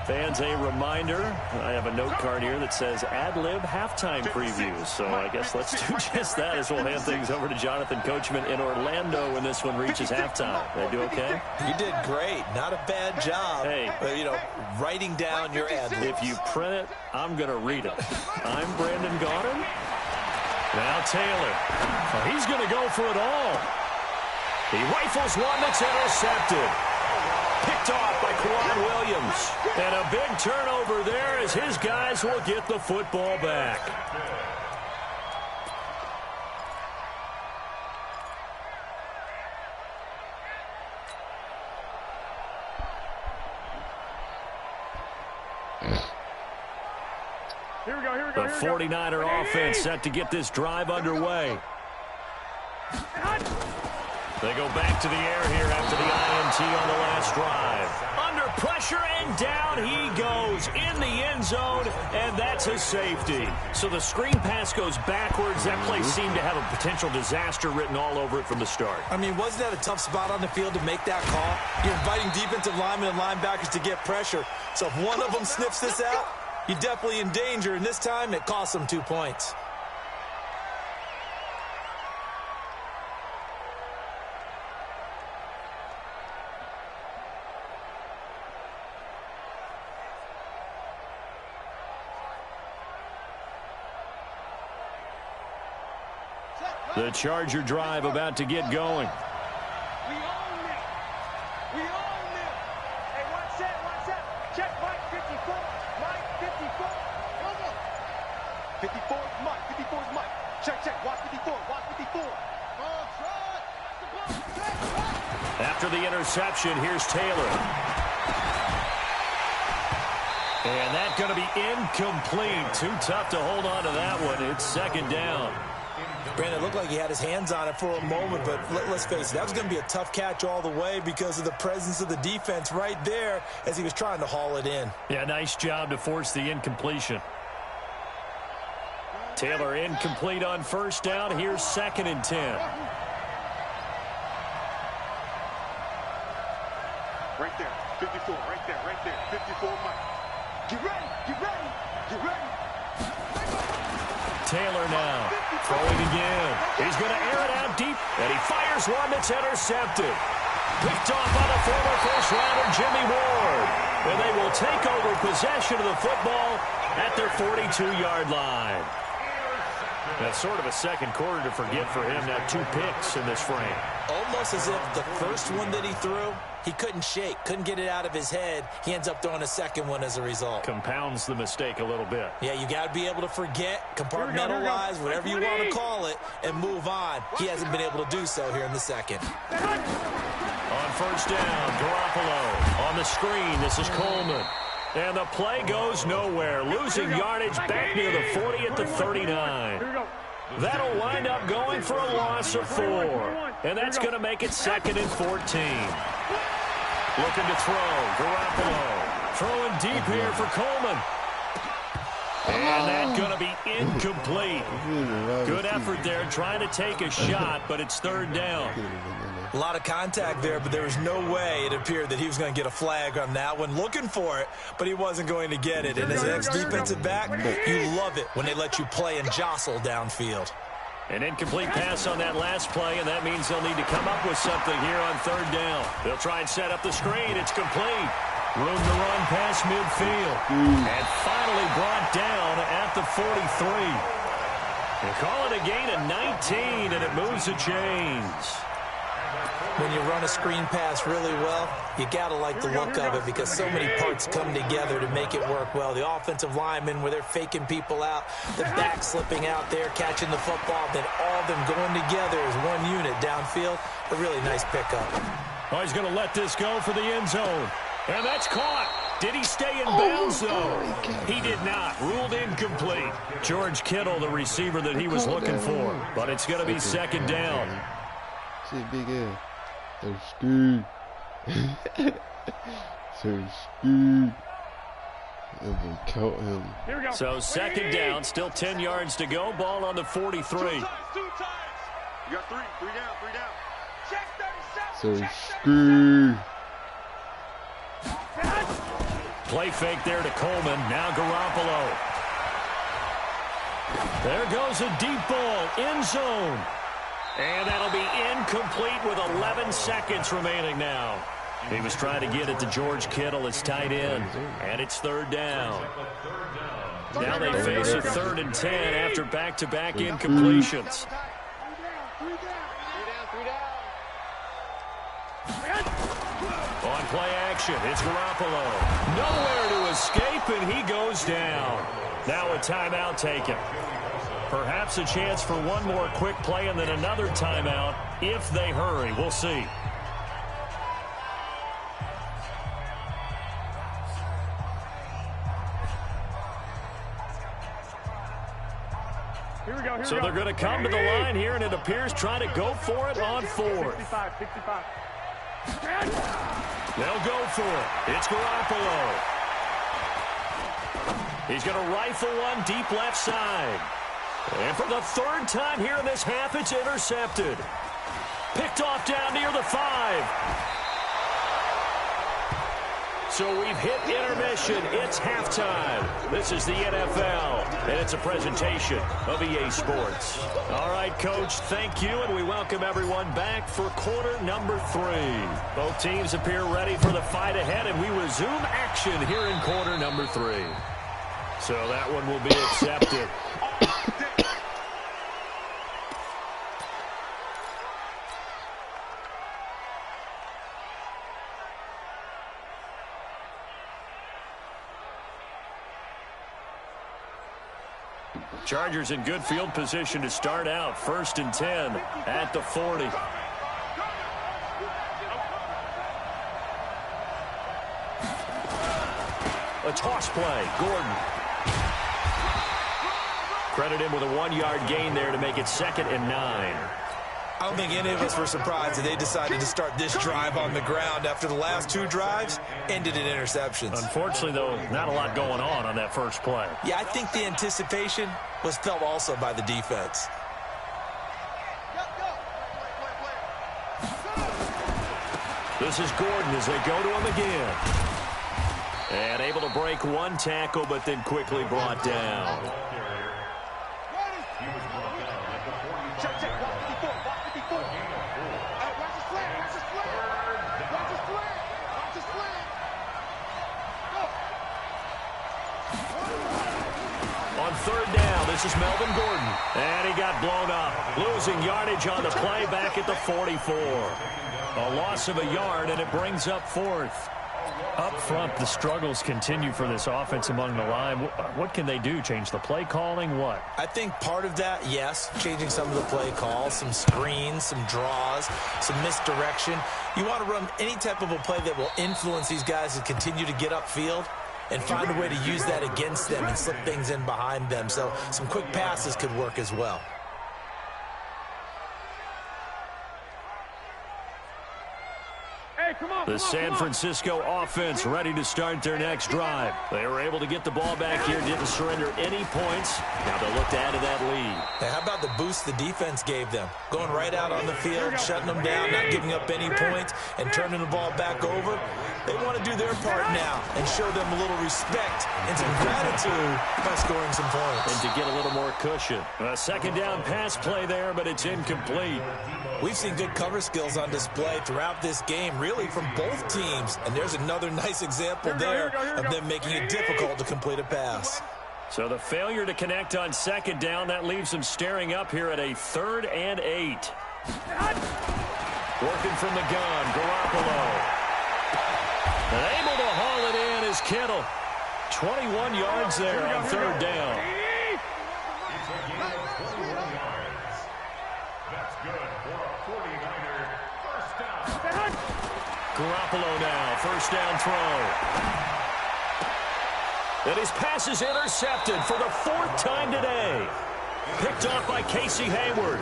Fans, a reminder, I have a note card here that says ad-lib halftime previews. So I guess let's do just that as we'll hand things over to Jonathan Coachman in Orlando when this one reaches halftime. Did I do okay? You did great. Not a bad job. Hey. Writing down your ad-libs. If you print it, I'm going to read it. I'm Brandon Gaudin. Now Taylor. Oh, he's going to go for it all. He rifles one that's intercepted. Picked off by Kwan Williams. And a big turnover there as his guys will get the football back. Here we go, here we The go, here we go. 49er offense set to get this drive underway. They go back to the air here after the INT on the last drive. Under pressure and down he goes in the end zone, and that's a safety. So the screen pass goes backwards. That play seemed to have a potential disaster written all over it from the start. I mean, wasn't that a tough spot on the field to make that call? You're inviting defensive linemen and linebackers to get pressure. So if one of them sniffs this out, you're definitely in danger, and this time it costs them 2 points. The Charger drive about to get going. We own it. We own it. Hey, one set. Check Mike 54. Mike 54. Come on. 54 is Mike. 54 is Mike. Check. Watch 54. Watch 54. After the interception, here's Taylor. And that's going to be incomplete. Too tough to hold on to that one. It's second down. Brandon, it looked like he had his hands on it for a moment, but let's face it, that was going to be a tough catch all the way because of the presence of the defense right there as he was trying to haul it in. Yeah, nice job to force the incompletion. Taylor incomplete on first down. Here's 2nd and 10. Right there. 54. Right there. 54 Mike. Get ready. Taylor now throwing again. He's going to air it out deep, and he fires one that's intercepted. Picked off by the former first-rounder Jimmy Ward. And they will take over possession of the football at their 42-yard line. That's sort of a second quarter to forget for him. Now 2 picks in this frame. Almost as if the first one that he threw, he couldn't shake, couldn't get it out of his head. He ends up throwing a second one as a result. Compounds the mistake a little bit. Yeah, you got to be able to forget, compartmentalize, whatever you want to call it, and move on. He hasn't been able to do so here in the second. On first down, Garoppolo on the screen. This is Coleman. And the play goes nowhere. Losing yardage back near the 40 at the 39. That'll wind up going for a loss of 4. And that's going to make it 2nd and 14. Looking to throw. Garoppolo throwing deep here for Coleman. And that's going to be incomplete. Good effort there trying to take a shot, but it's 3rd down. A lot of contact there, but there was no way it appeared that he was going to get a flag on that one. Looking for it, but he wasn't going to get it. And as an ex-defensive back, you love it when they let you play and jostle downfield. An incomplete pass on that last play, and that means they'll need to come up with something here on 3rd down. They'll try and set up the screen. It's complete. Room to run past midfield. And finally brought down at the 43. They call it a gain of 19, and it moves the chains. When you run a screen pass really well, you got to like the look of it because so many parts come together to make it work well. The offensive linemen, where they're faking people out, the back slipping out there, catching the football, then all of them going together as one unit downfield. A really nice pickup. Oh, he's going to let this go for the end zone. And that's caught. Did he stay in bounds, though? He did not. Ruled incomplete. George Kittle, the receiver that he was looking for. But it's going to be 2nd down. Shit, big ass. So screwed. So screwed. And they caught him. Here we go. So 2nd down, still 10 yards to go. Ball on the 43. Two times. You got 3 down, 3 down. Check 37. So check screw. Play fake there to Coleman. Now Garoppolo. There goes a deep ball. End zone. And that'll be incomplete with 11 seconds remaining now. He was trying to get it to George Kittle, his tight end. And it's 3rd down. Now they face a 3rd and 10 after back-to-back incompletions. On play action, it's Garoppolo. Nowhere to escape, and he goes down. Now a timeout taken. Perhaps a chance for one more quick play and then another timeout if they hurry. We'll see. So they're going to come to the line here, and it appears trying to go for it on 4th. 65. They'll go for it. It's Garoppolo. He's going to rifle one deep left side. And for the 3rd time here in this half, it's intercepted. Picked off down near the 5. So we've hit intermission. It's halftime. This is the NFL, and it's a presentation of EA Sports. All right, Coach, thank you, and we welcome everyone back for quarter number 3. Both teams appear ready for the fight ahead, and we resume action here in quarter number 3. So that one will be accepted. Chargers in good field position to start out. 1st and 10 at the 40. A toss play. Gordon. Credit him with a 1-yard gain there to make it 2nd and 9. I don't think any of us were surprised that they decided to start this drive on the ground after the last 2 drives ended in interceptions. Unfortunately, though, not a lot going on that first play. Yeah, I think the anticipation was felt also by the defense. This is Gordon as they go to him again. And able to break one tackle, but then quickly brought down. On 3rd down, this is Melvin Gordon. And he got blown up. Losing yardage on the play back at the 44. A loss of a yard, and it brings up 4th. Up front, the struggles continue for this offense among the line. What can they do? Change the play calling? What? I think part of that, yes, changing some of the play calls, some screens, some draws, some misdirection. You want to run any type of a play that will influence these guys to continue to get upfield and find a way to use that against them and slip things in behind them. So some quick passes could work as well. The San Francisco offense ready to start their next drive. They were able to get the ball back here, didn't surrender any points. Now they'll look to add to that lead. Hey, how about the boost the defense gave them? Going right out on the field, shutting them down, not giving up any points, and turning the ball back over. They want to do their part now and show them a little respect and some gratitude by scoring some points. And to get a little more cushion. A 2nd down pass play there, but it's incomplete. We've seen good cover skills on display throughout this game, really from both teams. And there's another nice example there of them making it difficult to complete a pass. So the failure to connect on 2nd down, that leaves them staring up here at a 3rd and 8. Working from the gun, Garoppolo. And able to haul it in is Kittle. 21 yards there on 3rd down. That's good for a 49er first down. Garoppolo now, 1st down throw. And his pass is intercepted for the 4th time today. Picked off by Casey Hayward.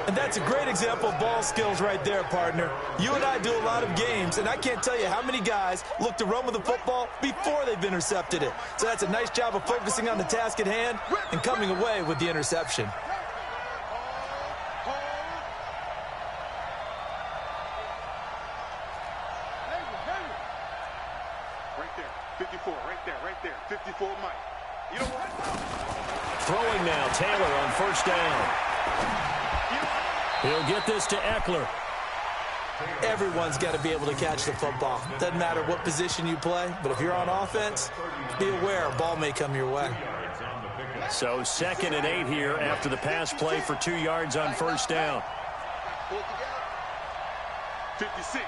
And that's a great example of ball skills right there, partner. You and I do a lot of games, and I can't tell you how many guys look to run with the football before they've intercepted it. So that's a nice job of focusing on the task at hand and coming away with the interception. 54, right there. 54, Mike. You know what? Throwing now, Taylor on first down. He'll get this to Eckler. Everyone's got to be able to catch the football. Doesn't matter what position you play, but if you're on offense, be aware a ball may come your way. So 2nd and 8 here after the pass play for 2 yards on first down. 56. 6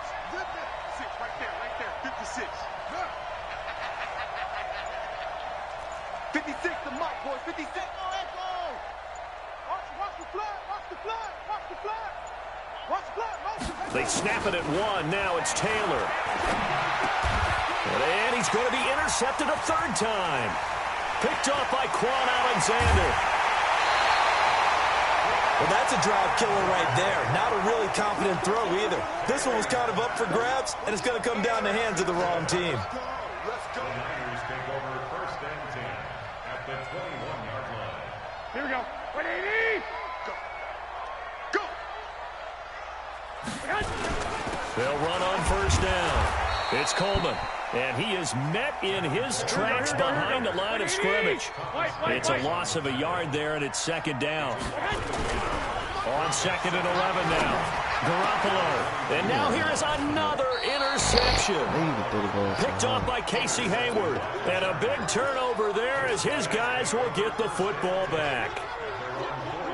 right there. 56. 56 to Mike, boys. 56. Watch the flag. They snap it at 1. Now it's Taylor. And he's going to be intercepted a 3rd time. Picked off by Quan Alexander. Well, that's a drive killer right there. Not a really confident throw either. This one was kind of up for grabs, and it's going to come down the hands of the wrong team. Let's go. The Niners take over 1st and 10 at the 21-yard line. Here we go. 180. Go. They'll run on first down. It's Coleman, and he is met in his tracks behind the line of scrimmage. It's a loss of a yard there, and it's 2nd down. On 2nd and 11 now. Garoppolo. And now here is another interception. Picked off by Casey Hayward. And a big turnover there as his guys will get the football back.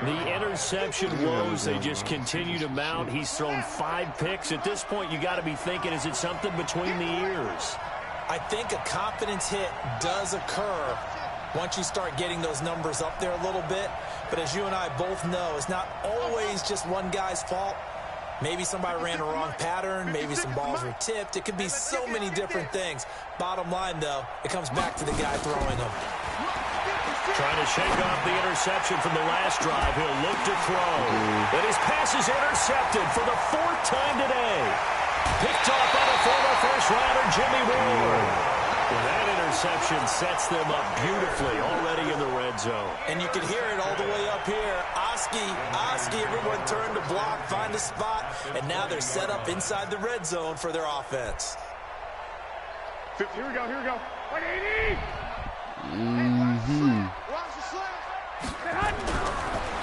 The interception woes, they just continue to mount. He's thrown 5 picks. At this point, you got to be thinking, is it something between the ears? I think a confidence hit does occur once you start getting those numbers up there a little bit. But as you and I both know, it's not always just one guy's fault. Maybe somebody ran a wrong pattern. Maybe some balls were tipped. It could be so many different things. Bottom line, though, it comes back to the guy throwing them. Trying to shake off the interception from the last drive. He'll look to throw. And his pass is intercepted for the 4th time today. Picked off by the former first-rounder Jimmy Ward. Well, that interception sets them up beautifully already in the red zone. And you can hear it all the way up here. Oski, everyone turned to block, find a spot, and now they're set up inside the red zone for their offense. Here we go. 180.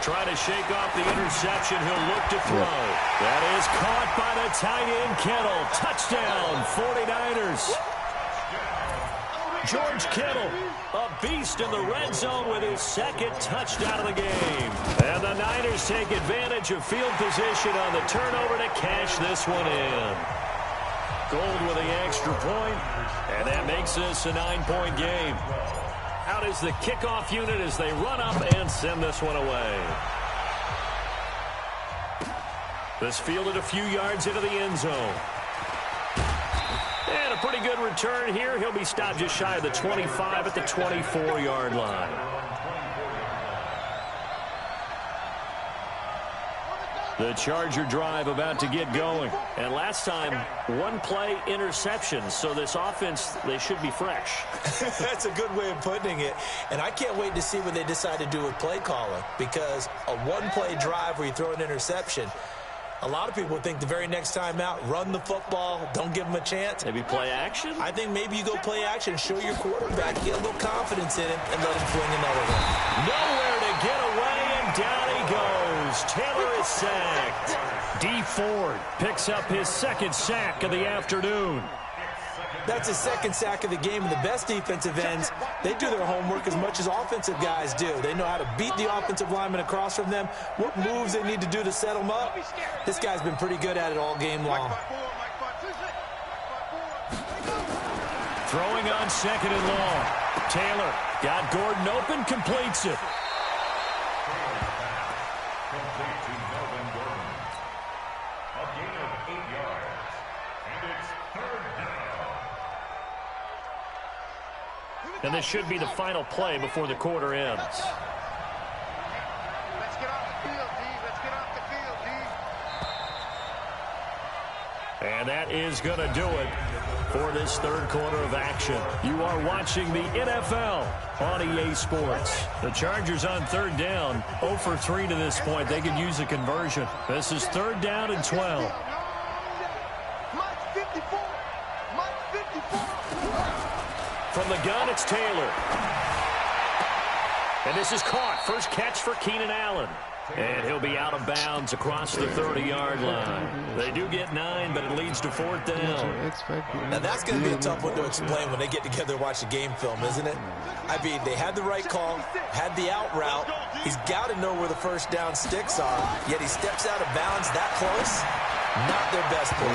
Trying to shake off the interception. He'll look to throw. That is caught by the tight end, Kittle. Touchdown, 49ers. George Kittle, a beast in the red zone with his 2nd touchdown of the game. And the Niners take advantage of field position on the turnover to cash this one in. Gold with the extra point, and that makes this a 9-point game. Out is the kickoff unit as they run up and send this one away. This fielded a few yards into the end zone. And a pretty good return here. He'll be stopped just shy of the 25 at the 24-yard line. The Charger drive about to get going. And last time, 1-play interception. So this offense, they should be fresh. That's a good way of putting it. And I can't wait to see what they decide to do with play calling. Because a 1-play drive where you throw an interception, a lot of people think the very next time out, run the football, don't give them a chance. Maybe play action? I think maybe you go play action, show your quarterback, get a little confidence in him, and let him fling another one. Nowhere to get away, and down he goes. Taylor is sacked. Dee Ford picks up his 2nd sack of the afternoon. That's his 2nd sack of the game, and the best defensive ends, they do their homework as much as offensive guys do. They know how to beat the offensive lineman across from them, what moves they need to do to set them up. This guy's been pretty good at it all game long. Throwing on 2nd and long. Taylor got Gordon open, completes it. Complete to Melvin Gordon. A gain of 8 yards. And it's 3rd down. And this should be the final play before the quarter ends. Let's get off the field, D. Let's get off the field, D. And that is going to do it for this 3rd quarter of action. You are watching the NFL on EA Sports. The Chargers on 3rd down, 0 for 3 to this point. They could use a conversion. This is 3rd down and 12. Mike 54. From the gun, it's Taylor. And this is caught. First catch for Keenan Allen. And he'll be out of bounds across the 30-yard line. They do get 9, but it leads to 4th down. Now, that's going to be a tough one to explain when they get together and watch the game film, isn't it? I mean, they had the right call, had the out route. He's got to know where the first down sticks are, yet he steps out of bounds that close. Not their best play.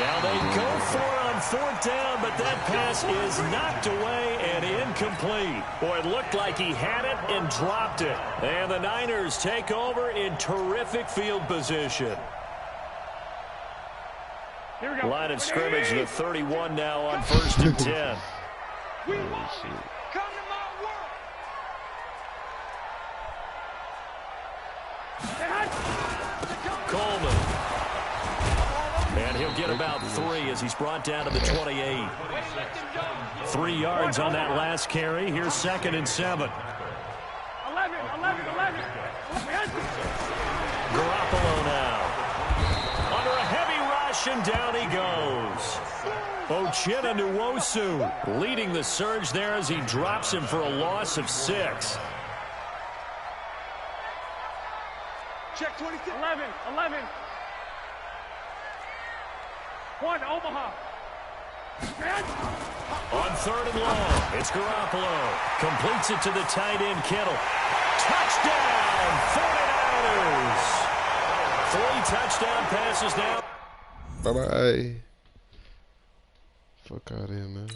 Now they go for it on 4th down, but that pass is knocked away and incomplete. Boy, it looked like he had it and dropped it. And the Niners take over in terrific field position. Here we go. Line of scrimmage, the 31 now on 1st and 10. We want it. Come to my world. Coleman. And he'll get about 3 as he's brought down to the 28. 3 yards on that last carry. Here's 2nd and 7. 11. Garoppolo now. Under a heavy rush, and down he goes. Uchenna Nwosu leading the surge there as he drops him for a loss of 6. Check 26. 11. 1, Omaha. On 3rd and long, it's Garoppolo. Completes it to the tight end, Kittle. Touchdown, 49ers. 3 touchdown passes now. Bye-bye. Fuck out of here, man.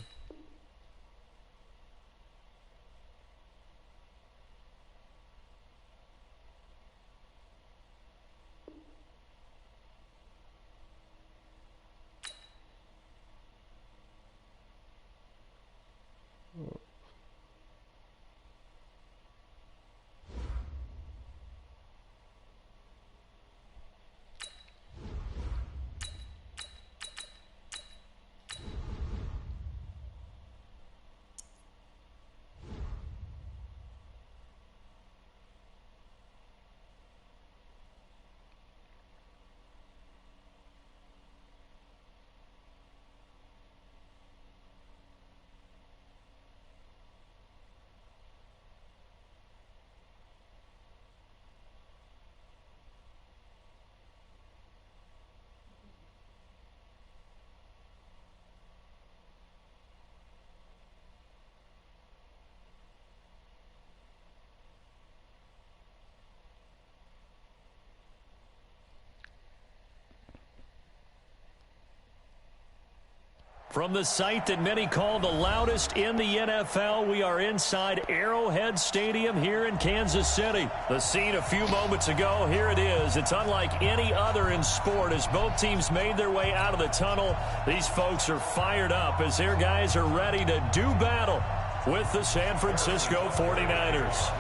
From the site that many call the loudest in the NFL, we are inside Arrowhead Stadium here in Kansas City. The scene a few moments ago, here it is. It's unlike any other in sport as both teams made their way out of the tunnel. These folks are fired up as their guys are ready to do battle with the San Francisco 49ers.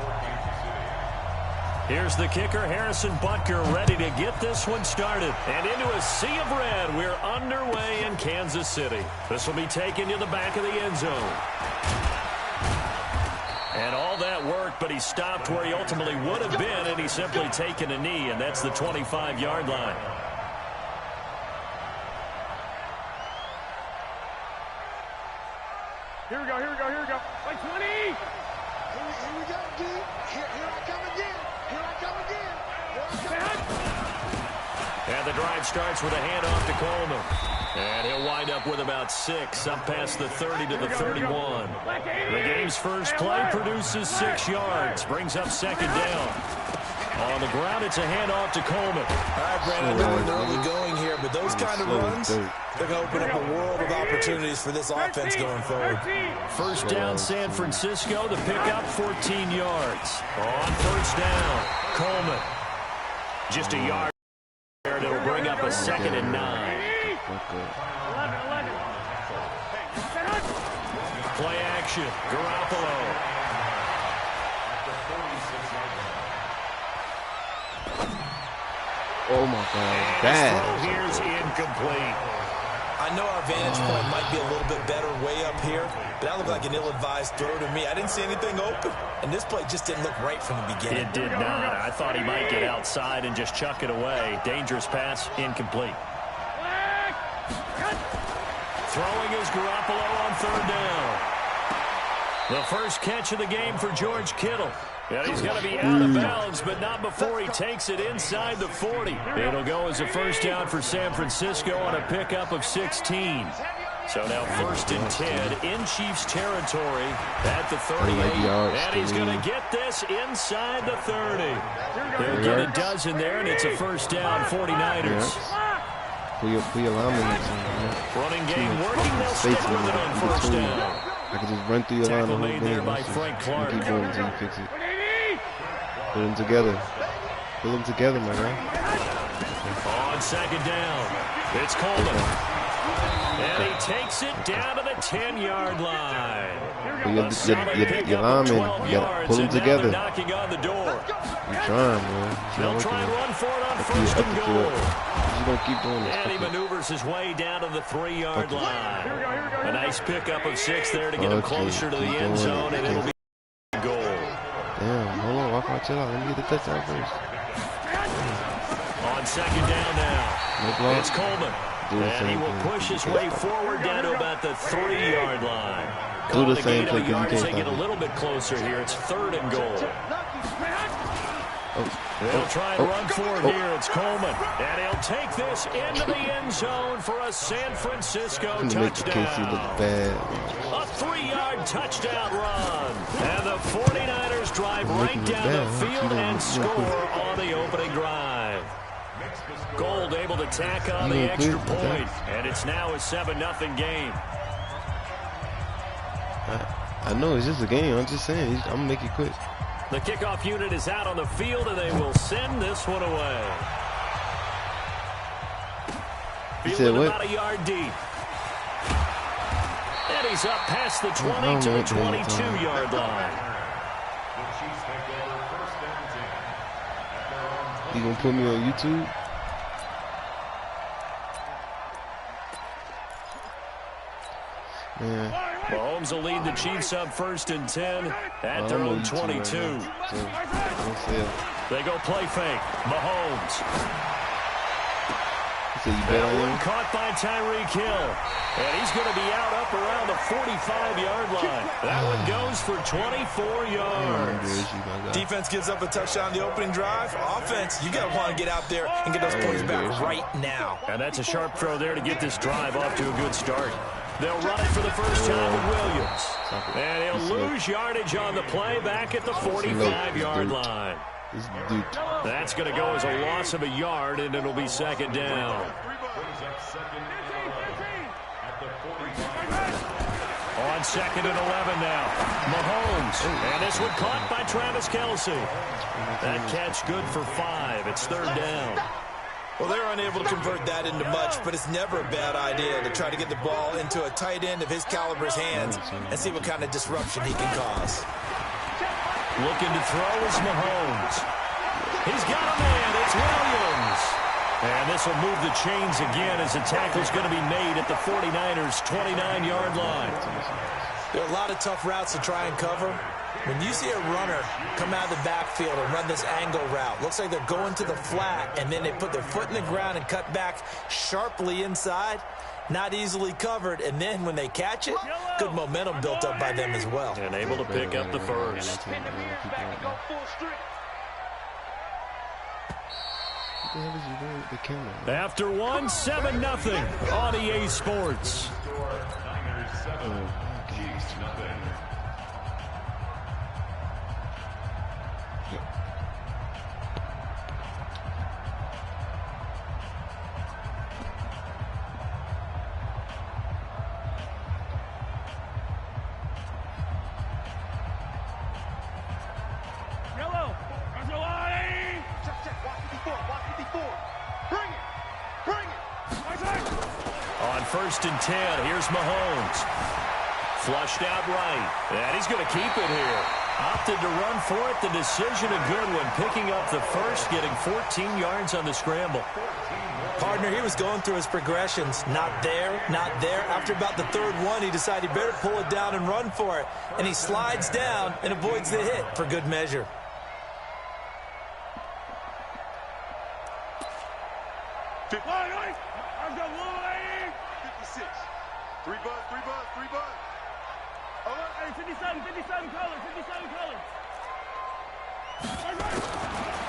Here's the kicker, Harrison Butker, ready to get this one started. And into a sea of red, we're underway in Kansas City. This will be taken to the back of the end zone. And all that work, but he stopped where he ultimately would have been, and he's simply taken a knee, and that's the 25-yard line. Here we go. Like 20. Here we go, D. Here I come again. And the drive starts with a handoff to Coleman. And he'll wind up with about 6, up past the 30 to the 31. The game's first play produces 6 yards, brings up 2nd down. On the ground, it's a handoff to Coleman. All right, Brandon, I know we're early going here, but those kind of runs, they're going to open up a world of opportunities for this offense going forward. First down, San Francisco. The pickup, 14 yards. On 1st down, Coleman. Just a yard there that'll bring up a 2nd and 9. 11. Play action, Garoppolo. Oh my God, And his throw here's incomplete. I know our vantage point might be a little bit better way up here, but that looked like an ill-advised throw to me. I didn't see anything open, and this play just didn't look right from the beginning. It did not. I thought he might get outside and just chuck it away. Dangerous pass, incomplete. Throwing is Garoppolo on 3rd down. The first catch of the game for George Kittle. And he's going to be out of bounds, but not before he takes it inside the 40. It'll go as a first down for San Francisco on a pickup of 16. So now 1st and 10 in Chiefs territory at the 38. And he's going to get this inside the 30. He'll get a dozen there, and it's a first down, 49ers. Put your lineman next to him. Running game working. They'll stick with it on first down. I can just run through your line Tackle the whole made game. there by Frank Clark. Keep going until you fix it. Put them together. Put them together, my guy. On second down, it's Coleman. And he takes it down to the 10-yard line. Your linemen, you gotta pull them together. Knocking on the door. You're trying, man. They'll try and run for it on first and goal. You don't keep doing this. And he maneuvers his way down to the 3-yard line. A nice pickup of 6 there to get him closer to the end zone, and it'll be goal. Damn, hold on, walk out, chill out. Let me get the touchdown first. On second down now, it's Coleman. And he will push his way forward down to about the 3-yard line. Do the same thing because they get a little bit closer here. It's 3rd and goal. They'll try and run for it here. It's Coleman. And he'll take this into the end zone for a San Francisco touchdown. A 3-yard touchdown run. And the 49ers drive right down the field and score on the opening drive. Gold able to tack on the extra point. And it's now a 7-0 game. I know, it's just a game. I'm just saying. I'm going to make it quick. The kickoff unit is out on the field, and they will send this one away. Feeling about a yard deep. And he's up past the 20 to the 22-yard line. You going to put me on YouTube? Yeah. Mahomes will lead the Chiefs up 1st and 10 at their own 22. They go play fake. Mahomes. Caught by Tyreek Hill. And he's going to be out up around the 45-yard line. That one goes for 24 yards. Defense gives up a touchdown on the opening drive. Offense, you got to want to get out there and get those points back right now. And that's a sharp throw there to get this drive off to a good start. They'll run it for the first time with Williams. And he'll lose yardage on the play back at the 45-yard line. That's going to go as a loss of a yard, and it'll be 2nd down. On 2nd and 11 now. Mahomes. And this one caught by Travis Kelce. That catch good for 5. It's 3rd down. Well, they're unable to convert that into much, but it's never a bad idea to try to get the ball into a tight end of his caliber's hands and see what kind of disruption he can cause. Looking to throw is Mahomes. He's got a man. It's Williams. And this will move the chains again as the tackle's going to be made at the 49ers' 29-yard line. There are a lot of tough routes to try and cover. When you see a runner come out of the backfield and run this angle route, looks like they're going to the flat, and then they put their foot in the ground and cut back sharply inside, not easily covered, and then when they catch it, good momentum built up by them as well. And able to pick up the first. After 1, 7-0 on EA Sports. On 1st and 10, here's Mahomes. Flushed out right. And he's going to keep it here. Opted to run for it. The decision a good one. Picking up the first, getting 14 yards on the scramble. Partner, he was going through his progressions. Not there, not there. After about the 3rd one, he decided he better pull it down and run for it. And he slides down and avoids the hit for good measure. I've got 56. 3 bud. Oh, hey, 55.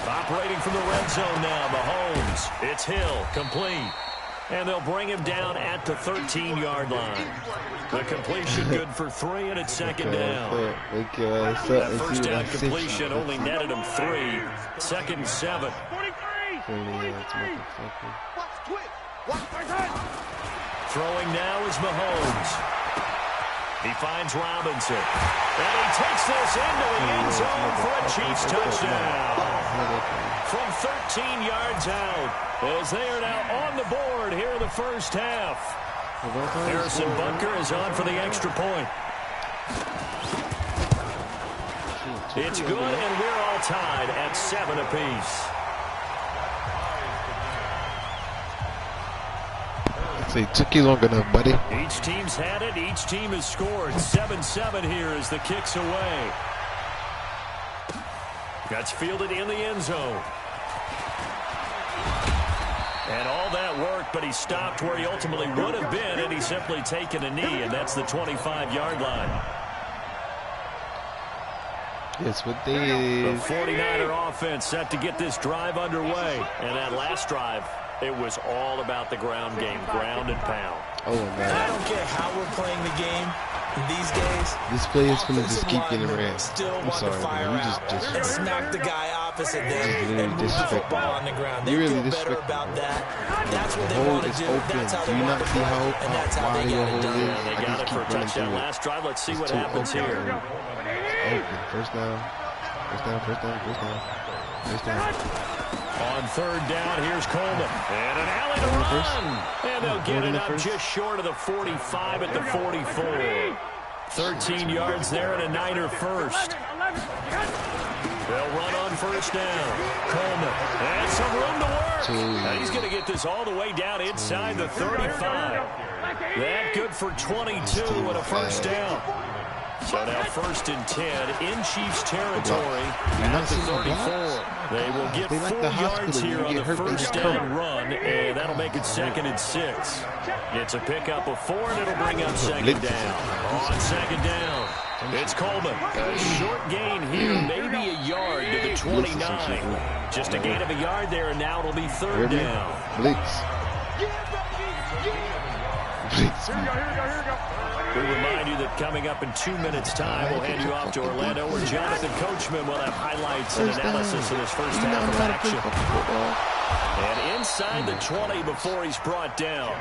Operating from the red zone now, Mahomes. It's Hill, complete. And they'll bring him down at the 13-yard line. The completion good for 3, and it's second down. That first down completion only netted him 3. Second and 7. Throwing now is Mahomes. He finds Robinson. And he takes this into the end zone for a Chiefs touchdown. From 13 yards out, as they are now on the board here in the first half. Harrison Butker is on for the extra point. It's good, and we're all tied at 7 apiece. It took you long enough, buddy. Each team's had it. Each team has scored. 7-7 here as the kick's away. That's fielded in the end zone. And all that worked, but he stopped where he ultimately would have been, and he's simply taken a knee, and that's the 25-yard line. Yes, what they is. The 49er offense set to get this drive underway. And that last drive, it was all about the ground game, ground and pound. Oh, man. I don't care how we're playing the game these days. This play is going to just keep getting ran. I'm Want to sorry, fire man. You out just and smack the guy opposite them and move the disrespect football on the ground. They You really feel better disrespect about that. That's what The they hole want to is do. open. That's how Do they you want not to see play, how and that's how wide they your got it hole done. is? And they I got just it for a keep running touchdown through it. last drive. Let's see what too happens open. here. Open. First down. First down, first down, first down. First down. On third down, here's Coleman. And an alley to run. And they'll get it up just short of the 45 at the 44. 13 yards there and a Niner first. They'll run on first down. Coleman. And some room to work. Now he's going to get this all the way down inside the 35. That good for 22 and a first down. So now first and 10 in Chiefs territory at the 34. They will get 4 yards here on the first down run, and that'll make it second and 6. It's a pickup of 4, and it'll bring up second down. On second down, it's Coleman. A short gain here, maybe a yard to the 29. Just a gain of a yard there, and now it'll be third down. Blitz. Blitz. We remind you that coming up in 2 minutes' time, we'll hand you off to Orlando, where Jonathan Coachman will have highlights and analysis of this first half of action. And inside the 20 before he's brought down.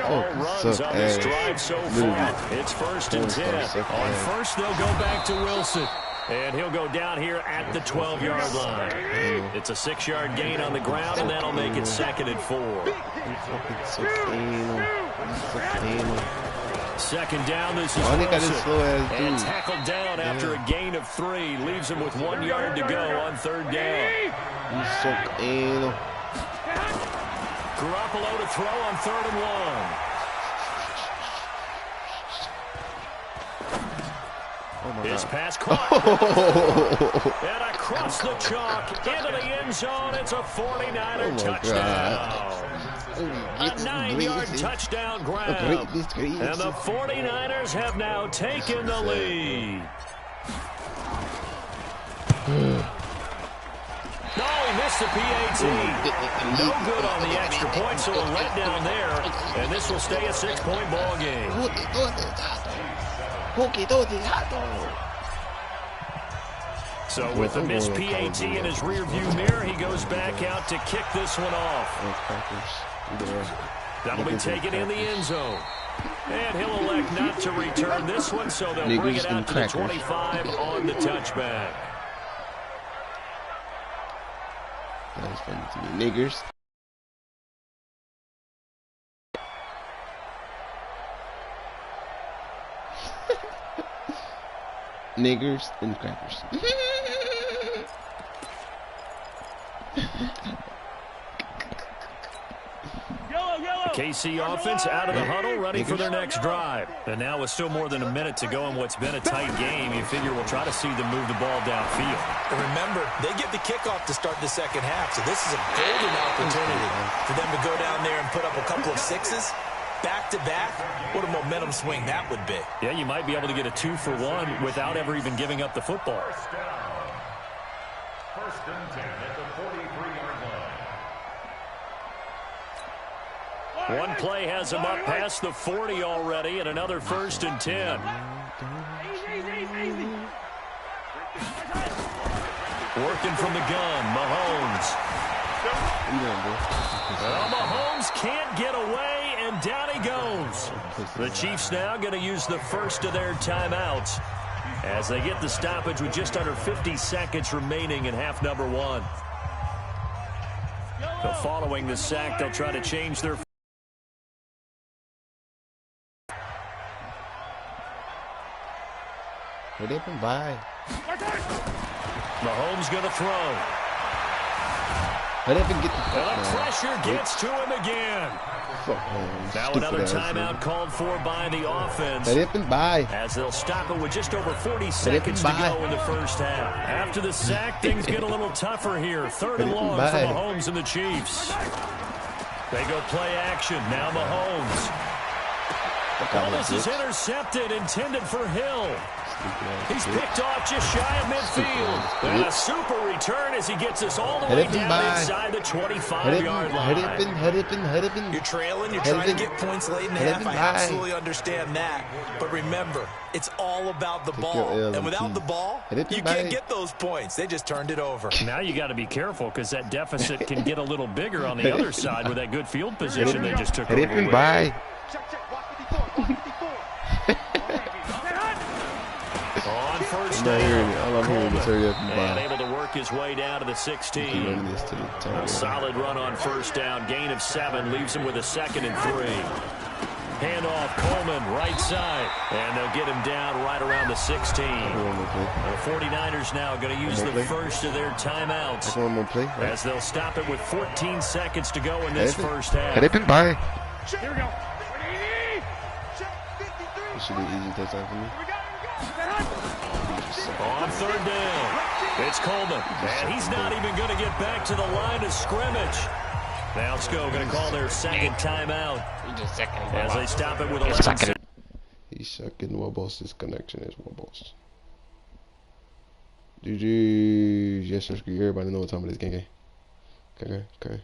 All runs on this drive so far. It's first and 10. On first, they'll go back to Wilson. And he'll go down here at the 12-yard line. It's a 6-yard gain on the ground, and that'll make it second and 4. Second down, this is Wilson. And tackled down after a gain of 3. Leaves him with 1 yard to go on third down. Garoppolo to throw on third and 1. His pass caught. And across the chalk into the end zone. It's a 49er touchdown. A 9-yard touchdown grab. And the 49ers have now taken the lead. No, he missed the PAT. No good on the extra point, so a letdown there. And this will stay a 6-point ball game. So with the missed PAT in his rearview mirror, he goes back out to kick this one off. That'll be taken in the end zone. And he'll elect not to return this one, so they'll bring it out to the 25 on the touchback. That was funny to me. Niggers. Niggers and crackers. KC offense out of the huddle, ready for their next drive. And now with still more than a minute to go in what's been a tight game, you figure we'll try to see them move the ball downfield. And remember, they get the kickoff to start the second half, so this is a golden opportunity for them to go down there and put up a couple of 6s back-to-back, what a momentum swing that would be. Yeah, you might be able to get a 2-for-1 without ever even giving up the football. First down. First and 10 at the 43-yard line. One play has him up past the 40 already, and another first and 10. Working from the gun, Mahomes. Well, Mahomes can't get away, and down he goes. The Chiefs now going to use the first of their timeouts as they get the stoppage with just under 50 seconds remaining in half number one. So following the sack, they'll try to change their... Hurry up and buy. Mahomes going to throw. Hurry up and get the And fuck, the man. pressure gets to him again. Fuck, man. Now Stupid another ass, timeout man. called for by the offense, Hurry up and buy. as they'll stop it with just over 40 seconds to go in the first half. After the sack, things get a little tougher here. Third and long for Mahomes and the Chiefs. They go play action. Now Mahomes. Well, this is intercepted, intended for Hill. He's picked off just shy of midfield. And a super return as he gets us all the way down inside the 25-yard line. You're trailing, you're trying to get points late in the half. I absolutely understand that. But remember, it's all about the ball. And without the ball, you can't get those points. They just turned it over. Now you got to be careful because that deficit can get a little bigger on the other side with that good field position they just took over with. On first down, All I'm hearing is hurry up and and buy. able to work his way down to the 16. Run this to the top. A solid run on first down. Gain of 7 leaves him with a 2nd and 3. Handoff, Coleman, right side. And they'll get him down right around the 16. The 49ers now going to use the first of their timeouts One more play. Right? as they'll stop it with 14 seconds to go in this first half. Hurry up and buy. Here we go. This should be an easy touchdown for me. On third down, it's Coleman, and he's not even going to get back to the line of scrimmage. Now it's going to call their second timeout as they stop it with 11 seconds. He's sucking wobbles. This connection is wobbles. GG. Yes, sir. Everybody know what time it is, gang. Okay.